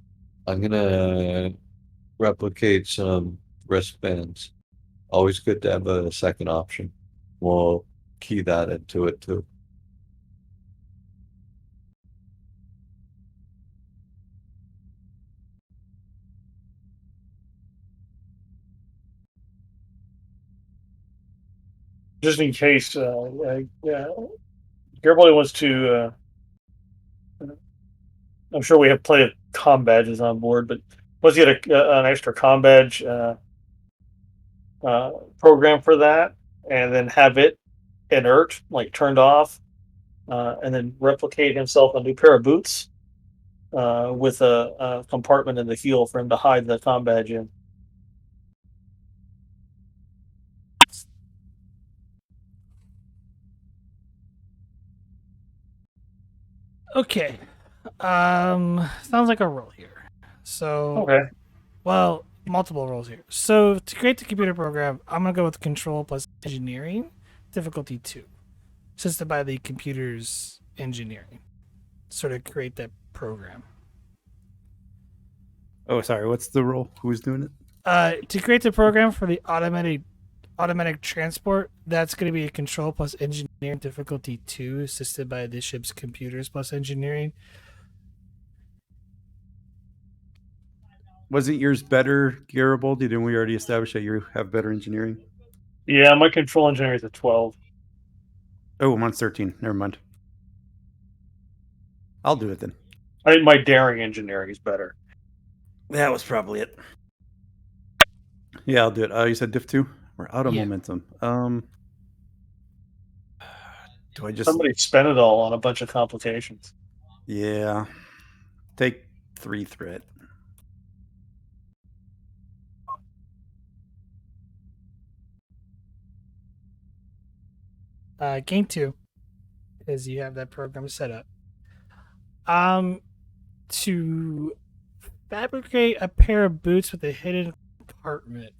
replicate some wristbands. Always good to have a second option. We'll key that into it too. Just in case, Garibaldi wants to. I'm sure we have plenty of comm badges on board, but let's get an extra comm badge program for that, and then have it inert, like turned off, and then replicate himself a new pair of boots with a compartment in the heel for him to hide the comm badge in. Okay. Sounds like a roll here. So, Okay. well, multiple roles here. So, to create the computer program, I'm gonna go with control plus engineering, difficulty 2, assisted by the computer's engineering. Sort of create that program. Oh, sorry. What's the role? Who's doing it? To create the program for the automatic transport, that's going to be a control plus engineering difficulty 2, assisted by the ship's computers plus engineering. Wasn't yours better, Garibaldi? Didn't we already establish that you have better engineering? Yeah, my control engineering is a 12. Oh, mine's 13. Never mind. I'll do it then. I think my daring engineering is better. That was probably it. Yeah, I'll do it. You said diff 2? We're out of Yeah. momentum. Do I just... Somebody spent it all on a bunch of complications. Yeah. Take 3 threat. Game 2, as you have that program set up. To fabricate a pair of boots with a hidden compartment.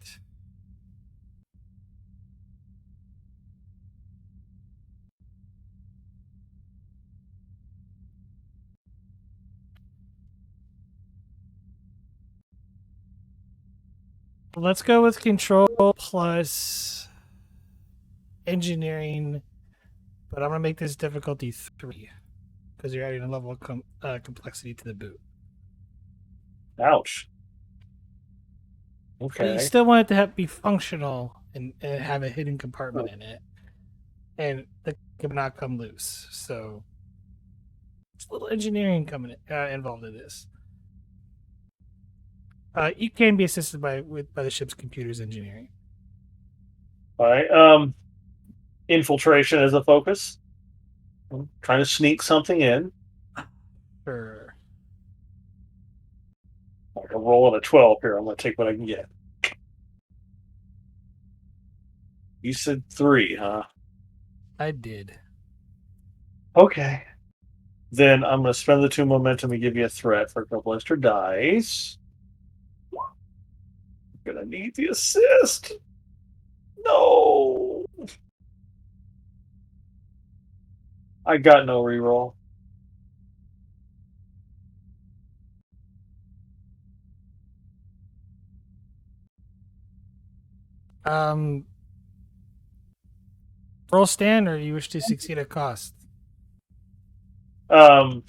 Let's go with control plus engineering, but I'm gonna make this difficulty 3 because you're adding a level of complexity to the boot. Ouch. But Okay. you still want it to be functional and have a hidden compartment in it, and the cannot come loose. So it's a little engineering coming involved in this. You can be assisted by the ship's computers engineering. All right. Infiltration is a focus. I'm trying to sneak something in. Sure. Like a roll of a 12 here. I'm going to take what I can get. You said 3, huh? I did. Okay. Then I'm going to spend the 2 momentum and give you a threat for a couple extra dice. I'm going to need the assist. No. I got no reroll. Roll stand, or you wish to succeed at cost? Would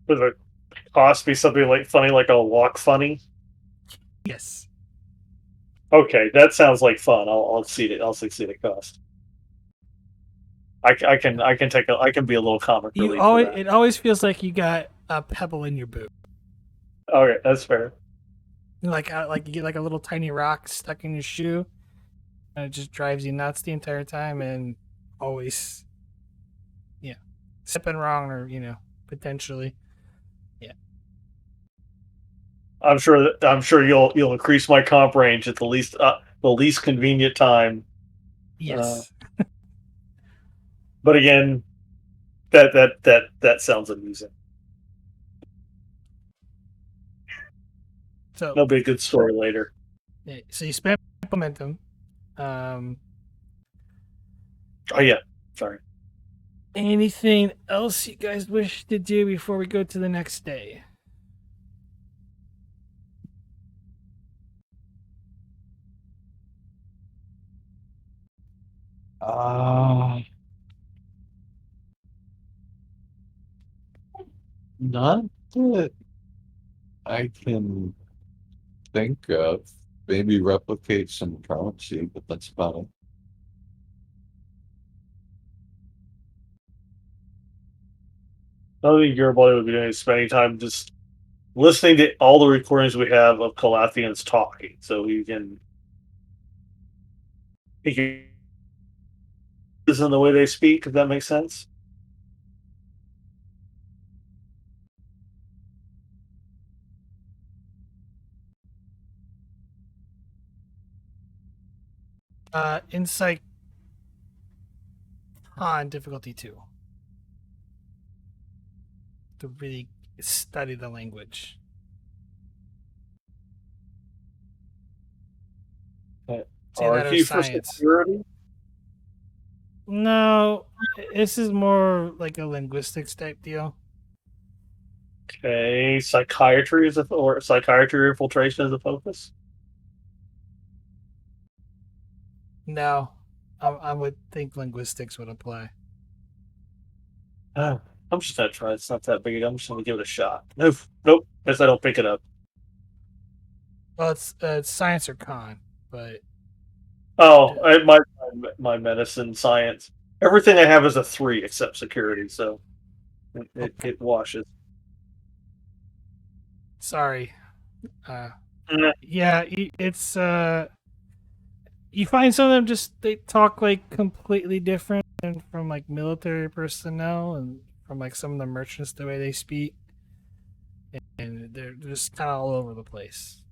the cost be something like funny, like a walk funny? Yes. Okay, that sounds like fun. I'll succeed it. I'll succeed at cost. I can be a little comic relief for that. It always feels like you got a pebble in your boot. Okay, that's fair. Like you get like a little tiny rock stuck in your shoe, and it just drives you nuts the entire time, and always, stepping wrong or potentially. I'm sure you'll increase my comp range at the least convenient time. Yes. But again, that sounds amusing. So That'll be a good story later. So you spent momentum. Oh yeah, sorry. Anything else you guys wish to do before we go to the next day? Not that I can think of. Maybe replicate some currency, but that's about it. I don't think your body would be doing is spending time just listening to all the recordings we have of Kulathians talking, so he can listen the way they speak. If that makes sense. Insight on difficulty 2 to really study the language. Say that or Argue for science. security. No, this is more like a linguistics type deal. Okay, psychiatry or psychiatry infiltration is a focus. No, I would think linguistics would apply. I'm just gonna try. It's not that big. I'm just gonna give it a shot. Nope. Guess I don't pick it up. Well, it's science or con, but Oh, my medicine science. Everything I have is a 3 except security, so it washes. sorry. Mm. Yeah, it's you find some of them just they talk like completely different and from like military personnel and from like some of the merchants the way they speak, and they're just kind of all over the place.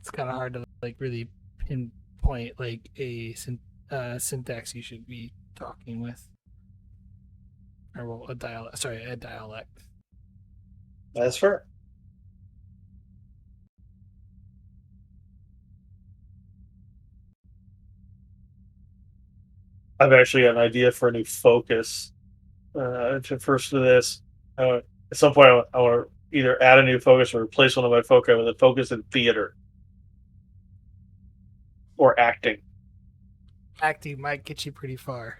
It's kind of hard to like really pinpoint like a syntax you should be talking with, or well, a dialect. Sorry, a dialect. That's fair. I've actually got an idea for a new focus. For this, at some point, I want to either add a new focus or replace one of my foci with a focus in theater or acting. Acting might get you pretty far.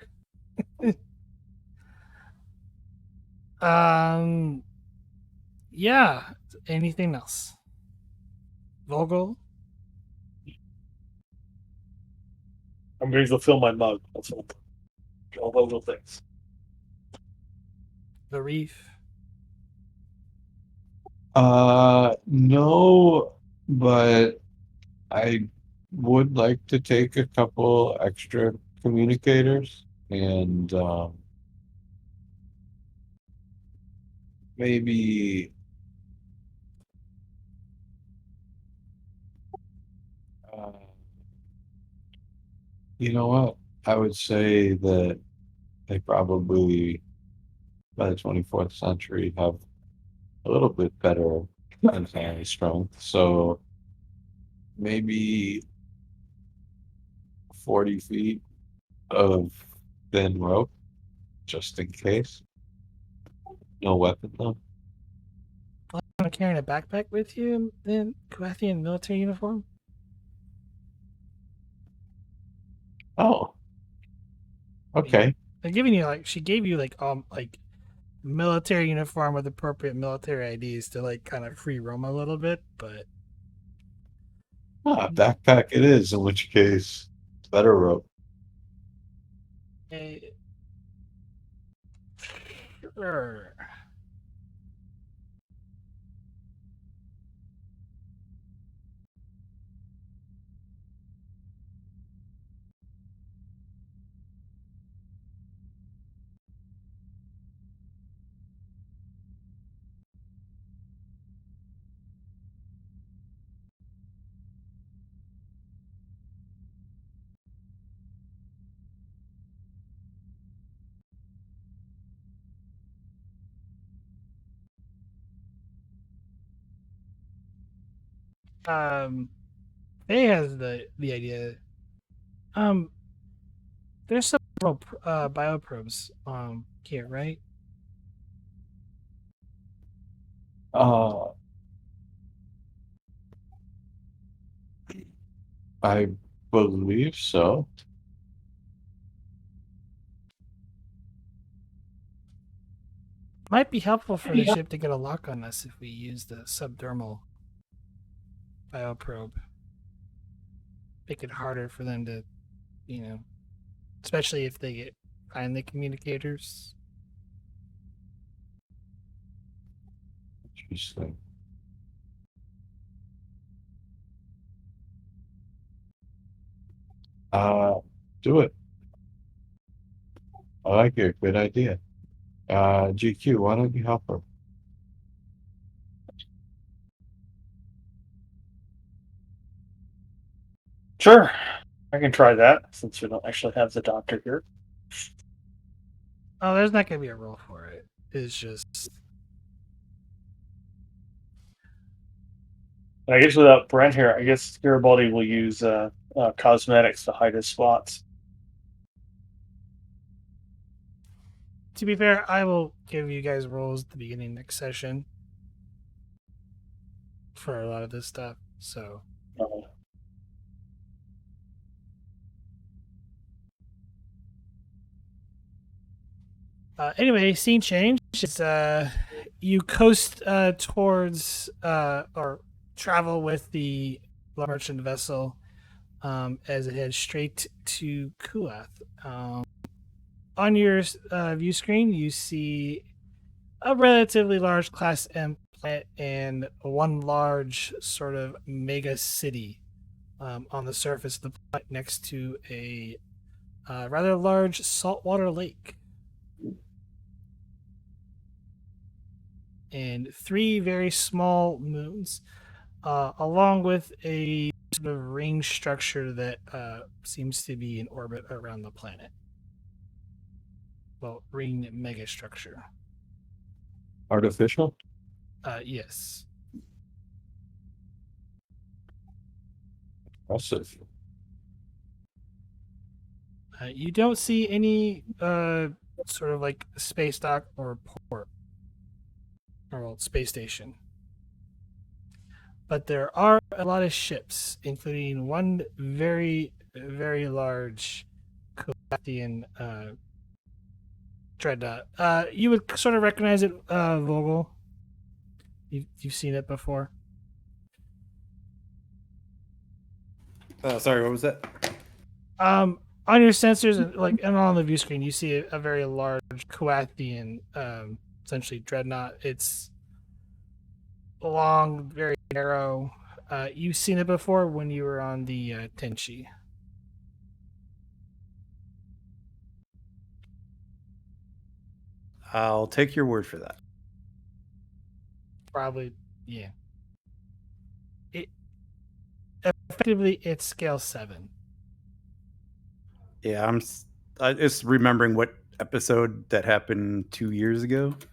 Yeah. Anything else? Vogel? I'm going to fill my mug. That's all those little things. The Reef? No, but I would like to take a couple extra communicators and maybe uh, you know what? I would say that they probably by the 24th century have a little bit better tensile strength. So maybe 40 feet of thin rope just in case. No weapon though. I'm carrying a backpack with you in Kulathian military uniform. Oh, okay. They're giving you she gave you like military uniform with appropriate military IDs to like kind of free roam a little bit, but Backpack it is, in which case better rope. eh, sure. Faye has the idea. Um, there's some bioprobes here, right? Uh, I believe so. Might be helpful for the ship to get a lock on us if we use the subdermal bioprobe. Make it harder for them to, especially if they find the communicators. Interesting. Do it. I like it. Good idea. GQ, why don't you help her? Sure, I can try that since we don't actually have the doctor here. Oh, there's not going to be a roll for it. It's just. I guess without Brent here, I guess Garibaldi will use cosmetics to hide his spots. To be fair, I will give you guys rolls at the beginning next session for a lot of this stuff. So. Anyway, scene change. It's, you coast towards or travel with the merchant vessel as it heads straight to Kulath. On your view screen, you see a relatively large Class M planet and one large sort of mega city on the surface of the planet next to a rather large saltwater lake. And 3 very small moons, along with a sort of ring structure that seems to be in orbit around the planet. Well, ring mega structure. Artificial? Yes. Impressive. You don't see any sort of like space dock or port. Or well, space station. But there are a lot of ships, including one very, very large Kulathian dreadnought. You would sort of recognize it, Vogel. You've seen it before. Sorry, what was that? On your sensors, and on the view screen, you see a very large Kulathian, essentially dreadnought. It's long, very narrow. You've seen it before when you were on the Tenchi. I'll take your word for that. Probably, yeah. It effectively it's scale 7. Yeah, I just remembering what episode that happened 2 years ago. I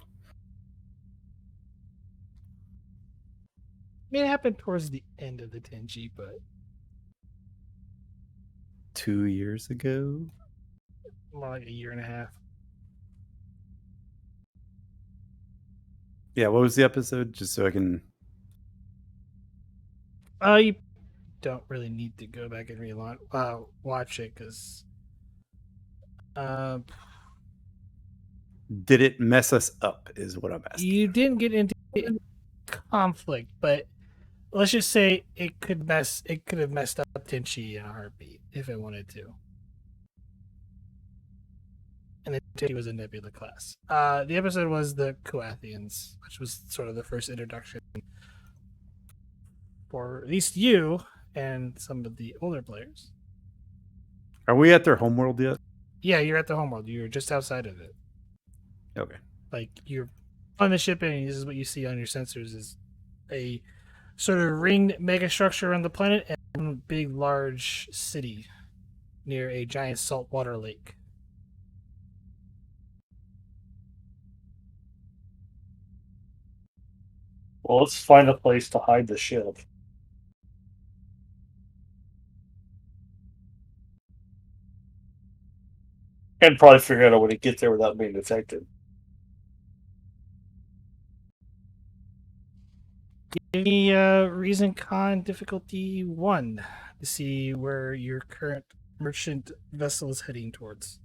mean, it happened towards the end of the Tenchi, but 2 years ago. more like a year and a half. Yeah, what was the episode? Just so I can. You don't really need to go back and watch it because Did it mess us up? Is what I'm asking. you didn't get into conflict, but let's just say it could have messed up Tenchi in a heartbeat if it wanted to. And the Tenchi was a Nebula class. The episode was the Kulathians, which was sort of the first introduction for at least you and some of the older players. Are we at their homeworld yet? Yeah, you're at the homeworld. You're just outside of it. Okay. Like you're on the ship, and this is what you see on your sensors: is a sort of ringed megastructure on the planet and a big, large city near a giant saltwater lake. Well, let's find a place to hide the ship. And probably figure out a way to get there without being detected. Give me reason con difficulty 1 to see where your current merchant vessel is heading towards.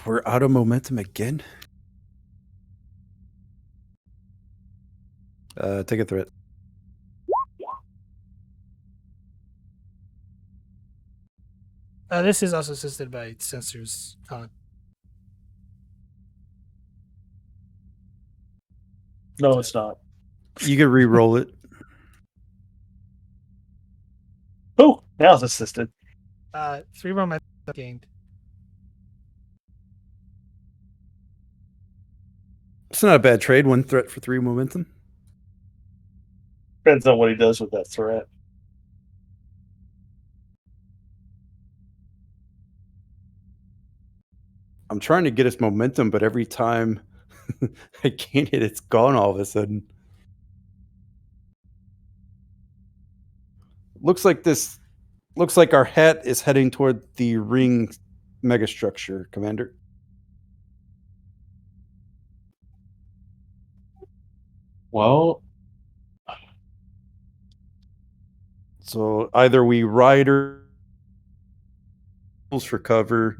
We're out of momentum again. Take a threat. This is also assisted by sensors con. No, it's not. You can re-roll it. Oh, now it's assisted. 3 momentum gained. It's not a bad trade. 1 threat for 3 momentum. Depends on what he does with that threat. I'm trying to get us momentum, but every time I gain it, it's gone all of a sudden. Looks like our hat is heading toward the ring megastructure, Commander. Well, So either we ride for cover,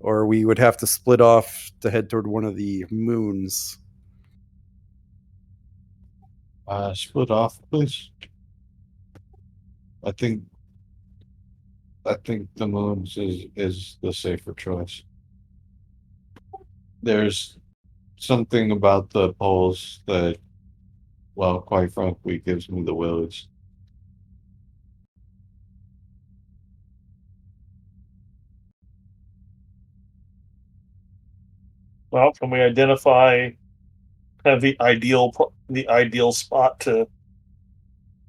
or we would have to split off to head toward one of the moons. split off, please. I think the moons is the safer choice. There's something about the poles that, well, quite frankly, gives me the willies. Well, can we identify kind of the ideal spot to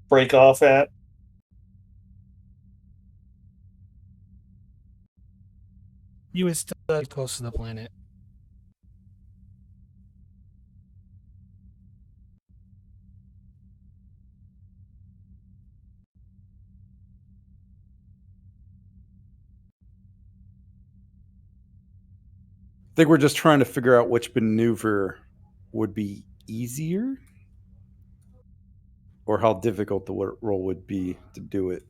break off at? You would still be close to the planet. I think we're just trying to figure out which maneuver would be easier, or how difficult the roll would be to do it.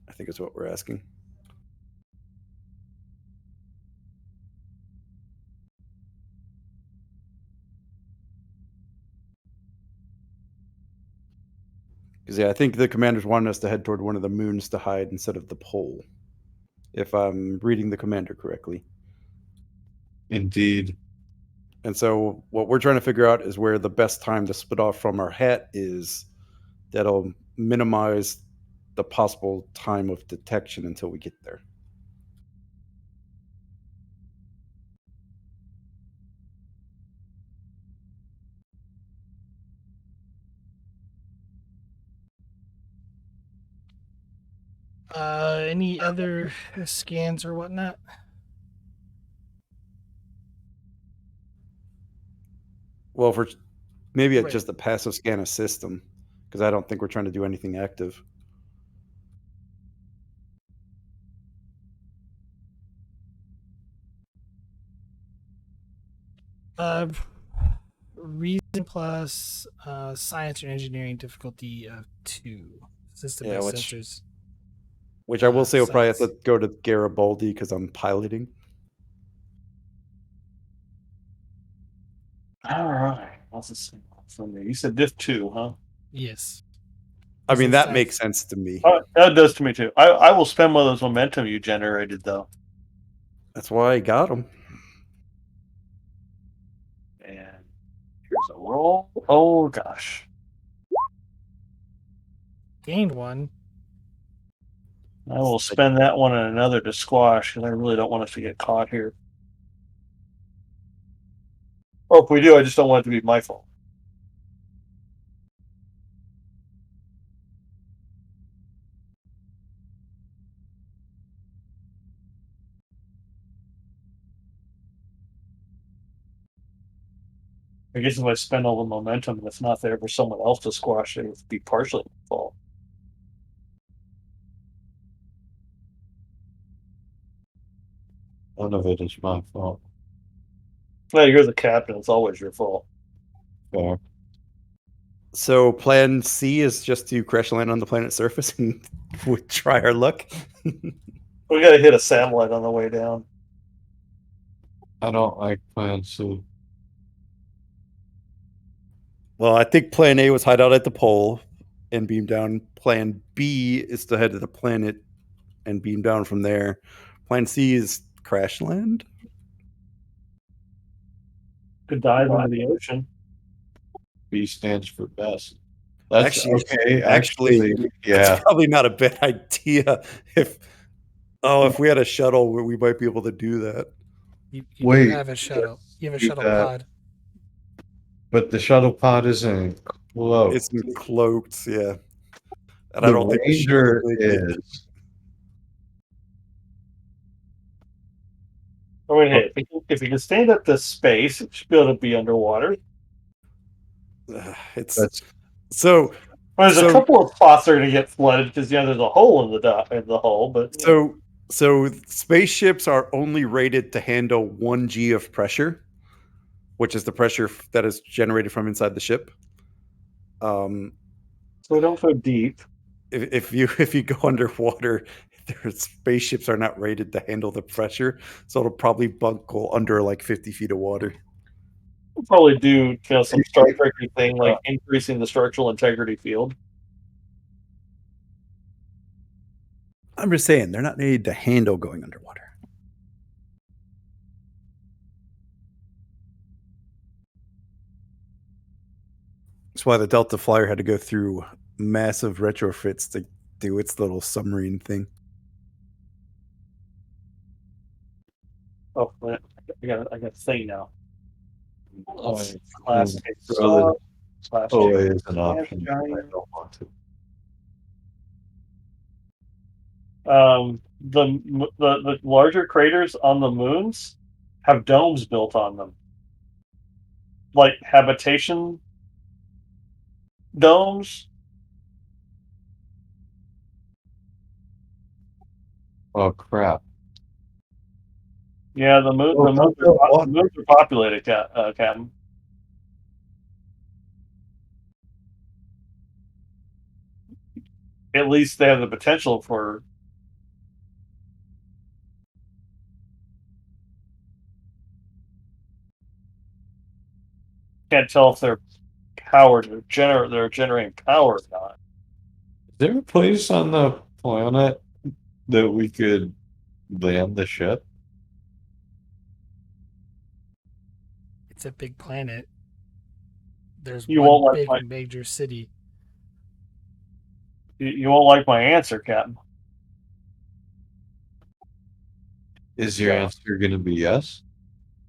I think is what we're asking. Because I think the commanders wanted us to head toward one of the moons to hide instead of the pole, if I'm reading the commander correctly. Indeed. And so what we're trying to figure out is where the best time to split off from our hat is that'll minimize the possible time of detection until we get there. Any other scans or whatnot? Well, for maybe Right. just a passive scan of system, because I don't think we're trying to do anything active. Uh, reason plus science or engineering difficulty of 2. System-based sensors. Which I will say will probably have Science. to go to Garibaldi because I'm piloting. All right. What's the same for me? You said diff 2, huh? Yes. I mean, that Science. makes sense to me. That does to me too. I will spend one of those momentum you generated though. That's why I got them. And here's a roll. Oh gosh. Gained 1. I will spend that one and another to squash because I really don't want us to get caught here. Or if we do, I just don't want it to be my fault. I guess if I spend all the momentum and it's not there for someone else to squash it, it would be partially my fault. None of it is my fault. Well, you're the captain. It's always your fault. Fair. So plan C is just to crash land on the planet's surface and we try our luck. We got to hit a satellite on the way down. I don't like plan C. Well, I think plan A was hide out at the pole and beam down. Plan B is to head to the planet and beam down from there. Plan C is crash land. Could dive into the ocean. B stands for best. That's Actually, okay. actually, yeah. That's probably not a bad idea. If we had a shuttle, we might be able to do that. You Wait, do have a shuttle. You have a do shuttle that. pod. But the shuttle pod isn't close. It's cloaked, yeah. And The I don't think the Ranger shuttle is. is. I mean, hey, if you can stand up to space, it should be able to be underwater. It's That's so. Well, there's So- a couple of spots that are going to get flooded because there's a hole in the hull. But So spaceships are only rated to handle 1 G of pressure, which is the pressure that is generated from inside the ship. so we don't go deep. If you go underwater, their spaceships are not rated to handle the pressure, so it'll probably buckle under like 50 feet of water. We'll probably do some Star Trek thing like increasing the structural integrity field. I'm just saying they're not rated to handle going underwater. That's why the Delta Flyer had to go through massive retrofits to do its little submarine thing. Oh, I got a thing now. Class OA is an option. I don't want to. The larger craters on the moons have domes built on them, like habitation domes. Oh crap! Yeah, the moons are populated, Captain. At least they have the potential for. Can't tell if they're powered. They're generating power or not. Is there a place on the planet that we could land the ship? It's a big planet. There's You one won't like big my major city. you won't like my answer, Captain. Is your Yeah. answer going to be yes?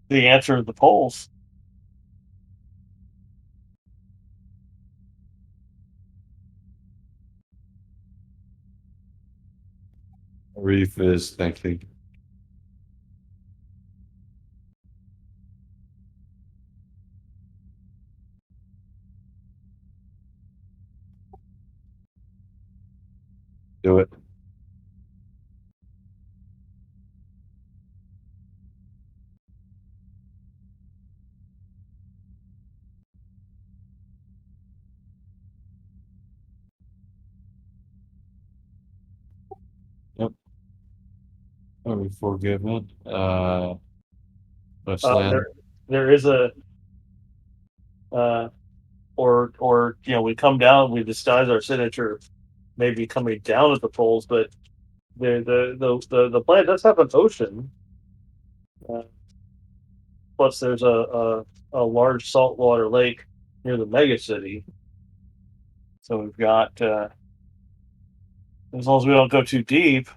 The answer is the poles. Reef is thinking. Do it. Yep. Are we forgiven? Let's land. There is a or we come down, we disguise our signature, maybe coming down at the poles, but the planet does have an ocean. Plus, there's a large saltwater lake near the mega city. So we've got as long as we don't go too deep.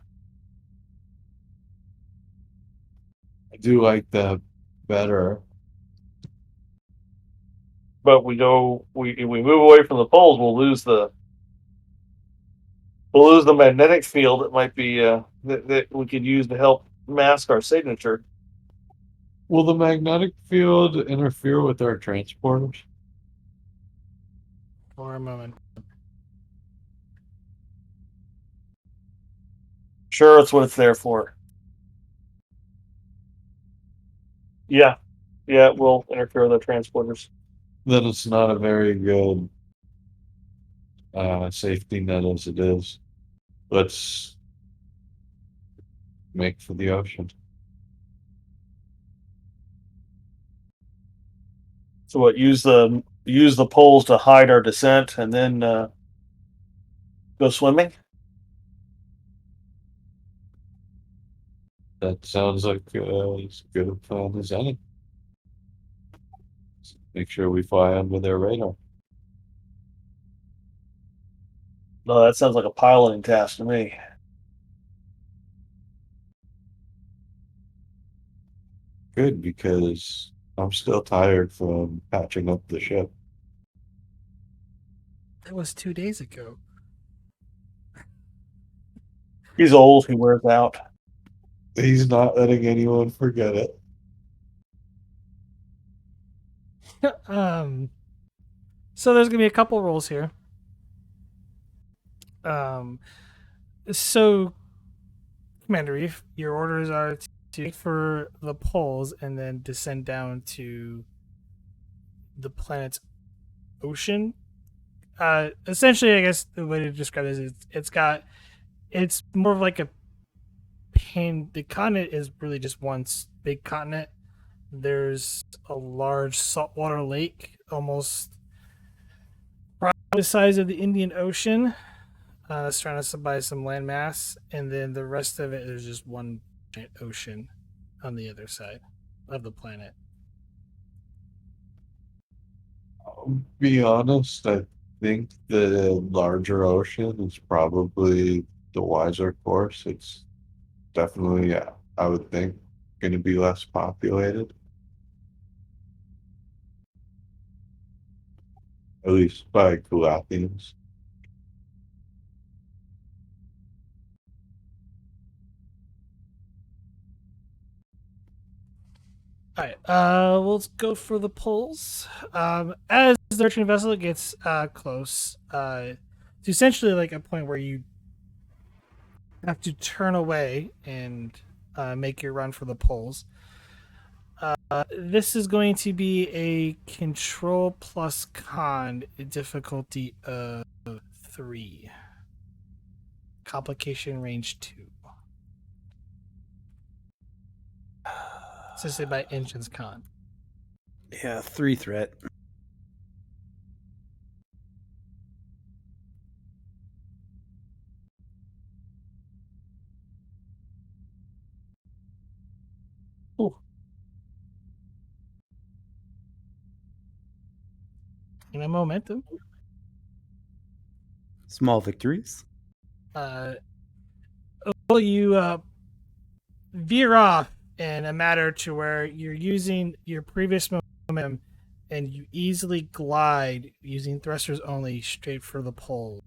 I do like that better. But we move away from the poles, we'll lose the magnetic field that might be that we could use to help mask our signature. Will the magnetic field interfere with our transporters? For a moment. Sure, that's what it's there for. Yeah, it will interfere with our transporters. Then it's not a very good safety net as it is. Let's make for the ocean. So what? Use the poles to hide our descent, and then go swimming. That sounds like as good a plan as any. Make sure we fly under their radar. No, that sounds like a piloting task to me. Good, because I'm still tired from patching up the ship. That was 2 days ago. He's old. He wears out. He's not letting anyone forget it. So there's gonna be a couple rolls here. So Commander Reef, your orders are to wait for the poles and then descend down to the planet's ocean. Essentially, I guess the way to describe it is it's more of like a the continent is really just one big continent. There's a large saltwater lake, almost probably the size of the Indian Ocean, surrounded by some landmass, and then the rest of it is just one giant ocean on the other side of the planet. I'll be honest, I think the larger ocean is probably the wiser course. It's definitely, I would think, going to be less populated. At least by Kulathians. All right, we'll go for the poles. As the searching vessel gets close, it's essentially like a point where you have to turn away and make your run for the poles. This is going to be a control plus con difficulty of 3. Complication range 2. Assisted by engines con. Yeah, 3 threat. Ooh. gain a momentum. Small victories. Will you veer off in a matter to where you're using your previous momentum and you easily glide using thrusters only straight for the pole,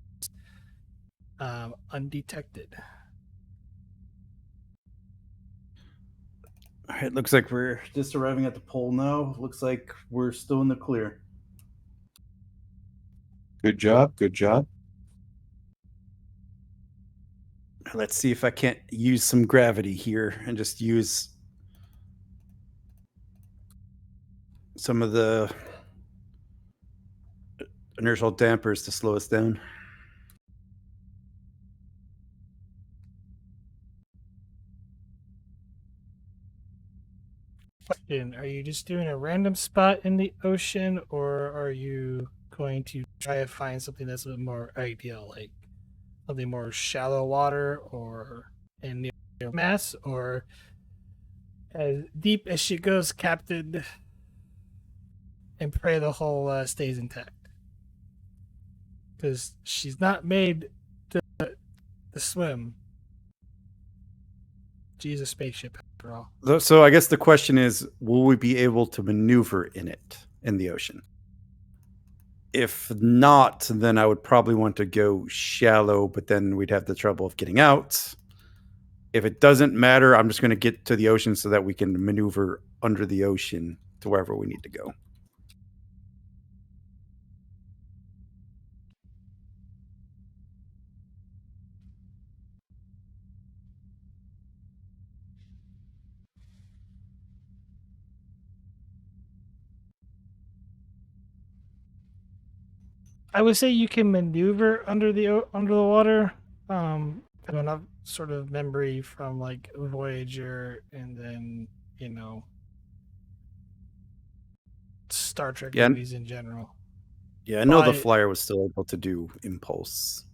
undetected. All right, looks like we're just arriving at the pole now. Looks like we're still in the clear. Good job. Good job. Let's see if I can't use some gravity here and just use some of the inertial dampers to slow us down. Question: are you just doing a random spot in the ocean, or are you going to try to find something that's a bit more ideal, like something more shallow water or in near mass, or as deep as she goes, Captain, and pray the hull stays intact? Because she's not made to swim. She's a spaceship after all. So I guess the question is, will we be able to maneuver in it in the ocean? If not, then I would probably want to go shallow, but then we'd have the trouble of getting out. If it doesn't matter, I'm just going to get to the ocean so that we can maneuver under the ocean to wherever we need to go. I would say you can maneuver under the water. I don't have sort of memory from like Voyager and then Star Trek Yeah. movies in general. Yeah, I know the But- flyer was still able to do impulse.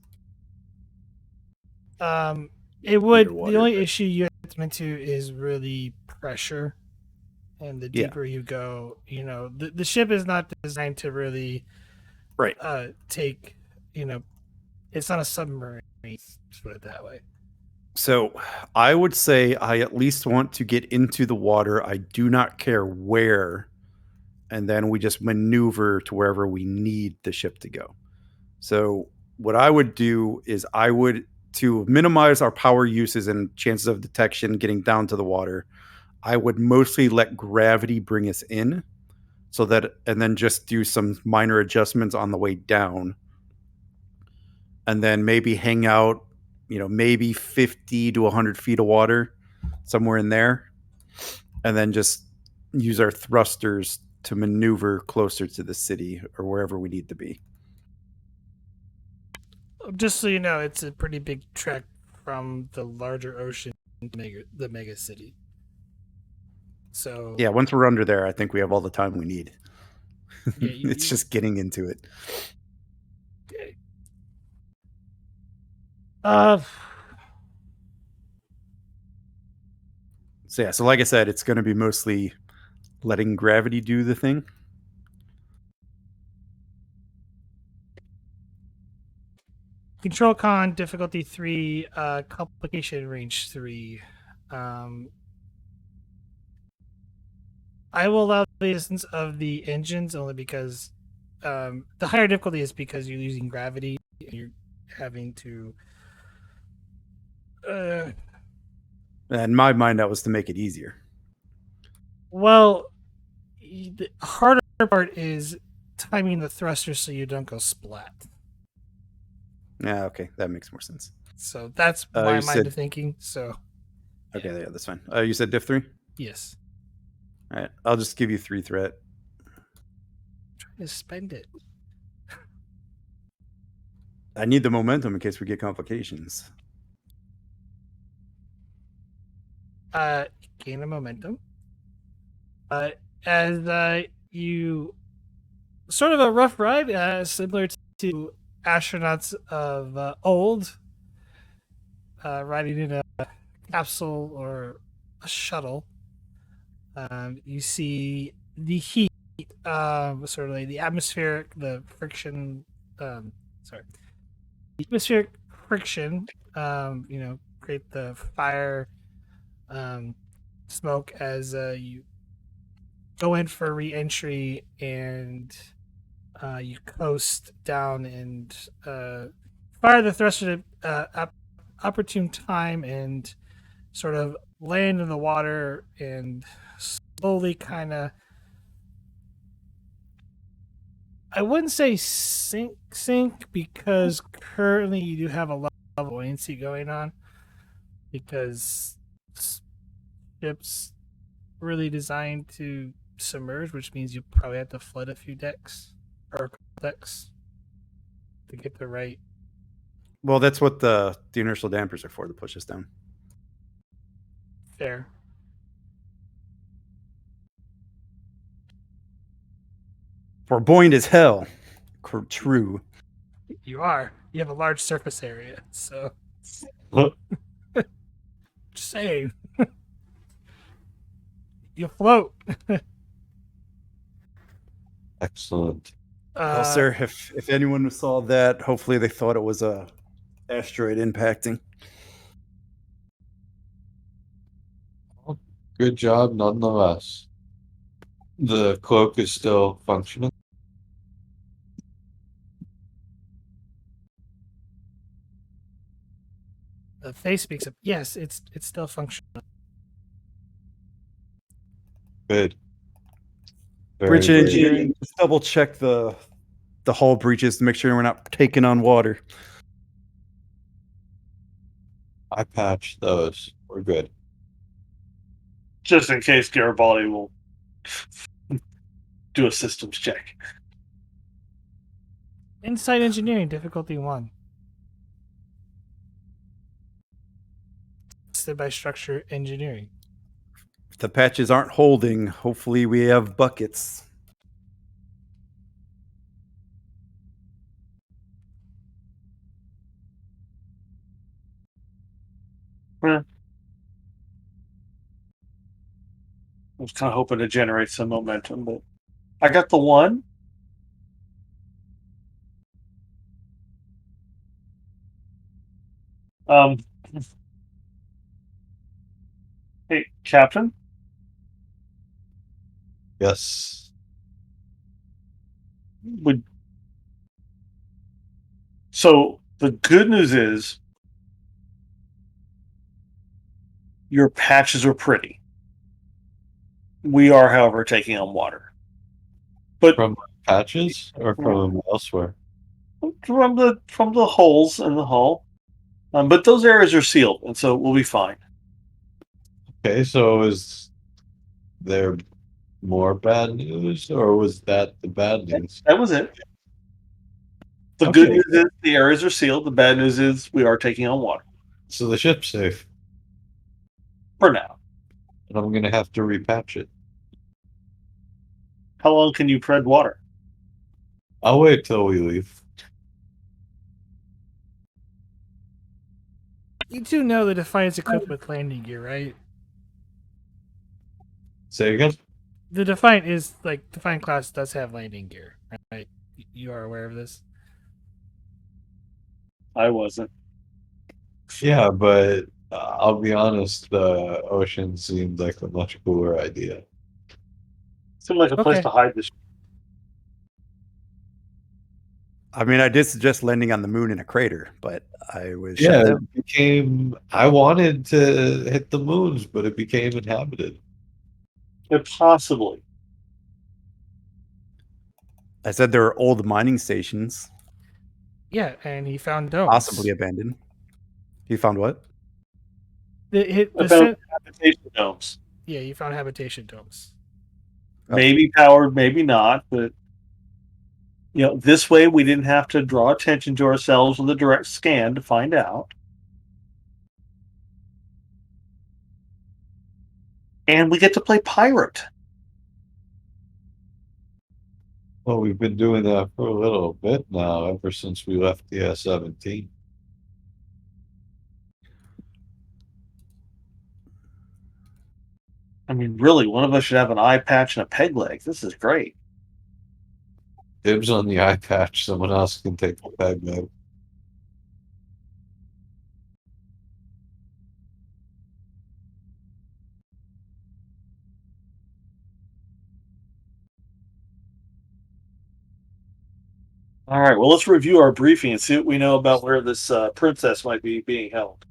It would. Underwater, The only but- issue you have to run into is really pressure, and the Yeah. deeper you go, the ship is not designed to really Right. take. It's not a submarine. Let's put it that way. So I would say I at least want to get into the water. I do not care where. And then we just maneuver to wherever we need the ship to go. So what I would do is to minimize our power uses and chances of detection getting down to the water, I would mostly let gravity bring us in and then just do some minor adjustments on the way down. And then maybe hang out, maybe 50 to 100 feet of water, somewhere in there. And then just use our thrusters to maneuver closer to the city or wherever we need to be. Just so you know, it's a pretty big trek from the larger ocean to the mega city. So Yeah, once we're under there, I think we have all the time we need. Yeah, It's just getting into it. So like I said, it's going to be mostly letting gravity do the thing. Control con difficulty 3, complication range 3. I will allow the assistance of the engines only because the higher difficulty is because you're using gravity and you're having to. In my mind, that was to make it easier. Well, the harder part is timing the thruster so you don't go splat. Yeah, okay, that makes more sense. So that's my you mind said- of thinking. So Okay, yeah, that's fine. You said diff 3? yes, All right, I'll just give you 3 threat. try to spend it. I need the momentum in case we get complications. Gain a momentum. As you sort of a rough ride, similar to astronauts of old, riding in a capsule or a shuttle. You see the heat sort of like the atmospheric, the friction, sorry, the atmospheric friction, create the fire, smoke as you go in for re-entry, and you coast down and fire the thruster at opportune time and sort of land in the water and slowly kind of, I wouldn't say sink because currently you do have a lot of buoyancy going on because ships really designed to submerge, which means you probably have to flood a few decks or decks to get the right. Well, that's what the inertial dampers are for, to push us down. Fair. We're buoyant as hell. True. You are. You have a large surface area, so just saying. You float. Excellent. Well, sir, if anyone saw that, hopefully they thought it was a asteroid impacting. Good job, nonetheless. The cloak is still functioning. The face speaks up. Yes, it's still functional. Good. Bridge Very engineering, just double check the hull breaches to make sure we're not taking on water. I patched those. We're good. Just in case Garibaldi will do a systems check. Inside engineering, difficulty 1. Listed by structure engineering. If the patches aren't holding, hopefully we have buckets. I was kind of hoping to generate some momentum, but I got the 1. Hey, Captain. Yes. So the good news is your patches are pretty. We are, however, taking on water. But From patches or from elsewhere? from the holes in the hull. But those areas are sealed, and so we'll be fine. Okay, so is there more bad news, or was that the bad news? That was it. The good news is the areas are sealed. The bad news is we are taking on water. So the ship's safe, For now. and I'm gonna have to repatch it. How long can you tread water? I'll wait till we leave. You do know the Defiant's equipped with landing gear, right? Say again? The Defiant is, like, Defiant class does have landing gear, right? You are aware of this? I wasn't. Yeah, but I'll be honest, the ocean seemed like a much cooler idea. Seemed like a place Okay. to hide this. I mean, I did suggest landing on the moon in a crater, but I was shut Yeah, down. it became. I wanted to hit the moons, but it became inhabited. Possibly. I said there are old mining stations, Yeah, and he found domes. possibly abandoned. You found what? The Habitation domes. Yeah, you found habitation domes. Oh. Maybe powered, maybe not, but this way we didn't have to draw attention to ourselves with a direct scan to find out. And we get to play pirate. Well, we've been doing that for a little bit now, ever since we left the S-17. I mean, really, one of us should have an eye patch and a peg leg. This is great. Dibs on the eye patch. Someone else can take the bag bag. All right. Well, let's review our briefing and see what we know about where this princess might be being held.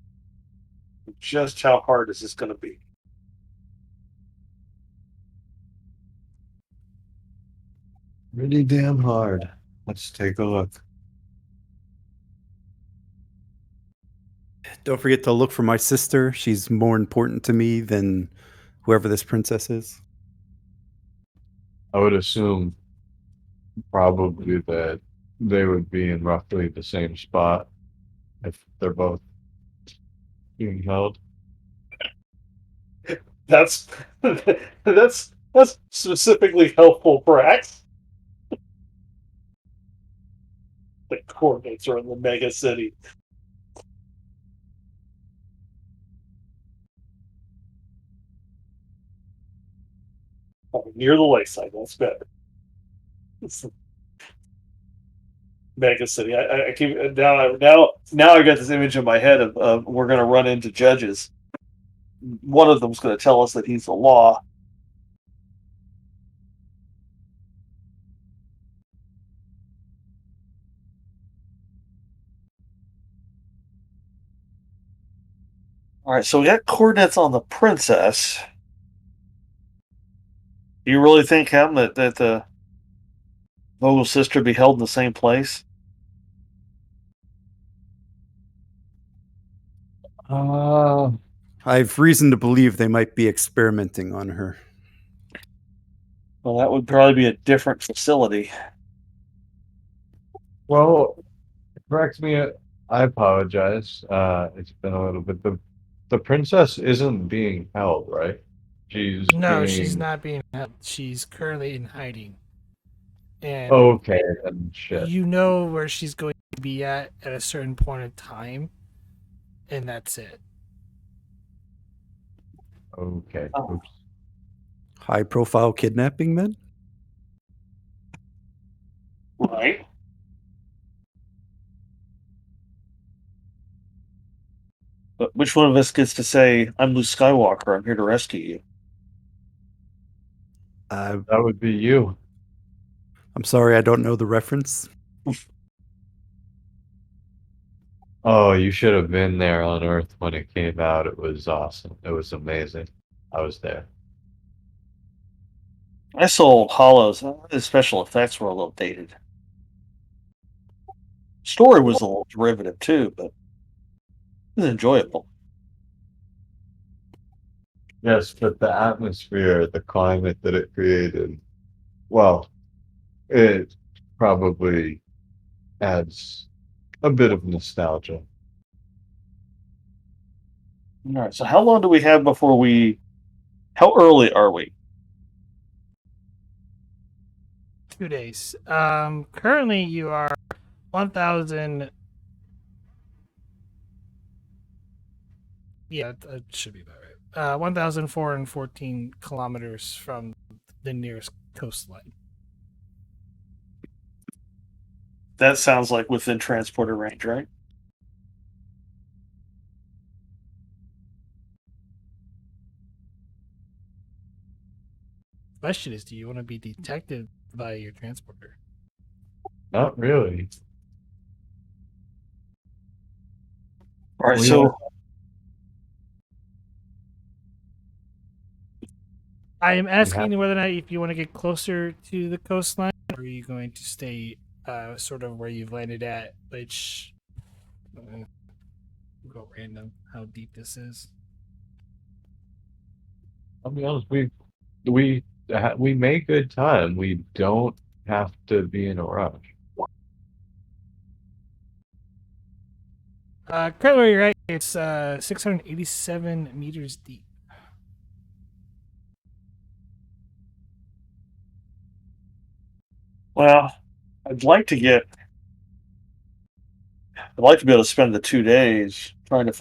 Just how hard is this going to be? Pretty damn hard. Let's take a look. Don't forget to look for my sister. She's more important to me than whoever this princess is. I would assume probably that they would be in roughly the same spot if they're both being held. That's that's specifically helpful, Brax. The coordinates are in the mega city. Oh, near the lakeside, that's better. Mega city. I keep now I got this image in my head of we're going to run into judges. One of them's going to tell us that he's the law. All right, so we got coordinates on the princess. Do you really think, Cam, that the Vogel sister be held in the same place? I've reason to believe they might be experimenting on her. Well, that would probably be a different facility. Well, correct me. I apologize. It's been a little bit. The princess isn't being held, right? She's She's being. not being held. She's currently in hiding. And Okay, then shit. you know where she's going to be at a certain point in time, and that's it. Okay. Oh. Oops. High profile kidnapping, then? Right. But which one of us gets to say, I'm Luke Skywalker, I'm here to rescue you? That would be you. I'm sorry, I don't know the reference. Oh, you should have been there on Earth when it came out. It was awesome. It was amazing. I was there. I saw Hollows. The special effects were a little dated. Story was a little derivative too, but it was enjoyable. Yes, but the atmosphere, the climate that it created, well, it probably adds a bit of nostalgia. All right, so how long do we have before how early are we? 2 days. Currently you are 1,000. Yeah, that should be about right. 1,414 kilometers from the nearest coastline. That sounds like within transporter range, right? Question is, do you want to be detected by your transporter? Not really. All right, We so have- I am asking have- you whether or not if you want to get closer to the coastline, or are you going to stay sort of where you've landed at, which go random how deep this is. I'll be honest, we make good time. We don't have to be in a rush. Currently where you're at, it's 687 meters deep. well, I'd like to be able to spend the 2 days trying to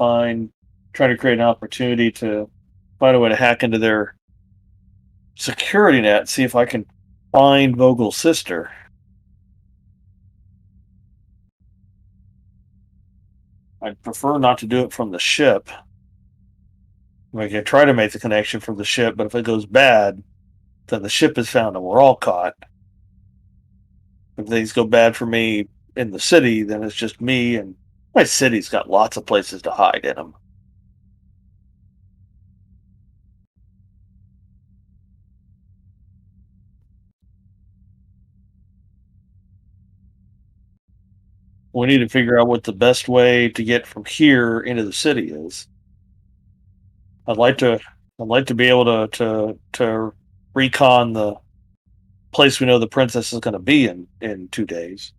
create an opportunity to find a way to hack into their security net, see if I can find Vogel's sister. I'd prefer not to do it from the ship. We can try to make the connection from the ship, but if it goes bad, then the ship is found and we're all caught. If things go bad for me in the city, then it's just me, and my city's got lots of places to hide in them. We need to figure out what the best way to get from here into the city is. I'd like to be able to recon the place we know the princess is going to be in 2 days.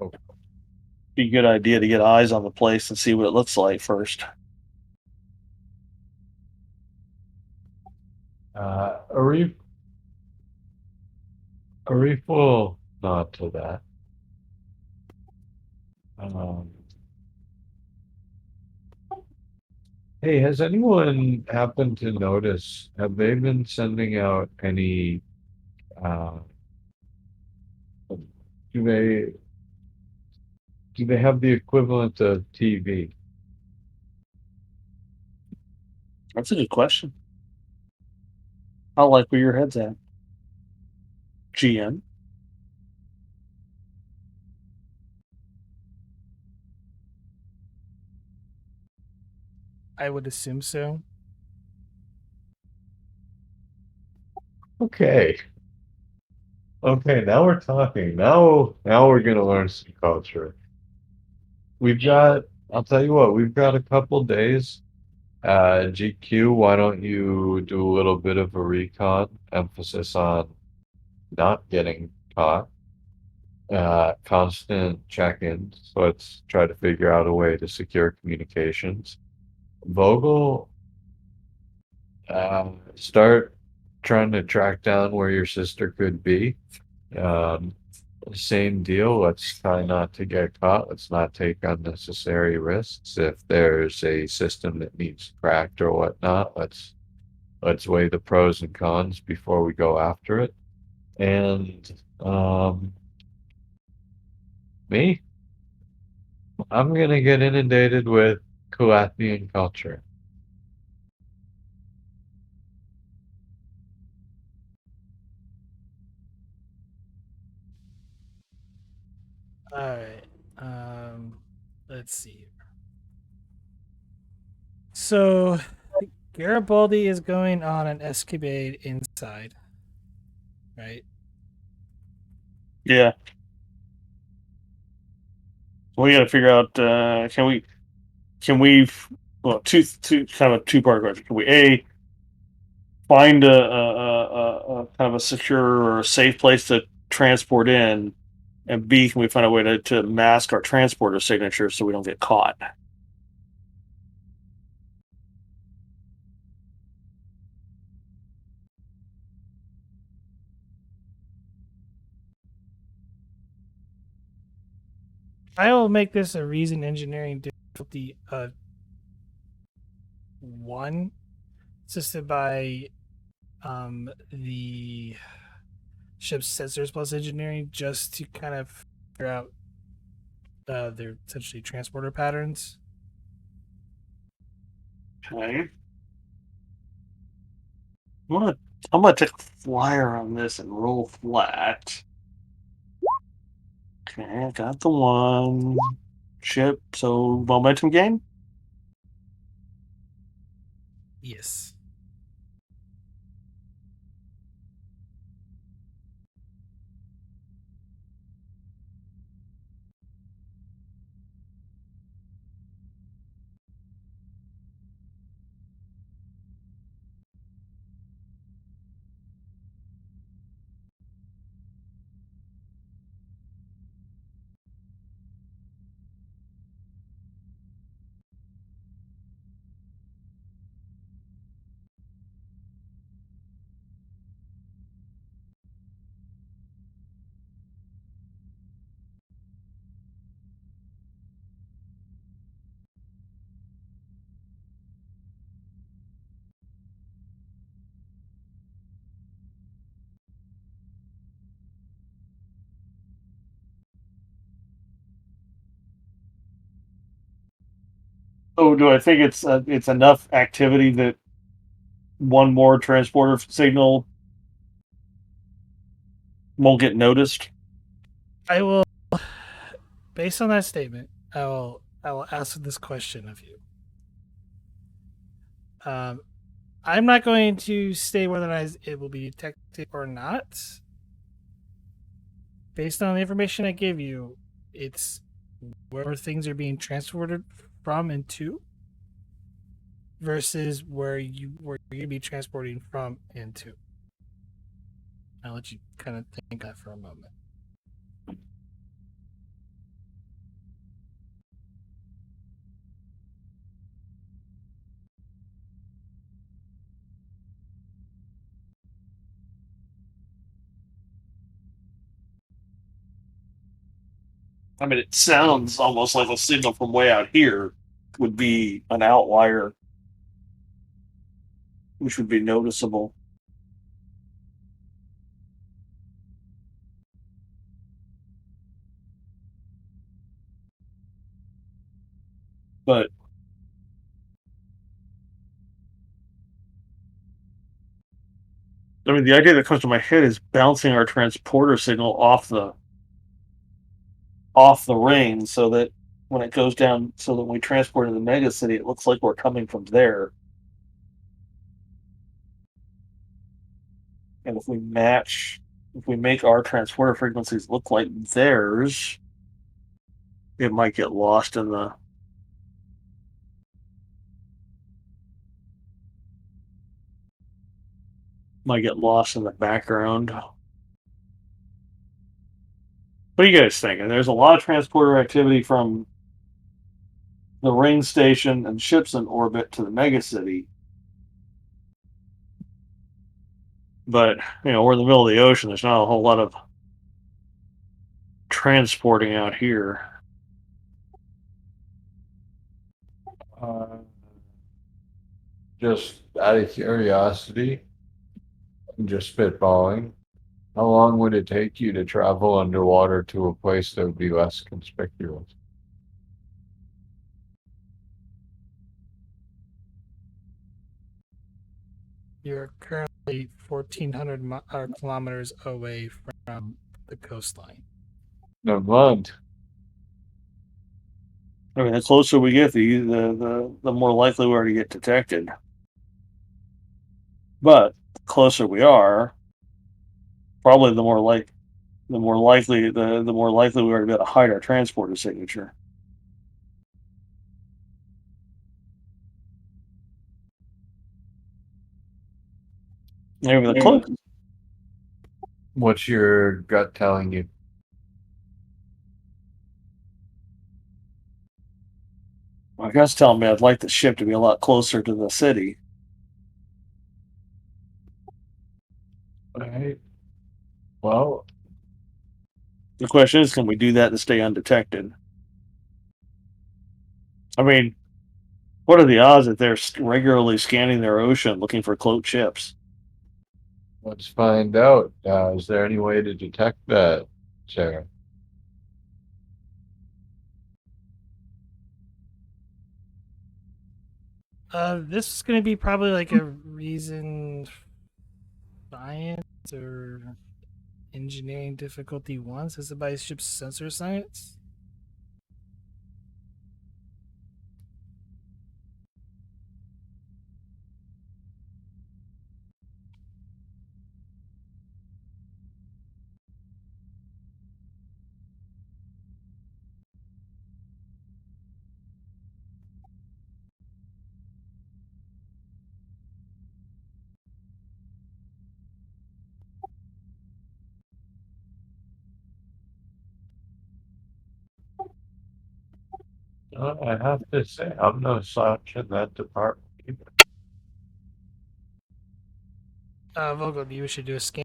Oh. Be a good idea to get eyes on the place and see what it looks like first. Arif will nod to that. Hey, has anyone happened to notice? Have they been sending out any? Uh, do they have the equivalent of TV? That's a good question. I like where your head's at, GM. I would assume so. Okay. Okay, now we're talking. Now we're gonna learn some culture. I'll tell you what, we've got a couple days. GQ, why don't you do a little bit of a recon, emphasis on not getting caught, constant check-ins. Let's try to figure out a way to secure communications. Vogel, start trying to track down where your sister could be. Um, Same deal. Let's try not to get caught. Let's not take unnecessary risks. If there's a system that needs cracked or whatnot, let's weigh the pros and cons before we go after it. And me, I'm gonna get inundated with Kulathian culture. All right. Let's see. So Garibaldi is going on an escapade inside, right? Yeah. We got to figure out. Can we? Well, two kind of a two-part question. Can we find a kind of a secure or a safe place to transport in, and B, can we find a way to mask our transporter signature so we don't get caught? I will make this a reason engineering difficulty of 1, assisted by the ship's sensors plus engineering, just to kind of figure out their essentially transporter patterns. Okay. I'm gonna take a flyer on this and roll flat. Okay, I got the one ship. So momentum gain. Yes. Oh, do I think it's enough activity that one more transporter signal won't get noticed? I will, based on that statement, I will ask this question of you. I'm not going to say whether or not it will be detected or not. Based on the information I give you, it's where things are being transported from and to, versus where you be transporting from and to. I'll let you kind of think that for a moment. I mean, it sounds almost like a signal from way out here would be an outlier, which would be noticeable. But I mean, the idea that comes to my head is bouncing our transporter signal off the ring, so that when it goes down, so that when we transport to the mega city, it looks like we're coming from there. And if we make our transporter frequencies look like theirs, it might get lost in the background. What are you guys thinking? There's a lot of transporter activity from the ring station and ships in orbit to the mega city. But, we're in the middle of the ocean. There's not a whole lot of transporting out here. Just out of curiosity, I'm just spitballing. How long would it take you to travel underwater to a place that would be less conspicuous? You're currently 1,400 kilometers away from the coastline. No month. I mean, the closer we get, the more likely we are to get detected. But the closer we are, probably the more likely we are to be able to hide our transporter signature. Maybe the close. What's your gut telling you? My gut's telling me I'd like the ship to be a lot closer to the city. Right. Well, The question is, can we do that and stay undetected? I mean, what are the odds that they're regularly scanning their ocean looking for cloaked ships? let's find out. Is there any way to detect that, Sarah? This is going to be probably like a reason science or engineering difficulty 1. Is it by ship's sensor science? I have to say, I'm no slouch in that department either. Vogel, you should do a scan.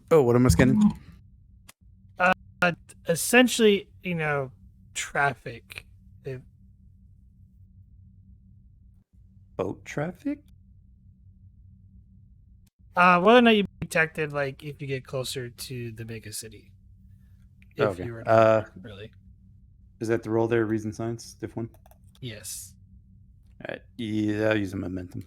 Oh, what am I scanning? Essentially, traffic. Boat traffic? Whether or not you detected, like, if you get closer to the mega city. If Okay. you were not, really. Is that the roll there? Reason science, diff 1. Yes. All right. Yeah, I'll use a momentum.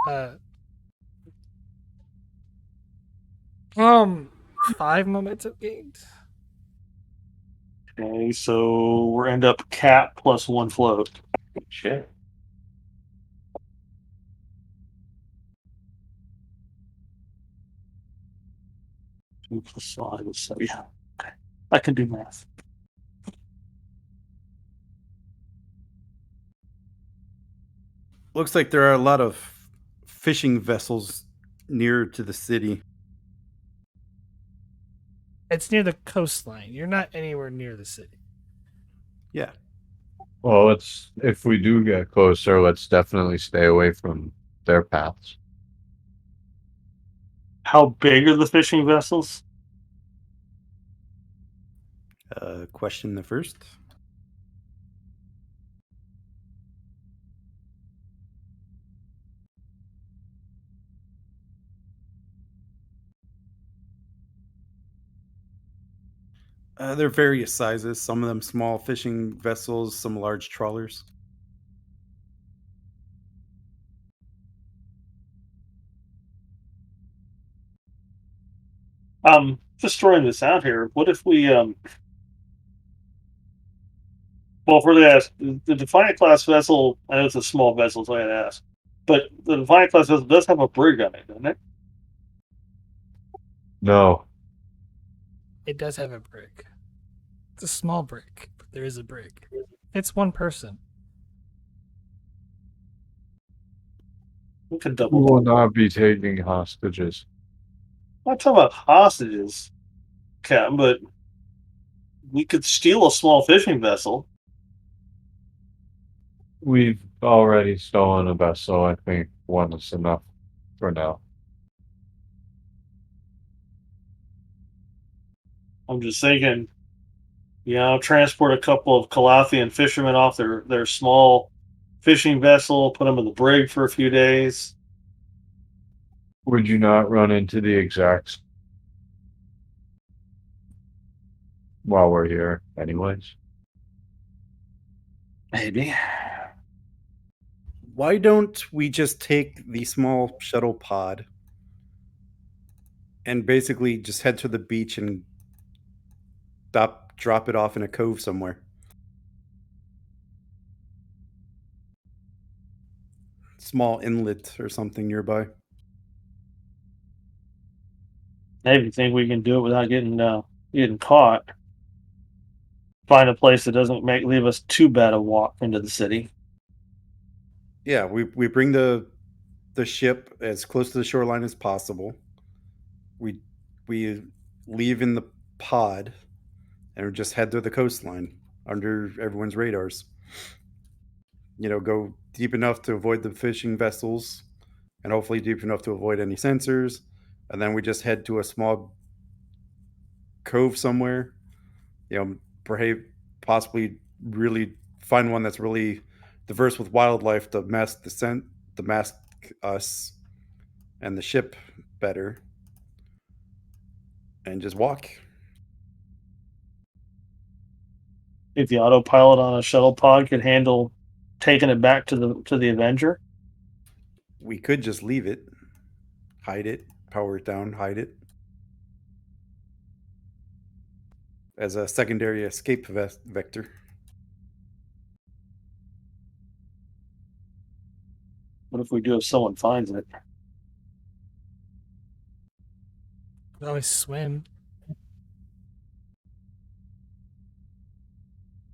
Uh, 5 momentum gained. Okay, so we're end up cap plus 1 float. Shit. Two plus 5 is 7. Yeah, okay. I can do math. Looks like there are a lot of fishing vessels near to the city. It's near the coastline. You're not anywhere near the city. Yeah. Well, if we do get closer, let's definitely stay away from their paths. How big are the fishing vessels? Question the first. They're various sizes. Some of them small fishing vessels, some large trawlers. Just throwing this out here. What if we well, for the Defiant class vessel, I know it's a small vessel, so I had to ask. But the Defiant class vessel does have a brig on it, doesn't it? No, It does have a brick. It's a small brick, but there is a brick. It's one person. We could we double. will not be taking hostages. I'm not talking about hostages, Captain, but we could steal a small fishing vessel. We've already stolen a vessel. I think one is enough for now. I'm just thinking, transport a couple of Kulathian fishermen off their small fishing vessel, put them in the brig for a few days. Would you not run into the execs while we're here, anyways? Maybe. Why don't we just take the small shuttle pod and basically just head to the beach and drop it off in a cove somewhere? Small inlet or something nearby. Maybe think we can do it without getting caught. Find a place that doesn't leave us too bad a walk into the city. Yeah, we bring the ship as close to the shoreline as possible. We leave in the pod and we just head to the coastline under everyone's radars. Go deep enough to avoid the fishing vessels and hopefully deep enough to avoid any sensors. And then we just head to a small cove somewhere, perhaps possibly really find one that's really diverse with wildlife to mask us and the ship better, and just walk. If the autopilot on a shuttle pod could handle taking it back to the Avenger, We could just leave it, hide it, power it down, hide it as a secondary escape vector. what if we do if someone finds it? We always swim.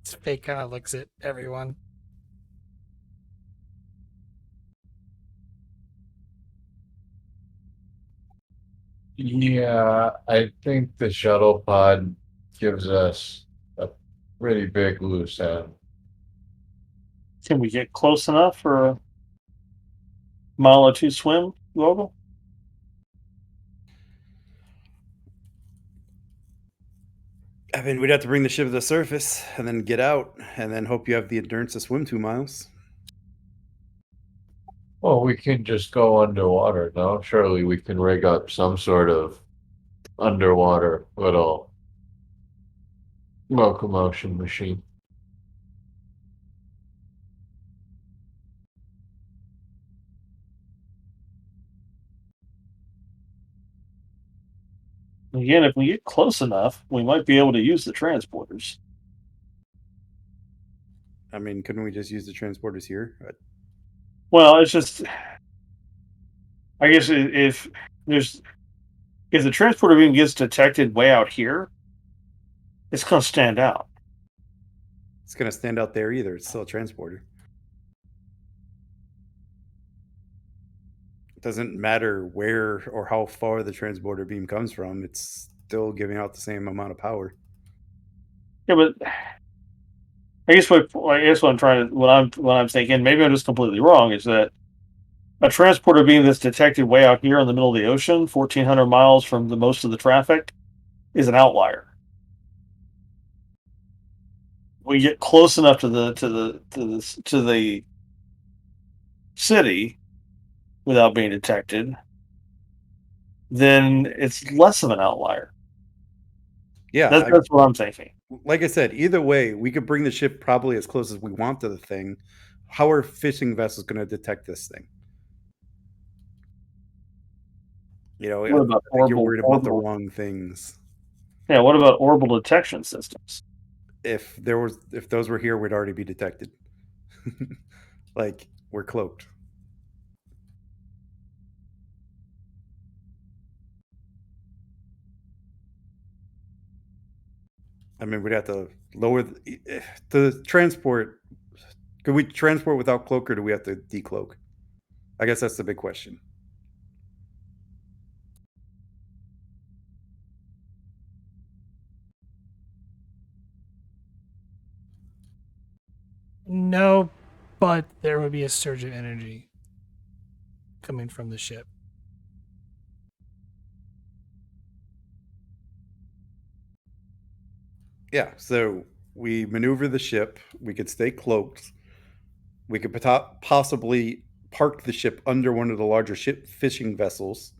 It's fake kind of looks at everyone. Yeah, I think the shuttle pod gives us a pretty big loose end. Can we get close enough for a mile or two swim, Global? I mean, we'd have to bring the ship to the surface and then get out and then hope you have the endurance to swim 2 miles. Well, we can just go underwater, no? Surely we can rig up some sort of underwater little locomotion machine. Again, if we get close enough, we might be able to use the transporters. I mean, couldn't we just use the transporters here? Well, it's just, I guess if there's if the transporter beam gets detected way out here, it's going to stand out. It's gonna stand out there either. It's still a transporter. It doesn't matter where or how far the transporter beam comes from. It's still giving out the same amount of power. Yeah, but I guess what I'm trying to what I'm thinking, maybe I'm just completely wrong, is that a transporter beam that's detected way out here in the middle of the ocean, 1,400 miles from the most of the traffic, is an outlier. We get close enough to the city without being detected, then it's less of an outlier. Yeah, That's what I'm thinking. like I said, either way, we could bring the ship probably as close as we want to the thing. How are fishing vessels going to detect this thing? You know, What about I think you're worried about the wrong things. Yeah, what about orbital detection systems? If those were here, we'd already be detected. Like we're cloaked. I mean, we'd have to lower the transport. Could we transport without cloak, or do we have to decloak? I guess that's the big question. No, but there would be a surge of energy coming from the ship. Yeah, so we maneuver the ship. We could stay cloaked. We could possibly park the ship under one of the larger ship fishing vessels.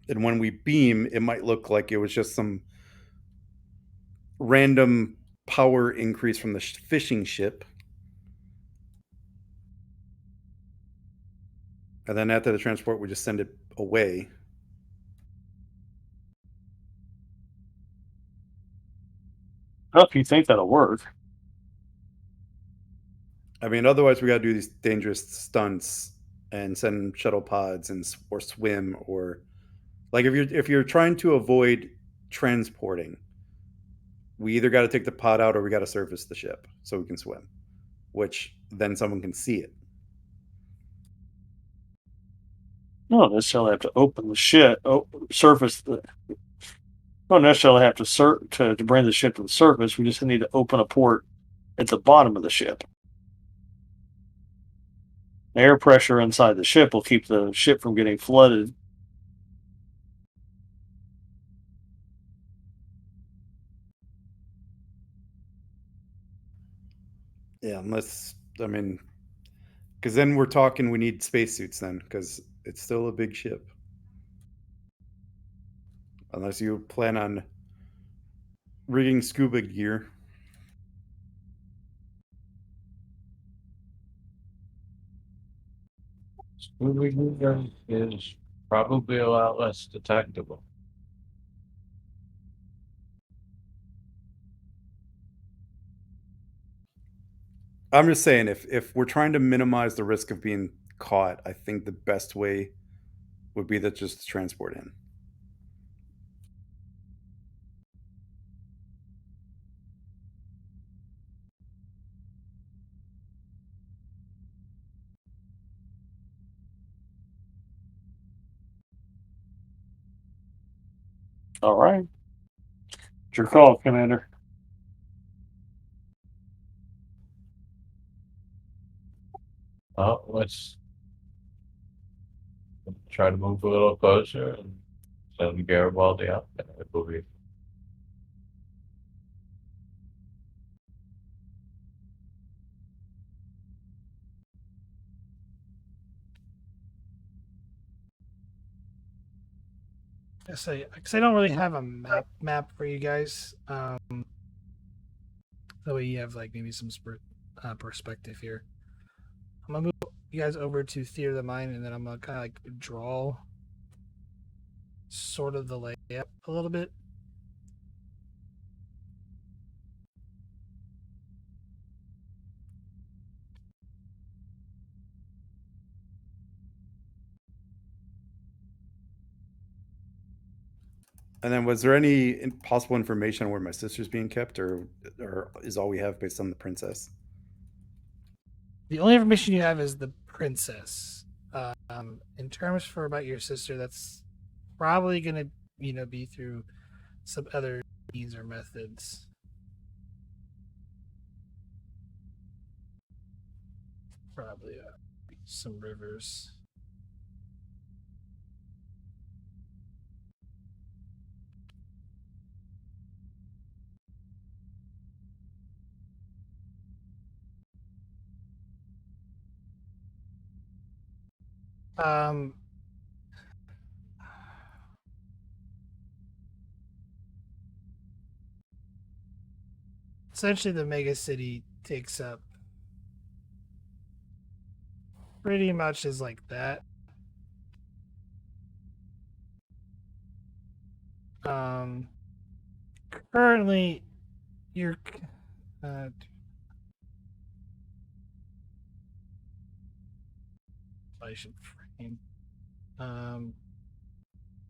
And when we beam, it might look like it was just some random power increase from the fishing ship. And then after the transport, we just send it away. How do you think that'll work? I mean, otherwise we got to do these dangerous stunts and send shuttle pods or swim, or like if you're trying to avoid transporting, we either got to take the pod out or we got to surface the ship so we can swim, which then someone can see it. You don't necessarily have to open the ship, surface the. Don't necessarily have to bring the ship to the surface. We just need to open a port at the bottom of the ship. Air pressure inside the ship will keep the ship from getting flooded. Yeah, unless I mean, because then we're talking we need spacesuits then, because it's still a big ship. Unless you plan on rigging scuba gear. Scuba is probably a lot less detectable. I'm just saying, if we're trying to minimize the risk of being caught, I think the best way would be to just transport in. All right. It's your call, Commander. Well, let's try to move a little closer and send Garibaldi out there, I believe. Because I don't really have a map for you guys. That way you have like maybe some perspective here. I'm gonna move you guys over to Theater of the Mind, and then I'm gonna kind of like draw sort of the layout a little bit. And then, was there any possible information on where my sister's being kept, or is all we have based on the princess? The only information you have is the princess. In terms for about your sister, that's probably gonna be through some other means or methods. Probably some rivers. Um, Essentially, the mega city takes up pretty much is like that. Um, Currently, you're. I should frame.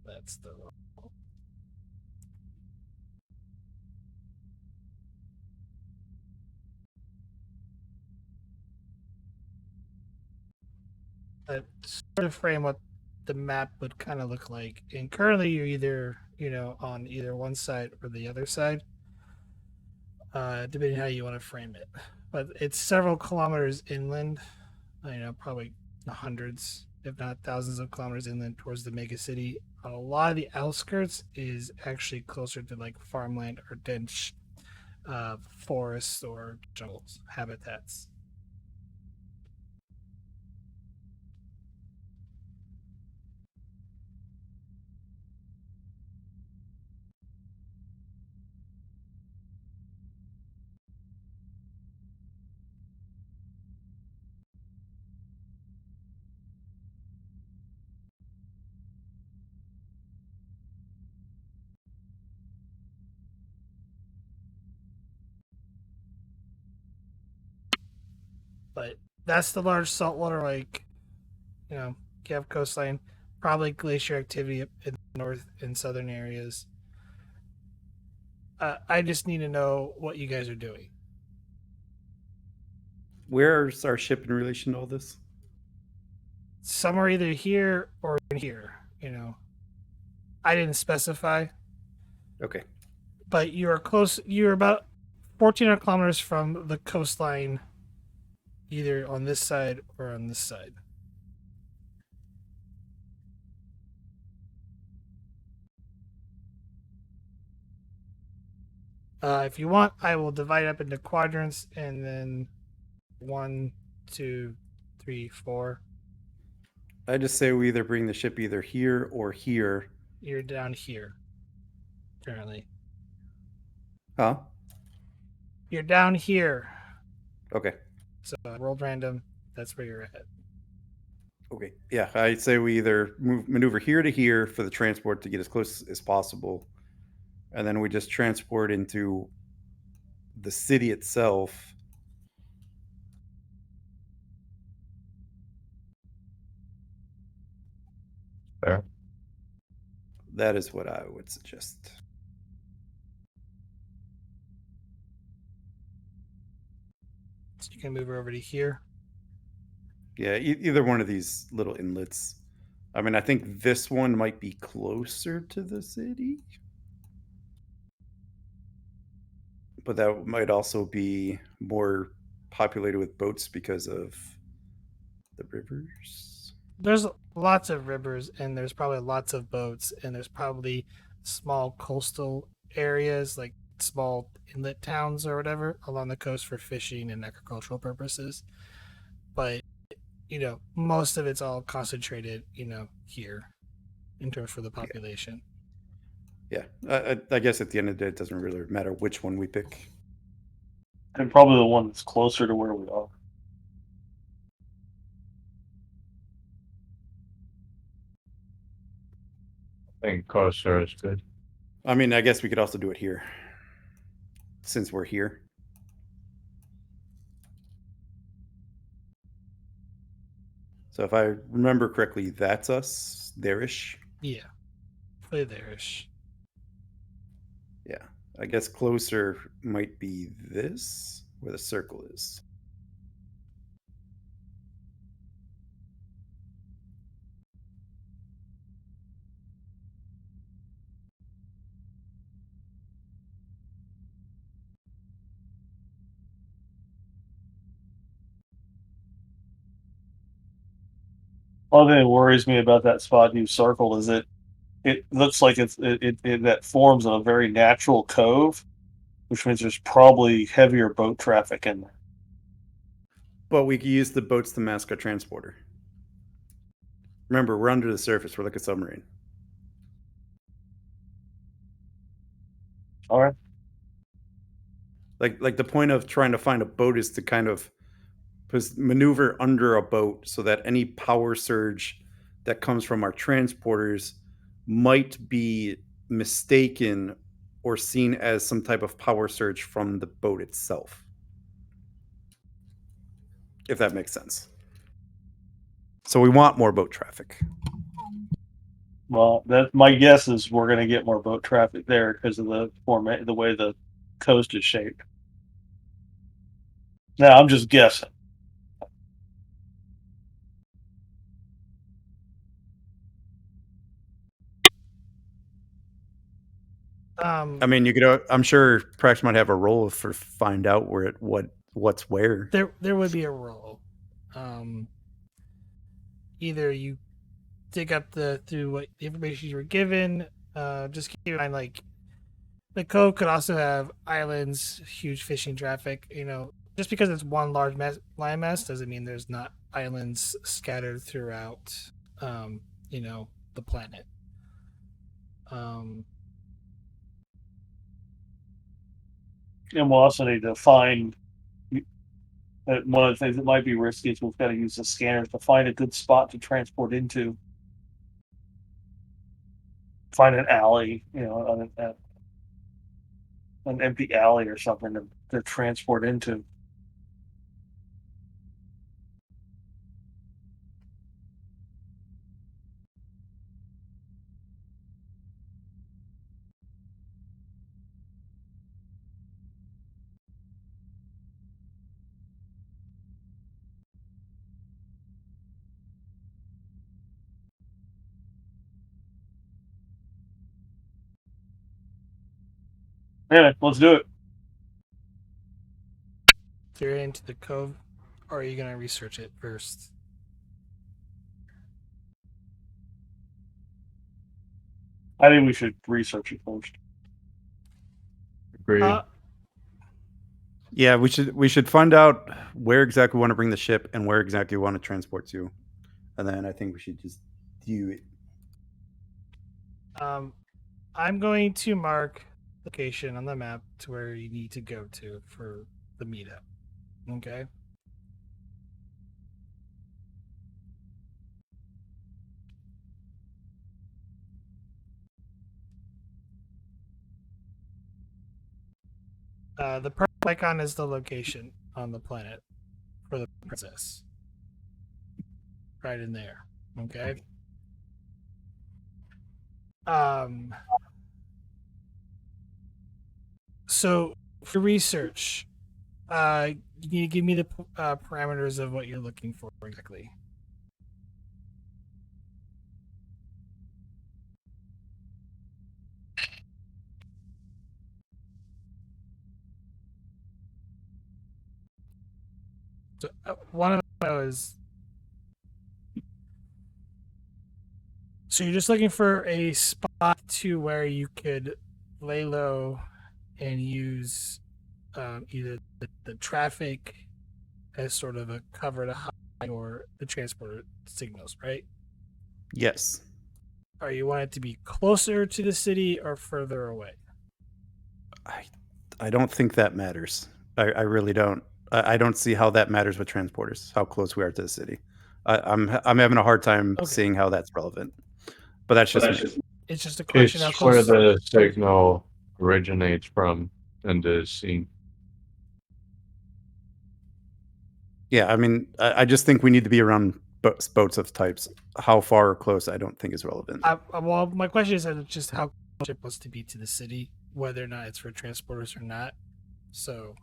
That's the. That sort of frame what the map would kind of look like. And currently, you're either on either one side or the other side, depending how you want to frame it. But it's several kilometers inland. Probably hundreds, if not thousands of kilometers inland towards the mega city. A lot of the outskirts is actually closer to like farmland or dense forests or jungles habitats. But that's the large saltwater lake. You have coastline, probably glacier activity in the north and southern areas. I just need to know what you guys are doing. Where's our ship in relation to all this? Some are either here or in here. I didn't specify, Okay. but you are close. You're about 1,400 kilometers from the coastline, either on this side or on this side. If you want, I will divide up into quadrants, and then 1, 2, 3, 4. I just say we either bring the ship either here or here. You're down here currently. Huh? You're down here. Okay. So world random. That's where you're at. Okay. Yeah, I'd say we either maneuver here to here for the transport to get as close as possible, and then we just transport into the city itself. Fair. That is what I would suggest. So you can move over to here. Yeah, either one of these little inlets. I mean, I think this one might be closer to the city, but that might also be more populated with boats because of the rivers. There's lots of rivers, and there's probably lots of boats, and there's probably small coastal areas like small inlet towns or whatever along the coast for fishing and agricultural purposes. But most of it's all concentrated, here in terms for the population. Yeah, I guess at the end of the day, it doesn't really matter which one we pick. And probably the one that's closer to where we are. I think closer is good. I mean, I guess we could also do it here, since we're here. So if I remember correctly, that's us, there-ish. Yeah. Play there-ish. Yeah, I guess closer might be this, where the circle is. One thing that worries me about that spot you circled is that it looks like it that forms a very natural cove, which means there's probably heavier boat traffic in there. But we could use the boats to mask our transporter. Remember, we're under the surface. We're like a submarine. All right. Like the point of trying to find a boat is to kind of maneuver under a boat so that any power surge that comes from our transporters might be mistaken or seen as some type of power surge from the boat itself. If that makes sense. So we want more boat traffic. Well, that my guess is we're going to get more boat traffic there because of the format, the way the coast is shaped. Now, I'm just guessing. I mean, you could. I'm sure Prax might have a role for find out where it what's where. There would be a role. Either you dig up through what the information you were given. Just keep in mind, like the cove could also have islands, huge fishing traffic. You know, just because it's one large landmass doesn't mean there's not islands scattered throughout. You know, the planet. And we'll also need to find one of the things that might be risky is we've got to use the scanners to find a good spot to transport into. Find an alley, you know, an empty alley or something to transport into. Anyway, let's do it. So you're into the cove, or are you gonna research it first? I think we should research it first. Agree. Yeah, we should find out where exactly we want to bring the ship and where exactly we want to transport to, and then I think we should just do it. I'm going to mark location on the map to where you need to go to for the meetup. Okay. The purple icon is the location on the planet for the princess. Right in there. Okay. So for research, you need to give me the parameters of what you're looking for exactly. So one of them is. So you're just looking for a spot to where you could lay low and use either the traffic as sort of a cover to hide or the transporter signals, right? Yes. Are you want it to be closer to the city or further away? I don't think that matters. I really don't. I don't see how that matters with transporters. How close we are to the city. I'm having a hard time Okay. seeing how that's relevant. But that's just me. It's just a question how It's where close. the signal originates from and is seen. Yeah, I mean, I just think we need to be around boats of types. How far or close, I don't think is relevant. Well, my question is just how close the ship wants to be to the city, whether or not it's for transporters or not. So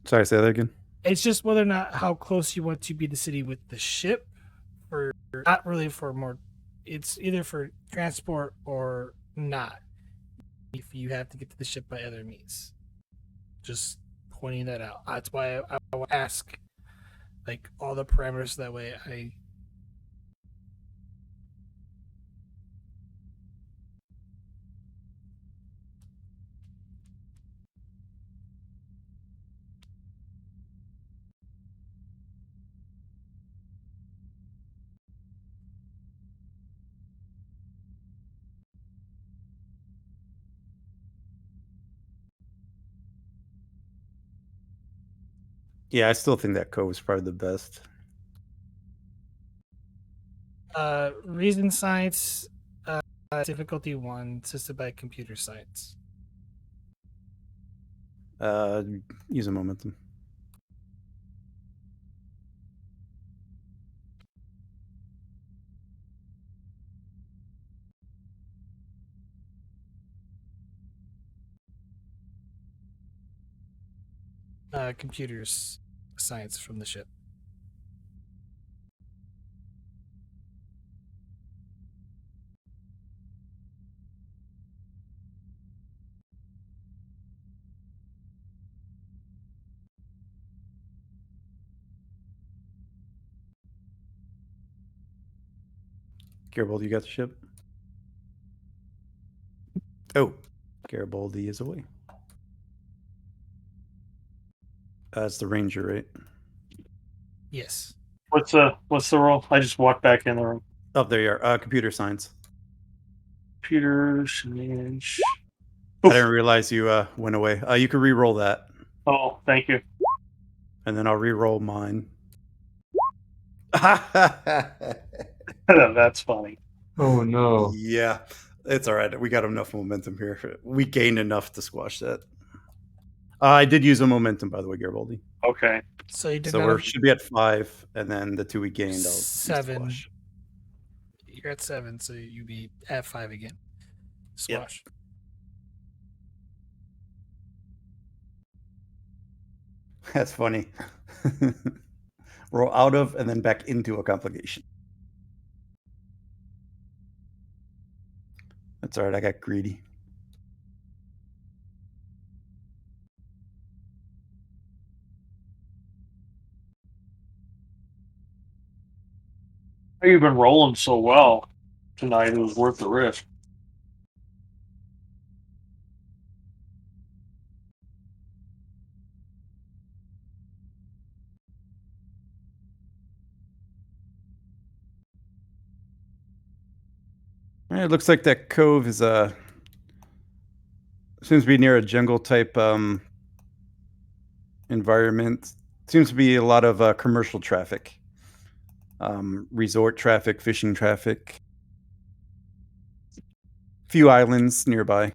Sorry, say that again. it's just whether or not how close you want to be to the city with the ship, or not really for more. It's either for transport or not. If you have to get to the ship by other means, just pointing that out. That's why I will ask, like, all the parameters. So that way, Yeah, I still think that cove is probably the best. reason science, difficulty 1, assisted by computer science. Use a momentum. Computers science from the ship. Garibaldi, you got the ship? Oh, Garibaldi is away. It's the Ranger, right? Yes. What's the role? I just walked back in the room. Oh, there you are. Computer science. Computer science. I didn't realize you went away. You can re-roll that, Oh, thank you. and then I'll re-roll mine. That's funny. Oh no. Yeah, it's all right. We got enough momentum here. We gained enough to squash that. I did use a momentum, by the way, Garibaldi. Okay. So you did So not we should be at 5, and then the 2 we gained, I'll use to 7. squash. You're at 7, so you'd be at 5 again. Squash. That's funny. Roll out of and then back into a complication. That's all right. I got greedy. You've been rolling so well tonight. It was worth the risk. All right, it looks like that cove is seems to be near a jungle type environment. Seems to be a lot of commercial traffic, resort traffic, fishing traffic. Few islands nearby.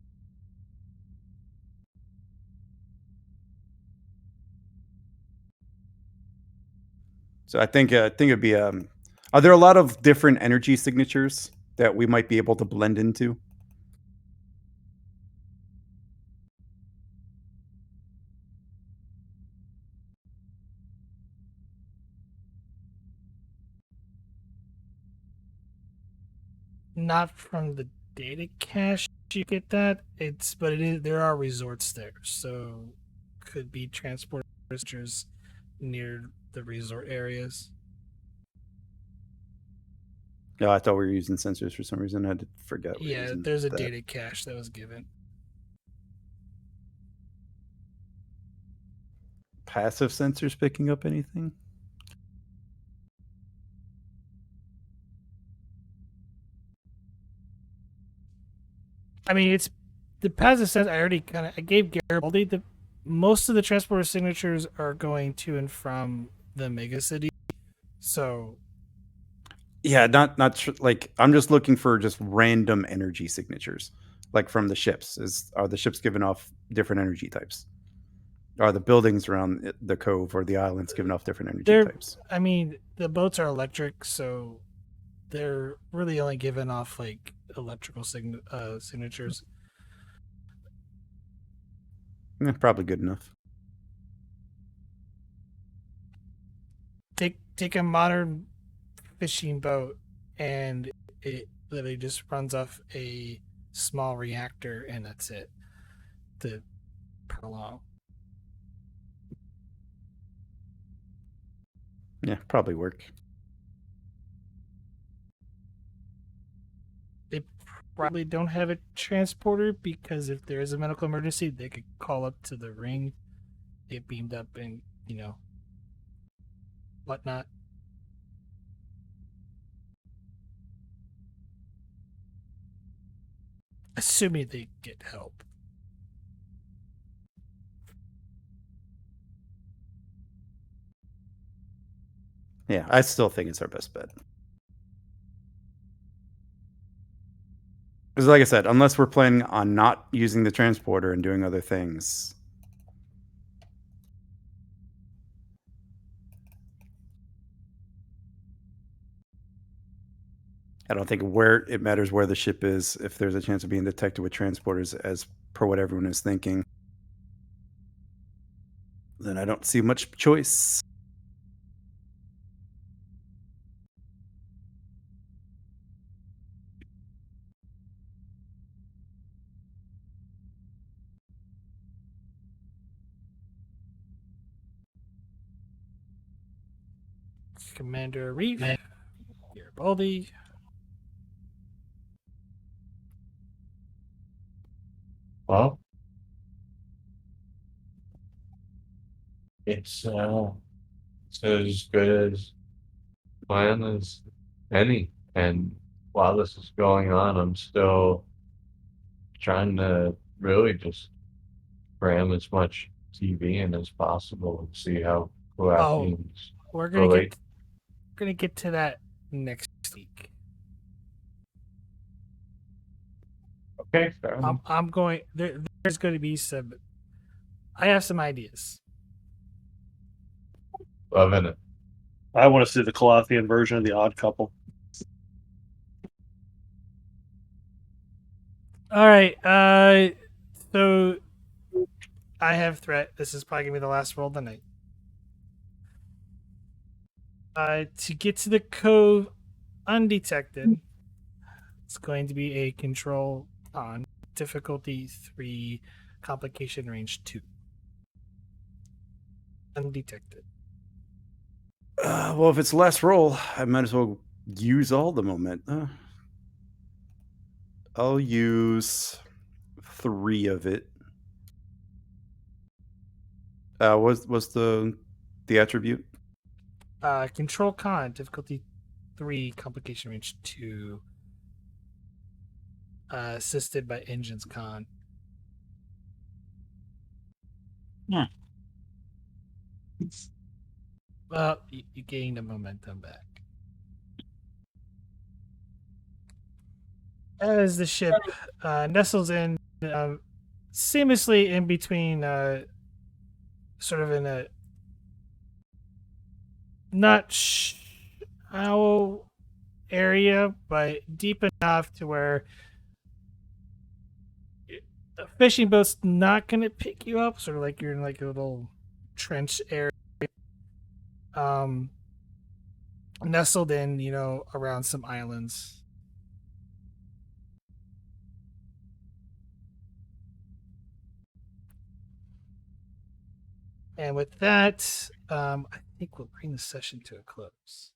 So I think it'd be are there a lot of different energy signatures that we might be able to blend into? Not from the data cache you get that. But it is, there are resorts there, so could be transporters near the resort areas. No, I thought we were using sensors for some reason. I forgot. Yeah, there's a data cache that was given. Passive sensors picking up anything? I mean, it's the passive sense. I gave Garibaldi the most of the transporter signatures are going to and from the mega city. So Yeah, like I'm just looking for just random energy signatures, like from the ships. Are the ships giving off different energy types? Are the buildings around the cove or the islands giving off different energy they're, types? I mean, the boats are electric, so they're really only giving off like electrical signatures. Probably good enough. Take a modern fishing boat, and it literally just runs off a small reactor, and that's it. To prolong. Yeah, probably work. They probably don't have a transporter because if there is a medical emergency, they could call up to the ring, get beamed up, and whatnot. Assuming they get help. Yeah, I still think it's our best bet. Because, like I said, unless we're planning on not using the transporter and doing other things, I don't think it matters where the ship is if there's a chance of being detected with transporters, as per what everyone is thinking. Then I don't see much choice. Commander Reef, Garibaldi. Well, it's as good as plan as any. And while this is going on, I'm still trying to really just cram as much TV in as possible and see how Kulathians We're gonna relate. get to that next week. Okay, fair enough. I'm going. There's going to be some. I have some ideas. Loving it. I want to see the Kulathian version of the Odd Couple. All right. So I have threat. This is probably gonna be the last roll of the night. To get to the cove undetected, it's going to be a control on difficulty 3, complication range 2. Undetected. Well, if it's last roll, I might as well use all the moment. I'll use 3 of it. What's the attribute? Control con, difficulty 3, complication range 2. Assisted by engines con. Well, you gained a momentum back. As the ship nestles in, seamlessly in between, sort of in a not shallow area, but deep enough to where a fishing boat's not going to pick you up. Sort of like you're in like a little trench area. Nestled in, around some islands. And with that, I think we'll bring the session to a close.